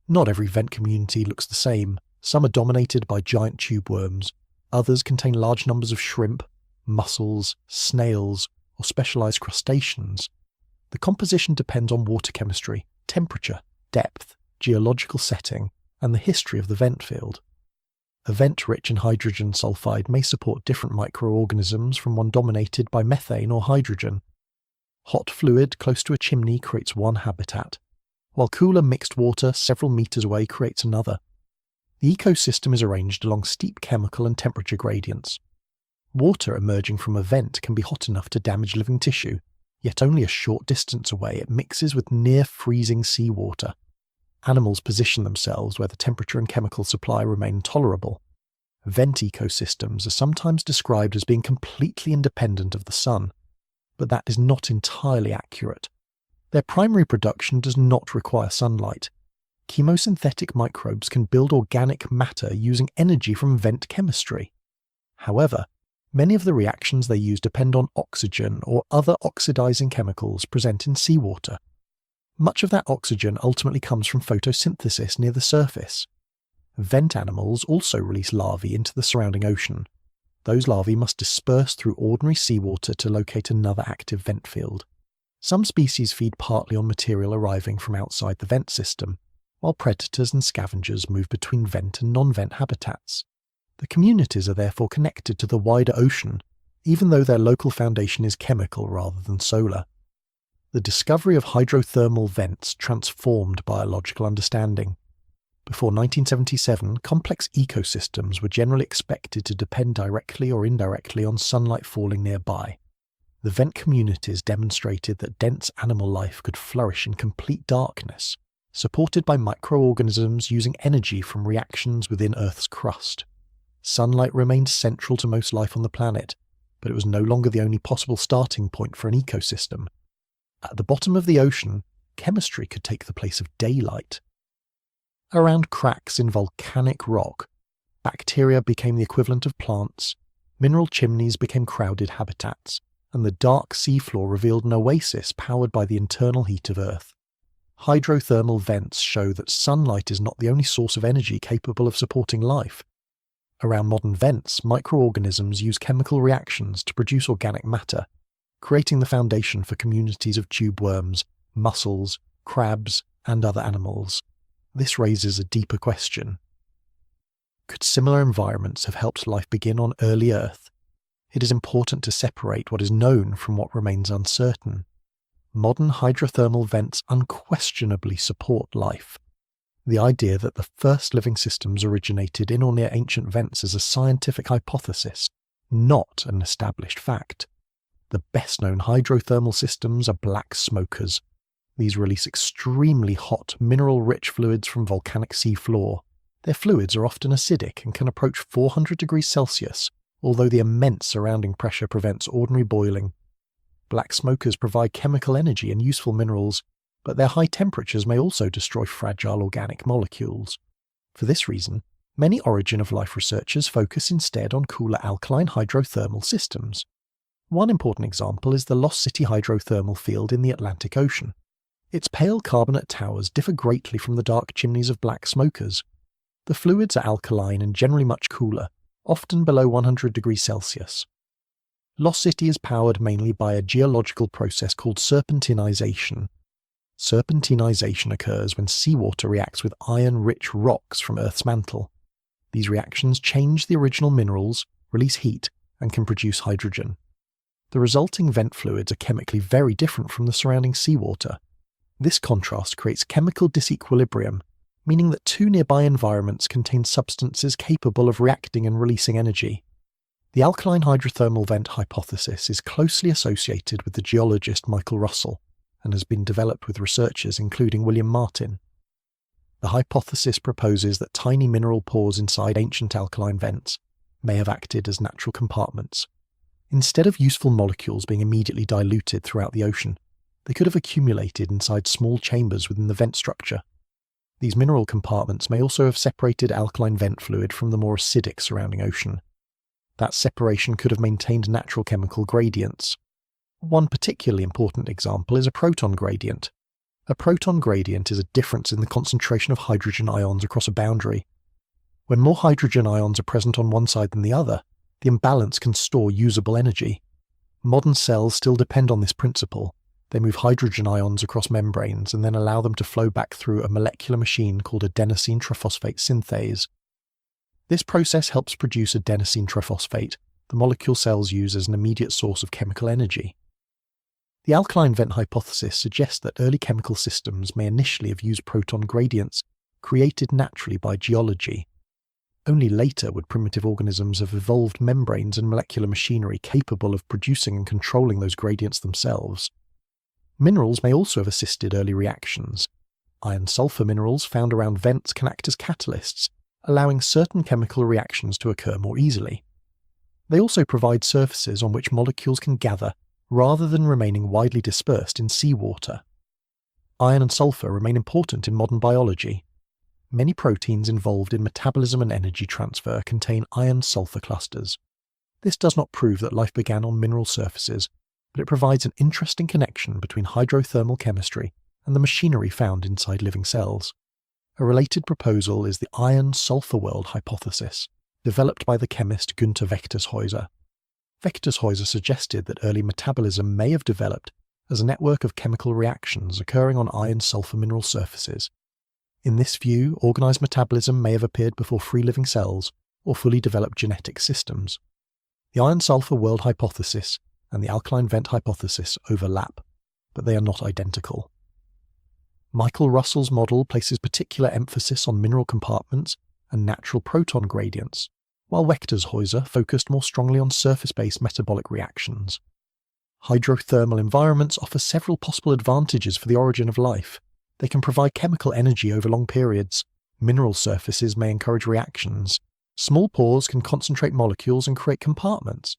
[SPEAKER 1] Not every vent community looks the same. Some are dominated by giant tube worms, others contain large numbers of shrimp, mussels, snails, or specialized crustaceans. The composition depends on water chemistry, temperature, depth, geological setting, and the history of the vent field. A vent rich in hydrogen sulfide may support different microorganisms from one dominated by methane or hydrogen. Hot fluid close to a chimney creates one habitat, while cooler mixed water several meters away creates another. The ecosystem is arranged along steep chemical and temperature gradients. Water emerging from a vent can be hot enough to damage living tissue, yet only a short distance away it mixes with near-freezing seawater. Animals position themselves where the temperature and chemical supply remain tolerable. Vent ecosystems are sometimes described as being completely independent of the sun, but that is not entirely accurate. Their primary production does not require sunlight. Chemosynthetic microbes can build organic matter using energy from vent chemistry. However, many of the reactions they use depend on oxygen or other oxidizing chemicals present in seawater. Much of that oxygen ultimately comes from photosynthesis near the surface. Vent animals also release larvae into the surrounding ocean. Those larvae must disperse through ordinary seawater to locate another active vent field. Some species feed partly on material arriving from outside the vent system, while predators and scavengers move between vent and non-vent habitats. The communities are therefore connected to the wider ocean, even though their local foundation is chemical rather than solar. The discovery of hydrothermal vents transformed biological understanding. Before 1977, complex ecosystems were generally expected to depend directly or indirectly on sunlight falling nearby. The vent communities demonstrated that dense animal life could flourish in complete darkness, supported by microorganisms using energy from reactions within Earth's crust. Sunlight remained central to most life on the planet, but it was no longer the only possible starting point for an ecosystem. At the bottom of the ocean, chemistry could take the place of daylight. Around cracks in volcanic rock, bacteria became the equivalent of plants, mineral chimneys became crowded habitats, and the dark seafloor revealed an oasis powered by the internal heat of Earth. Hydrothermal vents show that sunlight is not the only source of energy capable of supporting life. Around modern vents, microorganisms use chemical reactions to produce organic matter, creating the foundation for communities of tube worms, mussels, crabs, and other animals. This raises a deeper question. Could similar environments have helped life begin on early Earth? It is important to separate what is known from what remains uncertain. Modern hydrothermal vents unquestionably support life. The idea that the first living systems originated in or near ancient vents is a scientific hypothesis, not an established fact. The best-known hydrothermal systems are black smokers. These release extremely hot, mineral-rich fluids from volcanic sea floor. Their fluids are often acidic and can approach 400 degrees Celsius, although the immense surrounding pressure prevents ordinary boiling. Black smokers provide chemical energy and useful minerals, but their high temperatures may also destroy fragile organic molecules. For this reason, many origin of life researchers focus instead on cooler alkaline hydrothermal systems. One important example is the Lost City hydrothermal field in the Atlantic Ocean. Its pale carbonate towers differ greatly from the dark chimneys of black smokers. The fluids are alkaline and generally much cooler, often below 100 degrees Celsius. Lost City is powered mainly by a geological process called serpentinization. Serpentinization occurs when seawater reacts with iron-rich rocks from Earth's mantle. These reactions change the original minerals, release heat, and can produce hydrogen. The resulting vent fluids are chemically very different from the surrounding seawater. This contrast creates chemical disequilibrium, meaning that two nearby environments contain substances capable of reacting and releasing energy. The alkaline hydrothermal vent hypothesis is closely associated with the geologist Michael Russell and has been developed with researchers including William Martin. The hypothesis proposes that tiny mineral pores inside ancient alkaline vents may have acted as natural compartments. Instead of useful molecules being immediately diluted throughout the ocean, they could have accumulated inside small chambers within the vent structure. These mineral compartments may also have separated alkaline vent fluid from the more acidic surrounding ocean. That separation could have maintained natural chemical gradients. One particularly important example is a proton gradient. A proton gradient is a difference in the concentration of hydrogen ions across a boundary. When more hydrogen ions are present on one side than the other, the imbalance can store usable energy. Modern cells still depend on this principle. They move hydrogen ions across membranes and then allow them to flow back through a molecular machine called adenosine triphosphate synthase. This process helps produce adenosine triphosphate, the molecule cells use as an immediate source of chemical energy. The alkaline vent hypothesis suggests that early chemical systems may initially have used proton gradients created naturally by geology. Only later would primitive organisms have evolved membranes and molecular machinery capable of producing and controlling those gradients themselves. Minerals may also have assisted early reactions. Iron-sulfur minerals found around vents can act as catalysts, allowing certain chemical reactions to occur more easily. They also provide surfaces on which molecules can gather rather than remaining widely dispersed in seawater. Iron and sulfur remain important in modern biology. Many proteins involved in metabolism and energy transfer contain iron-sulfur clusters. This does not prove that life began on mineral surfaces, but it provides an interesting connection between hydrothermal chemistry and the machinery found inside living cells. A related proposal is the iron-sulfur world hypothesis, developed by the chemist Günther Wechtershäuser. Wechtershäuser suggested that early metabolism may have developed as a network of chemical reactions occurring on iron-sulfur mineral surfaces. In this view, organised metabolism may have appeared before free-living cells or fully developed genetic systems. The iron-sulfur world hypothesis and the alkaline vent hypothesis overlap, but they are not identical. Michael Russell's model places particular emphasis on mineral compartments and natural proton gradients, while Wechtershäuser focused more strongly on surface-based metabolic reactions. Hydrothermal environments offer several possible advantages for the origin of life. They can provide chemical energy over long periods. Mineral surfaces may encourage reactions. Small pores can concentrate molecules and create compartments.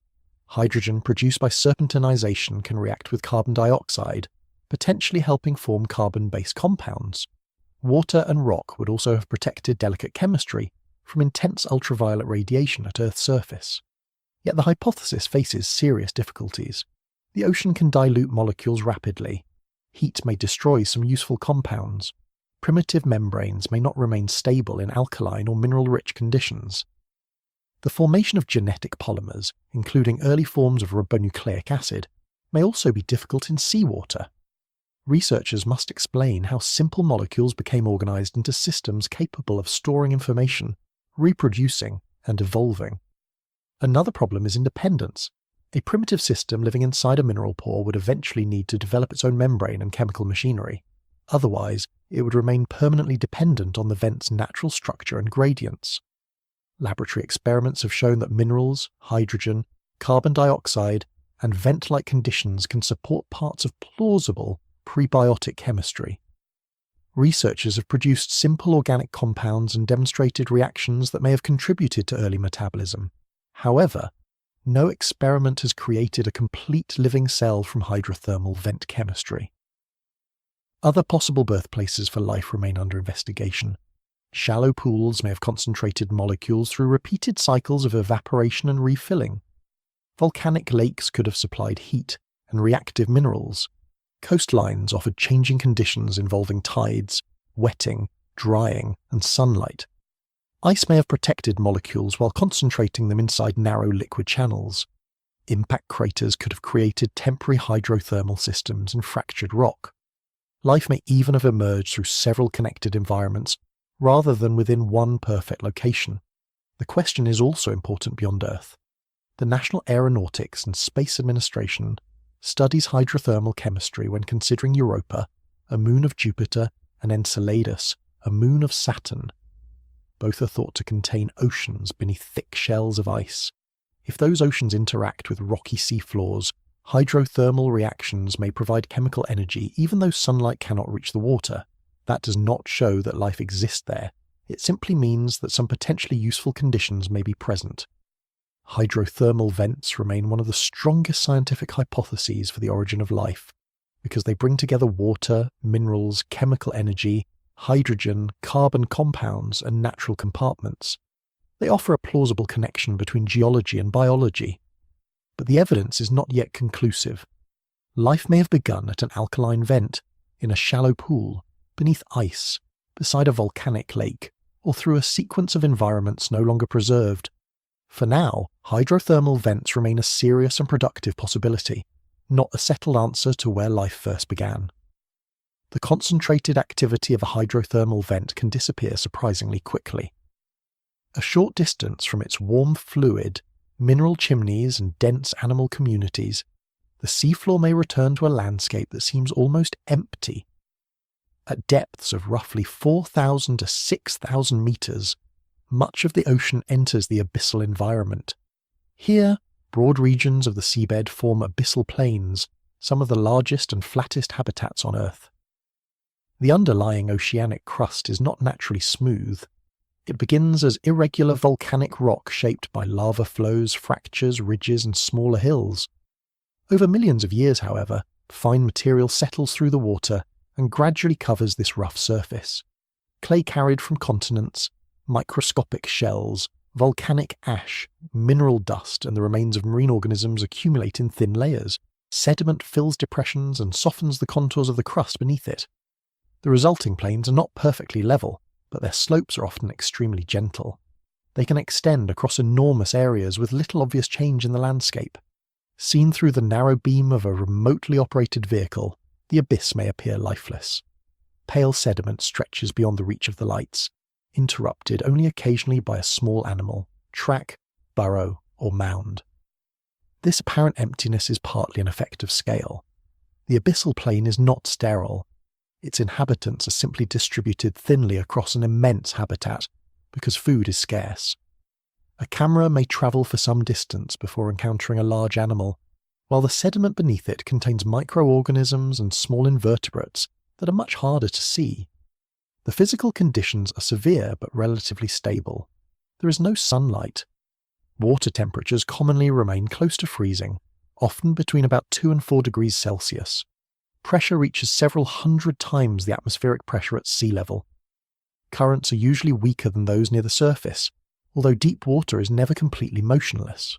[SPEAKER 1] Hydrogen produced by serpentinization can react with carbon dioxide, potentially helping form carbon-based compounds. Water and rock would also have protected delicate chemistry from intense ultraviolet radiation at Earth's surface. Yet the hypothesis faces serious difficulties. The ocean can dilute molecules rapidly. Heat may destroy some useful compounds. Primitive membranes may not remain stable in alkaline or mineral-rich conditions. The formation of genetic polymers, including early forms of ribonucleic acid, may also be difficult in seawater. Researchers must explain how simple molecules became organized into systems capable of storing information, reproducing, and evolving. Another problem is independence. A primitive system living inside a mineral pore would eventually need to develop its own membrane and chemical machinery. Otherwise, it would remain permanently dependent on the vent's natural structure and gradients. Laboratory experiments have shown that minerals, hydrogen, carbon dioxide, and vent-like conditions can support parts of plausible prebiotic chemistry. Researchers have produced simple organic compounds and demonstrated reactions that may have contributed to early metabolism. However, no experiment has created a complete living cell from hydrothermal vent chemistry. Other possible birthplaces for life remain under investigation. Shallow pools may have concentrated molecules through repeated cycles of evaporation and refilling. Volcanic lakes could have supplied heat and reactive minerals. Coastlines offered changing conditions involving tides, wetting, drying, and sunlight. Ice may have protected molecules while concentrating them inside narrow liquid channels. Impact craters could have created temporary hydrothermal systems in fractured rock. Life may even have emerged through several connected environments, rather than within one perfect location. The question is also important beyond Earth. The National Aeronautics and Space Administration studies hydrothermal chemistry when considering Europa, a moon of Jupiter, and Enceladus, a moon of Saturn. Both are thought to contain oceans beneath thick shells of ice. If those oceans interact with rocky seafloors, hydrothermal reactions may provide chemical energy even though sunlight cannot reach the water. That does not show that life exists there. It simply means that some potentially useful conditions may be present. Hydrothermal vents remain one of the strongest scientific hypotheses for the origin of life, because they bring together water, minerals, chemical energy, hydrogen, carbon compounds, and natural compartments. They offer a plausible connection between geology and biology. But the evidence is not yet conclusive. Life may have begun at an alkaline vent, in a shallow pool, beneath ice, beside a volcanic lake, or through a sequence of environments no longer preserved. For now, hydrothermal vents remain a serious and productive possibility, not a settled answer to where life first began. The concentrated activity of a hydrothermal vent can disappear surprisingly quickly. A short distance from its warm fluid, mineral chimneys and dense animal communities, the seafloor may return to a landscape that seems almost empty. At depths of roughly 4,000 to 6,000 meters, much of the ocean enters the abyssal environment. Here, broad regions of the seabed form abyssal plains, some of the largest and flattest habitats on Earth. The underlying oceanic crust is not naturally smooth. It begins as irregular volcanic rock shaped by lava flows, fractures, ridges, and smaller hills. Over millions of years, however, fine material settles through the water and gradually covers this rough surface. Clay carried from continents, microscopic shells, volcanic ash, mineral dust, and the remains of marine organisms accumulate in thin layers. Sediment fills depressions and softens the contours of the crust beneath it. The resulting plains are not perfectly level, but their slopes are often extremely gentle. They can extend across enormous areas with little obvious change in the landscape. Seen through the narrow beam of a remotely operated vehicle, the abyss may appear lifeless. Pale sediment stretches beyond the reach of the lights, interrupted only occasionally by a small animal, track, burrow, or mound. This apparent emptiness is partly an effect of scale. The abyssal plain is not sterile. Its inhabitants are simply distributed thinly across an immense habitat, because food is scarce. A camera may travel for some distance before encountering a large animal, while the sediment beneath it contains microorganisms and small invertebrates that are much harder to see. The physical conditions are severe but relatively stable. There is no sunlight. Water temperatures commonly remain close to freezing, often between about 2 and 4 degrees Celsius. Pressure reaches several hundred times the atmospheric pressure at sea level. Currents are usually weaker than those near the surface, although deep water is never completely motionless.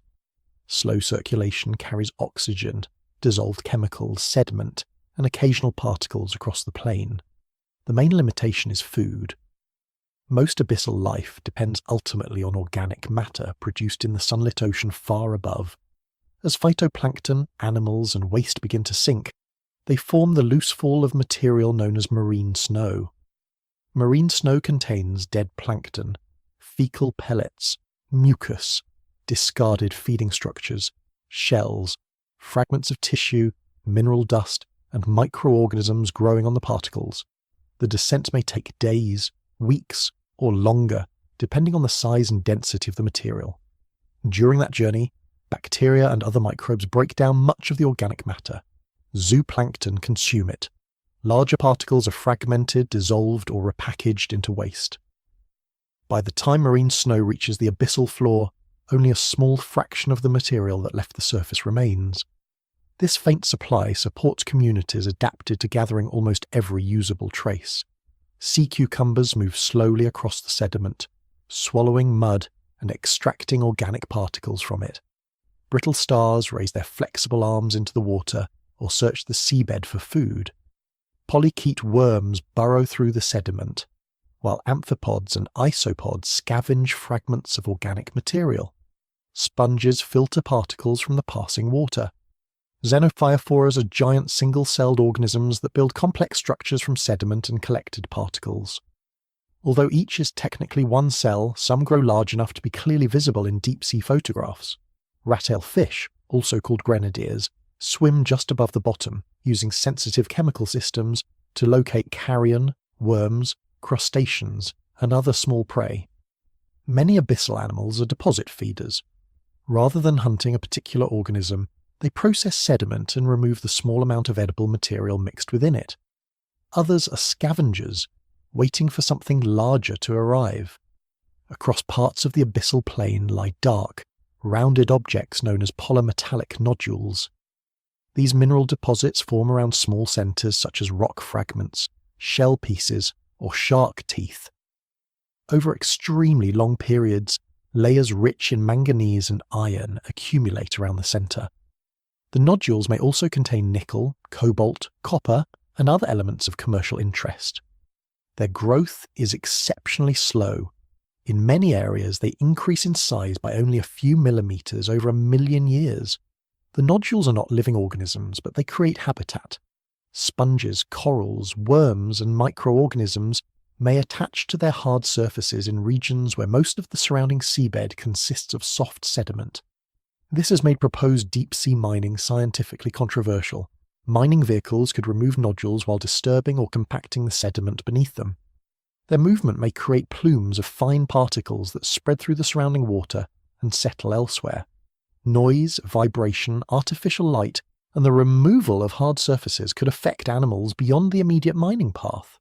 [SPEAKER 1] Slow circulation carries oxygen, dissolved chemicals, sediment, and occasional particles across the plain. The main limitation is food. Most abyssal life depends ultimately on organic matter produced in the sunlit ocean far above. As phytoplankton, animals, and waste begin to sink, they form the loose fall of material known as marine snow. Marine snow contains dead plankton, fecal pellets, mucus, discarded feeding structures, shells, fragments of tissue, mineral dust, and microorganisms growing on the particles. The descent may take days, weeks, or longer, depending on the size and density of the material. During that journey, bacteria and other microbes break down much of the organic matter. Zooplankton consume it. Larger particles are fragmented, dissolved, or repackaged into waste. By the time marine snow reaches the abyssal floor, only a small fraction of the material that left the surface remains. This faint supply supports communities adapted to gathering almost every usable trace. Sea cucumbers move slowly across the sediment, swallowing mud and extracting organic particles from it. Brittle stars raise their flexible arms into the water or search the seabed for food. Polychaete worms burrow through the sediment, while amphipods and isopods scavenge fragments of organic material. Sponges filter particles from the passing water. Xenophyophores are giant single-celled organisms that build complex structures from sediment and collected particles. Although each is technically one cell, some grow large enough to be clearly visible in deep-sea photographs. Rat-tailed fish, also called grenadiers, swim just above the bottom, using sensitive chemical systems to locate carrion, worms, crustaceans, and other small prey. Many abyssal animals are deposit feeders. Rather than hunting a particular organism, they process sediment and remove the small amount of edible material mixed within it. Others are scavengers, waiting for something larger to arrive. Across parts of the abyssal plain lie dark, rounded objects known as polymetallic nodules. These mineral deposits form around small centres such as rock fragments, shell pieces, or shark teeth. Over extremely long periods, layers rich in manganese and iron accumulate around the centre. The nodules may also contain nickel, cobalt, copper, and other elements of commercial interest. Their growth is exceptionally slow. In many areas, they increase in size by only a few millimeters over 1 million years. The nodules are not living organisms, but they create habitat. Sponges, corals, worms, and microorganisms may attach to their hard surfaces in regions where most of the surrounding seabed consists of soft sediment. This has made proposed deep-sea mining scientifically controversial. Mining vehicles could remove nodules while disturbing or compacting the sediment beneath them. Their movement may create plumes of fine particles that spread through the surrounding water and settle elsewhere. Noise, vibration, artificial light, and the removal of hard surfaces could affect animals beyond the immediate mining path.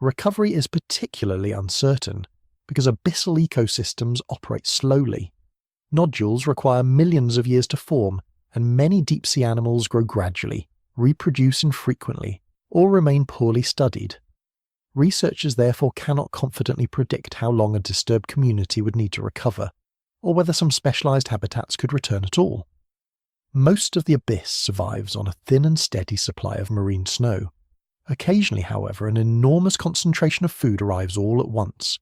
[SPEAKER 1] Recovery is particularly uncertain because abyssal ecosystems operate slowly. Nodules require millions of years to form, and many deep-sea animals grow gradually, reproduce infrequently, or remain poorly studied. Researchers therefore cannot confidently predict how long a disturbed community would need to recover, or whether some specialised habitats could return at all. Most of the abyss survives on a thin and steady supply of marine snow. Occasionally, however, an enormous concentration of food arrives all at once.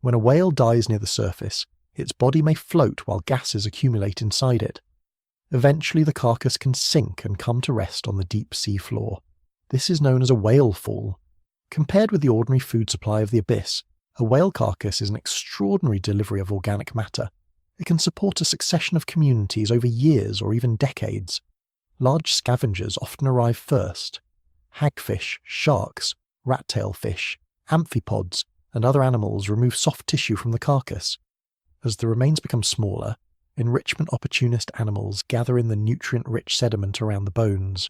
[SPEAKER 1] When a whale dies near the surface, its body may float while gases accumulate inside it. Eventually the carcass can sink and come to rest on the deep sea floor. This is known as a whale fall. Compared with the ordinary food supply of the abyss, a whale carcass is an extraordinary delivery of organic matter. It can support a succession of communities over years or even decades. Large scavengers often arrive first. Hagfish, sharks, rat-tailed fish, amphipods, and other animals remove soft tissue from the carcass. As the remains become smaller, enrichment opportunist animals gather in the nutrient-rich sediment around the bones.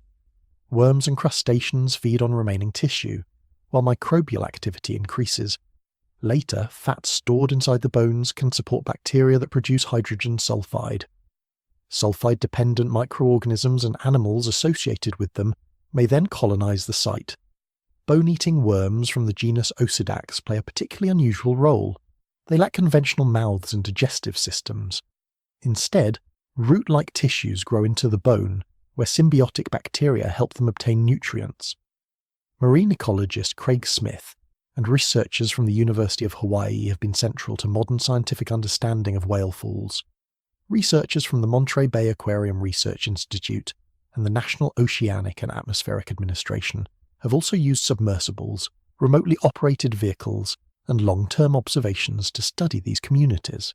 [SPEAKER 1] Worms and crustaceans feed on remaining tissue, while microbial activity increases. Later, fat stored inside the bones can support bacteria that produce hydrogen sulfide. Sulfide-dependent microorganisms and animals associated with them may then colonize the site. Bone-eating worms from the genus Ocedax play a particularly unusual role. They lack conventional mouths and digestive systems. Instead, root-like tissues grow into the bone, where symbiotic bacteria help them obtain nutrients. Marine ecologist Craig Smith and researchers from the University of Hawaii have been central to modern scientific understanding of whale falls. Researchers from the Monterey Bay Aquarium Research Institute and the National Oceanic and Atmospheric Administration have also used submersibles, remotely operated vehicles, and long-term observations to study these communities.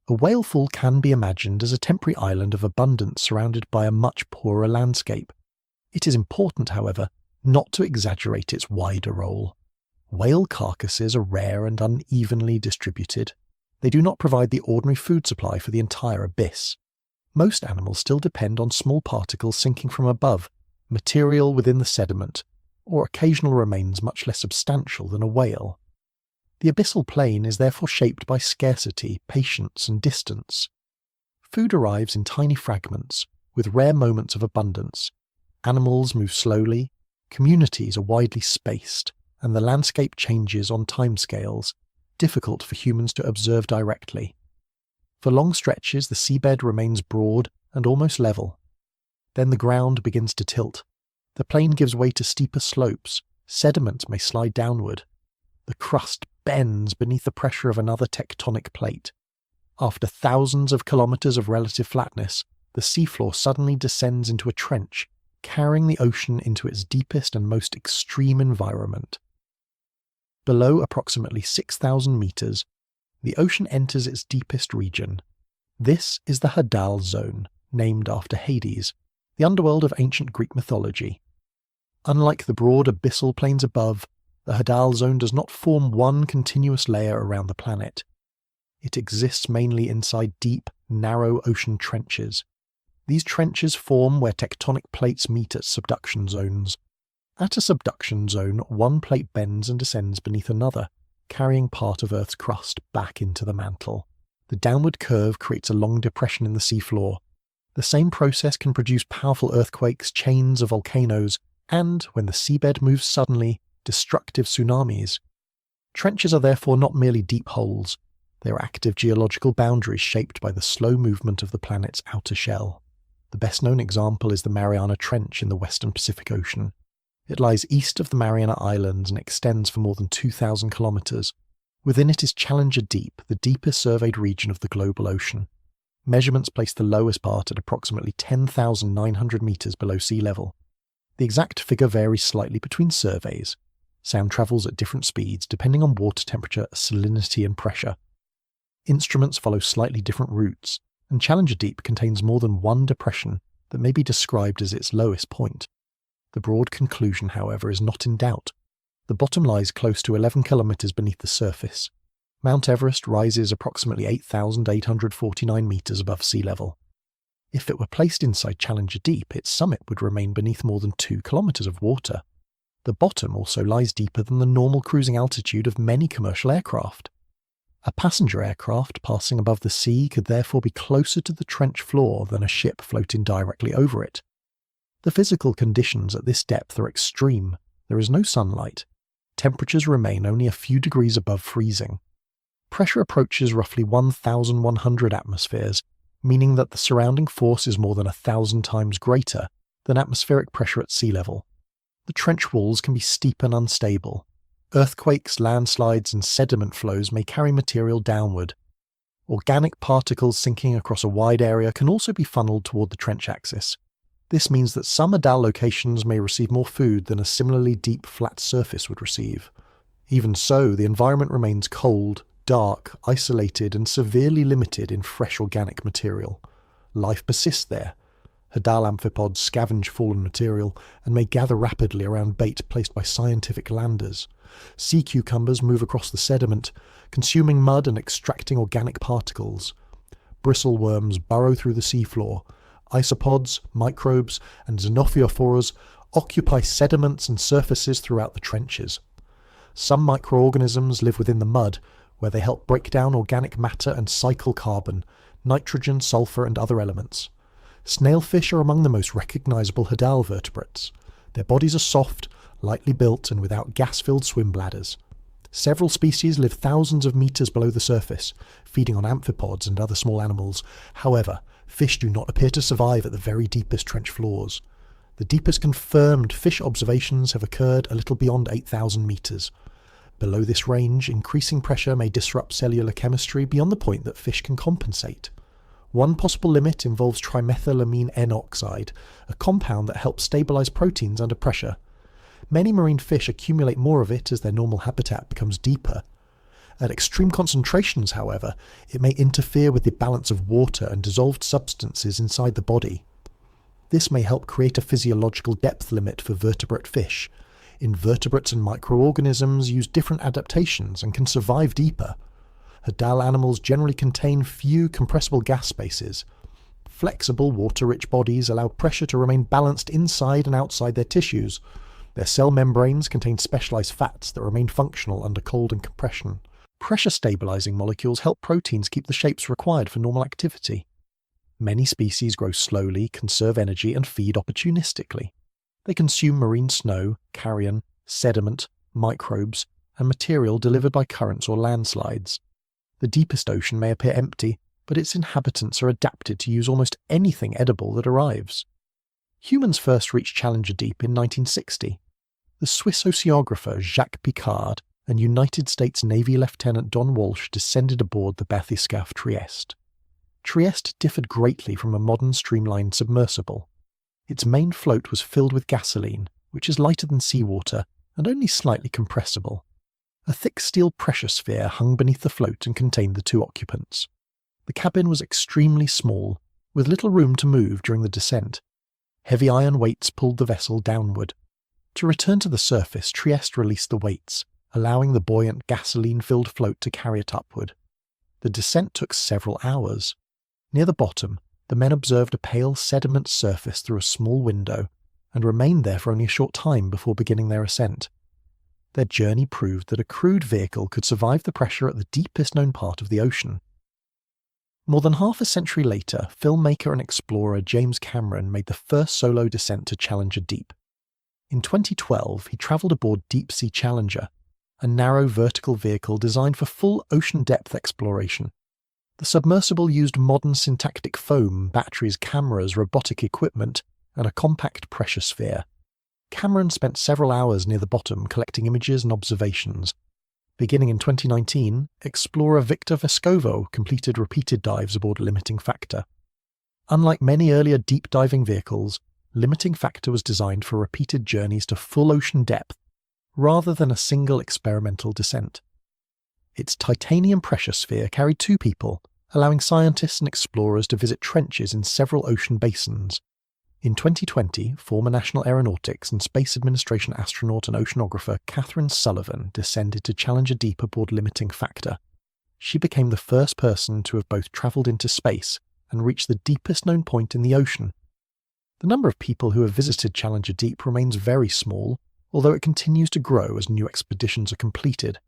[SPEAKER 1] A whale fall can be imagined as a temporary island of abundance surrounded by a much poorer landscape. It is important, however, not to exaggerate its wider role. Whale carcasses are rare and unevenly distributed. They do not provide the ordinary food supply for the entire abyss. Most animals still depend on small particles sinking from above, material within the sediment, or occasional remains much less substantial than a whale. The abyssal plain is therefore shaped by scarcity, patience, and distance. Food arrives in tiny fragments, with rare moments of abundance. Animals move slowly, communities are widely spaced, and the landscape changes on timescales, difficult for humans to observe directly. For long stretches, the seabed remains broad and almost level. Then the ground begins to tilt. The plain gives way to steeper slopes. Sediment may slide downward. The crust bends beneath the pressure of another tectonic plate. After thousands of kilometers of relative flatness, the seafloor suddenly descends into a trench, carrying the ocean into its deepest and most extreme environment. Below approximately 6,000 meters, the ocean enters its deepest region. This is the Hadal zone, named after Hades, the underworld of ancient Greek mythology. Unlike the broad abyssal plains above, the Hadal zone does not form one continuous layer around the planet. It exists mainly inside deep, narrow ocean trenches. These trenches form where tectonic plates meet at subduction zones. At a subduction zone, one plate bends and descends beneath another, carrying part of Earth's crust back into the mantle. The downward curve creates a long depression in the seafloor. The same process can produce powerful earthquakes, chains of volcanoes, and, when the seabed moves suddenly, destructive tsunamis. Trenches are therefore not merely deep holes. They are active geological boundaries shaped by the slow movement of the planet's outer shell. The best-known example is the Mariana Trench in the western Pacific Ocean. It lies east of the Mariana Islands and extends for more than 2,000 kilometers. Within it is Challenger Deep, the deepest surveyed region of the global ocean. Measurements place the lowest part at approximately 10,900 meters below sea level. The exact figure varies slightly between surveys. Sound travels at different speeds depending on water temperature, salinity, and pressure. Instruments follow slightly different routes, and Challenger Deep contains more than one depression that may be described as its lowest point. The broad conclusion, however, is not in doubt. The bottom lies close to 11 kilometers beneath the surface. Mount Everest rises approximately 8,849 meters above sea level. If it were placed inside Challenger Deep, its summit would remain beneath more than 2 kilometers of water. The bottom also lies deeper than the normal cruising altitude of many commercial aircraft. A passenger aircraft passing above the sea could therefore be closer to the trench floor than a ship floating directly over it. The physical conditions at this depth are extreme. There is no sunlight. Temperatures remain only a few degrees above freezing. Pressure approaches roughly 1,100 atmospheres, meaning that the surrounding force is more than 1,000 times greater than atmospheric pressure at sea level. The trench walls can be steep and unstable. Earthquakes, landslides, and sediment flows may carry material downward. Organic particles sinking across a wide area can also be funneled toward the trench axis. This means that some Hadal locations may receive more food than a similarly deep, flat surface would receive. Even so, the environment remains cold, dark, isolated, and severely limited in fresh organic material. Life persists there. Hadal amphipods scavenge fallen material and may gather rapidly around bait placed by scientific landers. Sea cucumbers move across the sediment, consuming mud and extracting organic particles. Bristleworms burrow through the seafloor. Isopods, microbes, and xenophyophores occupy sediments and surfaces throughout the trenches. Some microorganisms live within the mud, where they help break down organic matter and cycle carbon, nitrogen, sulfur, and other elements. Snailfish are among the most recognizable Hadal vertebrates. Their bodies are soft, lightly built, and without gas-filled swim bladders. Several species live thousands of meters below the surface, feeding on amphipods and other small animals. However, Fish do not appear to survive at the very deepest trench floors. The deepest confirmed fish observations have occurred a little beyond 8,000 metres. Below this range, increasing pressure may disrupt cellular chemistry beyond the point that fish can compensate. One possible limit involves trimethylamine N oxide, a compound that helps stabilise proteins under pressure. Many marine fish accumulate more of it as their normal habitat becomes deeper. At extreme concentrations, however, it may interfere with the balance of water and dissolved substances inside the body. This may help create a physiological depth limit for vertebrate fish. Invertebrates and microorganisms use different adaptations and can survive deeper. Hadal animals generally contain few compressible gas spaces. Flexible, water-rich bodies allow pressure to remain balanced inside and outside their tissues. Their cell membranes contain specialized fats that remain functional under cold and compression. Pressure-stabilizing molecules help proteins keep the shapes required for normal activity. Many species grow slowly, conserve energy, and feed opportunistically. They consume marine snow, carrion, sediment, microbes, and material delivered by currents or landslides. The deepest ocean may appear empty, but its inhabitants are adapted to use almost anything edible that arrives. Humans first reached Challenger Deep in 1960. The Swiss oceanographer Jacques Piccard and United States Navy Lieutenant Don Walsh descended aboard the bathyscaphe Trieste. Trieste differed greatly from a modern streamlined submersible. Its main float was filled with gasoline, which is lighter than seawater and only slightly compressible. A thick steel pressure sphere hung beneath the float and contained the two occupants. The cabin was extremely small, with little room to move during the descent. Heavy iron weights pulled the vessel downward. To return to the surface, Trieste released the weights, allowing the buoyant gasoline-filled float to carry it upward. The descent took several hours. Near the bottom, the men observed a pale sediment surface through a small window and remained there for only a short time before beginning their ascent. Their journey proved that a crewed vehicle could survive the pressure at the deepest known part of the ocean. More than half a century later, filmmaker and explorer James Cameron made the first solo descent to Challenger Deep. In 2012, he travelled aboard Deep Sea Challenger, a narrow vertical vehicle designed for full ocean depth exploration. The submersible used modern syntactic foam, batteries, cameras, robotic equipment, and a compact pressure sphere. Cameron spent several hours near the bottom collecting images and observations. Beginning in 2019, explorer Victor Vescovo completed repeated dives aboard Limiting Factor. Unlike many earlier deep diving vehicles, Limiting Factor was designed for repeated journeys to full ocean depth, rather than a single experimental descent. Its titanium pressure sphere carried 2 people, allowing scientists and explorers to visit trenches in several ocean basins. In 2020, former National Aeronautics and Space Administration astronaut and oceanographer Catherine Sullivan descended to Challenger Deep aboard Limiting Factor. She became the first person to have both travelled into space and reached the deepest known point in the ocean. The number of people who have visited Challenger Deep remains very small, although it continues to grow as new expeditions are completed.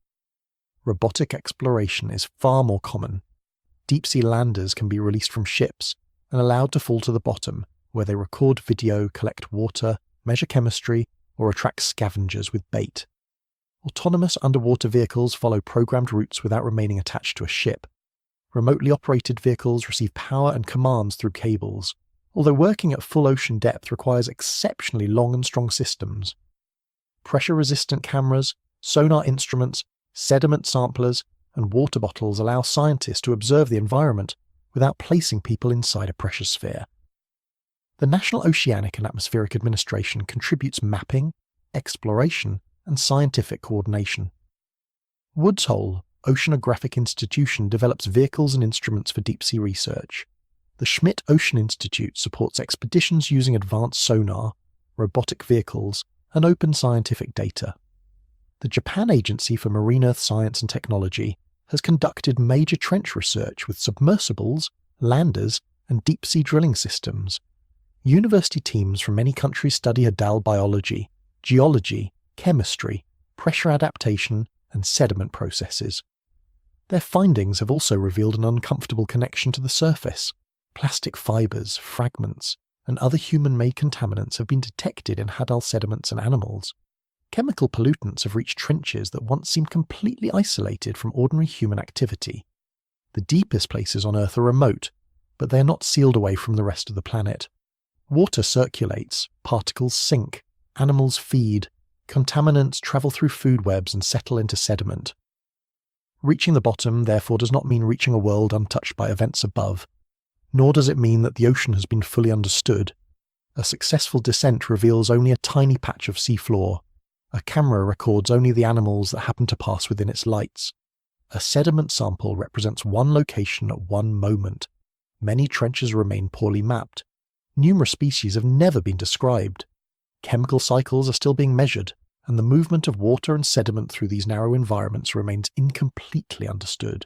[SPEAKER 1] Robotic exploration is far more common. Deep-sea landers can be released from ships and allowed to fall to the bottom, where they record video, collect water, measure chemistry, or attract scavengers with bait. Autonomous underwater vehicles follow programmed routes without remaining attached to a ship. Remotely operated vehicles receive power and commands through cables, although working at full ocean depth requires exceptionally long and strong systems. Pressure-resistant cameras, sonar instruments, sediment samplers, and water bottles allow scientists to observe the environment without placing people inside a pressure sphere. The National Oceanic and Atmospheric Administration contributes mapping, exploration, and scientific coordination. Woods Hole Oceanographic Institution develops vehicles and instruments for deep-sea research. The Schmidt Ocean Institute supports expeditions using advanced sonar, robotic vehicles, and open scientific data. The Japan Agency for Marine Earth Science and Technology has conducted major trench research with submersibles, landers, and deep-sea drilling systems. University teams from many countries study Hadal biology, geology, chemistry, pressure adaptation, and sediment processes. Their findings have also revealed an uncomfortable connection to the surface. Plastic fibres, fragments, and other human-made contaminants have been detected in Hadal sediments and animals. Chemical pollutants have reached trenches that once seemed completely isolated from ordinary human activity. The deepest places on Earth are remote, but they are not sealed away from the rest of the planet. Water circulates, particles sink, animals feed, contaminants travel through food webs and settle into sediment. Reaching the bottom, therefore, does not mean reaching a world untouched by events above, nor does it mean that the ocean has been fully understood. A successful descent reveals only a tiny patch of seafloor. A camera records only the animals that happen to pass within its lights. A sediment sample represents one location at one moment. Many trenches remain poorly mapped. Numerous species have never been described. Chemical cycles are still being measured, and the movement of water and sediment through these narrow environments remains incompletely understood.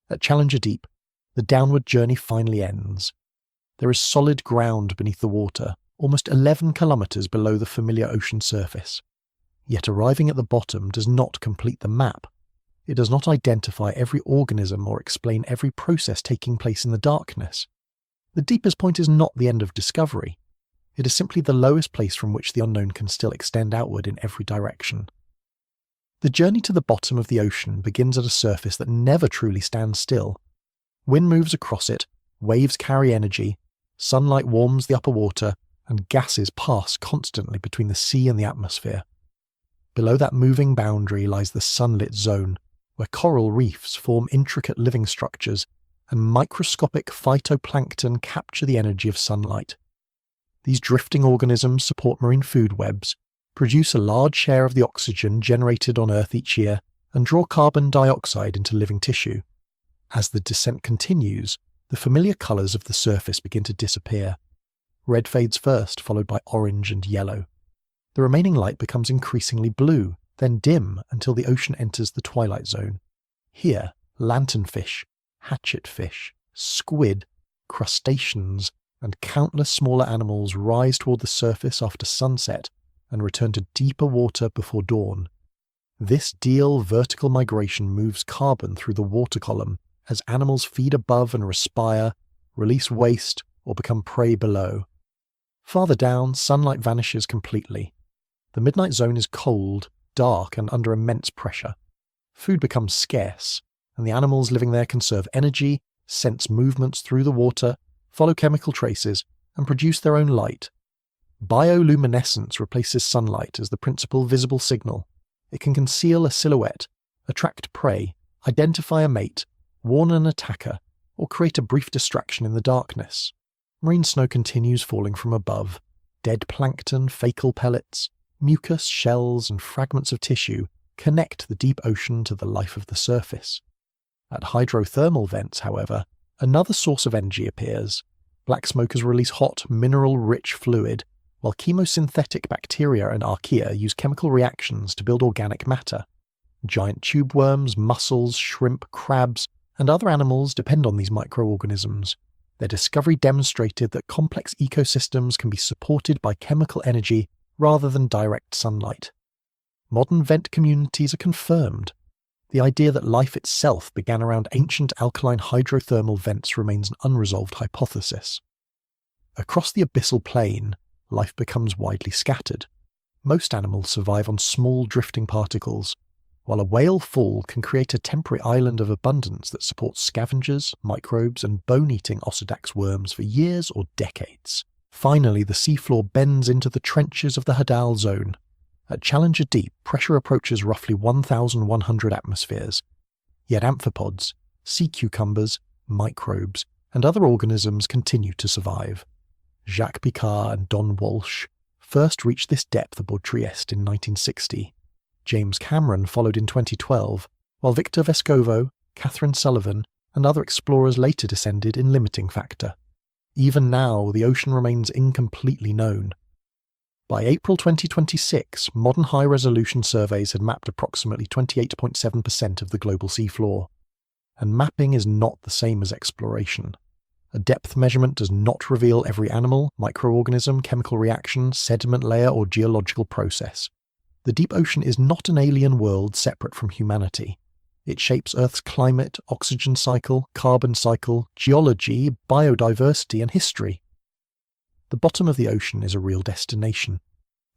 [SPEAKER 1] At Challenger Deep, the downward journey finally ends. There is solid ground beneath the water, almost 11 kilometers below the familiar ocean surface. Yet arriving at the bottom does not complete the map. It does not identify every organism or explain every process taking place in the darkness. The deepest point is not the end of discovery. It is simply the lowest place from which the unknown can still extend outward in every direction. The journey to the bottom of the ocean begins at a surface that never truly stands still. Wind moves across it, waves carry energy, sunlight warms the upper water, and gases pass constantly between the sea and the atmosphere. Below that moving boundary lies the sunlit zone, where coral reefs form intricate living structures and microscopic phytoplankton capture the energy of sunlight. These drifting organisms support marine food webs, produce a large share of the oxygen generated on Earth each year, and draw carbon dioxide into living tissue. As the descent continues, the familiar colours of the surface begin to disappear. Red fades first, followed by orange and yellow. The remaining light becomes increasingly blue, then dim until the ocean enters the twilight zone. Here, lanternfish, hatchetfish, squid, crustaceans, and countless smaller animals rise toward the surface after sunset and return to deeper water before dawn. This Diel vertical migration moves carbon through the water column as animals feed above and respire, release waste, or become prey below. Farther down, sunlight vanishes completely. The midnight zone is cold, dark, and under immense pressure. Food becomes scarce, and the animals living there conserve energy, sense movements through the water, follow chemical traces, and produce their own light. Bioluminescence replaces sunlight as the principal visible signal. It can conceal a silhouette, attract prey, identify a mate, warn an attacker, or create a brief distraction in the darkness. Marine snow continues falling from above. Dead plankton, fecal pellets, mucus, shells, and fragments of tissue connect the deep ocean to the life of the surface. At hydrothermal vents, however, another source of energy appears. Black smokers release hot, mineral-rich fluid, while chemosynthetic bacteria and archaea use chemical reactions to build organic matter. Giant tube worms, mussels, shrimp, crabs, and other animals depend on these microorganisms. Their discovery demonstrated that complex ecosystems can be supported by chemical energy rather than direct sunlight. Modern vent communities are confirmed. The idea that life itself began around ancient alkaline hydrothermal vents remains an unresolved hypothesis. Across the abyssal plain, life becomes widely scattered. Most animals survive on small drifting particles, while a whale fall can create a temporary island of abundance that supports scavengers, microbes, and bone-eating Ocidax worms for years or decades. Finally, the seafloor bends into the trenches of the Hadal zone. At Challenger Deep, pressure approaches roughly 1,100 atmospheres. Yet amphipods, sea cucumbers, microbes, and other organisms continue to survive. Jacques Picard and Don Walsh first reached this depth aboard Trieste in 1960. James Cameron followed in 2012, while Victor Vescovo, Catherine Sullivan, and other explorers later descended in limiting factor. Even now, the ocean remains incompletely known. By April 2026, modern high-resolution surveys had mapped approximately 28.7% of the global seafloor. And mapping is not the same as exploration. A depth measurement does not reveal every animal, microorganism, chemical reaction, sediment layer, or geological process. The deep ocean is not an alien world separate from humanity. It shapes Earth's climate, oxygen cycle, carbon cycle, geology, biodiversity, and history. The bottom of the ocean is a real destination.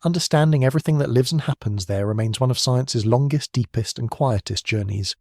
[SPEAKER 1] Understanding everything that lives and happens there remains one of science's longest, deepest, and quietest journeys.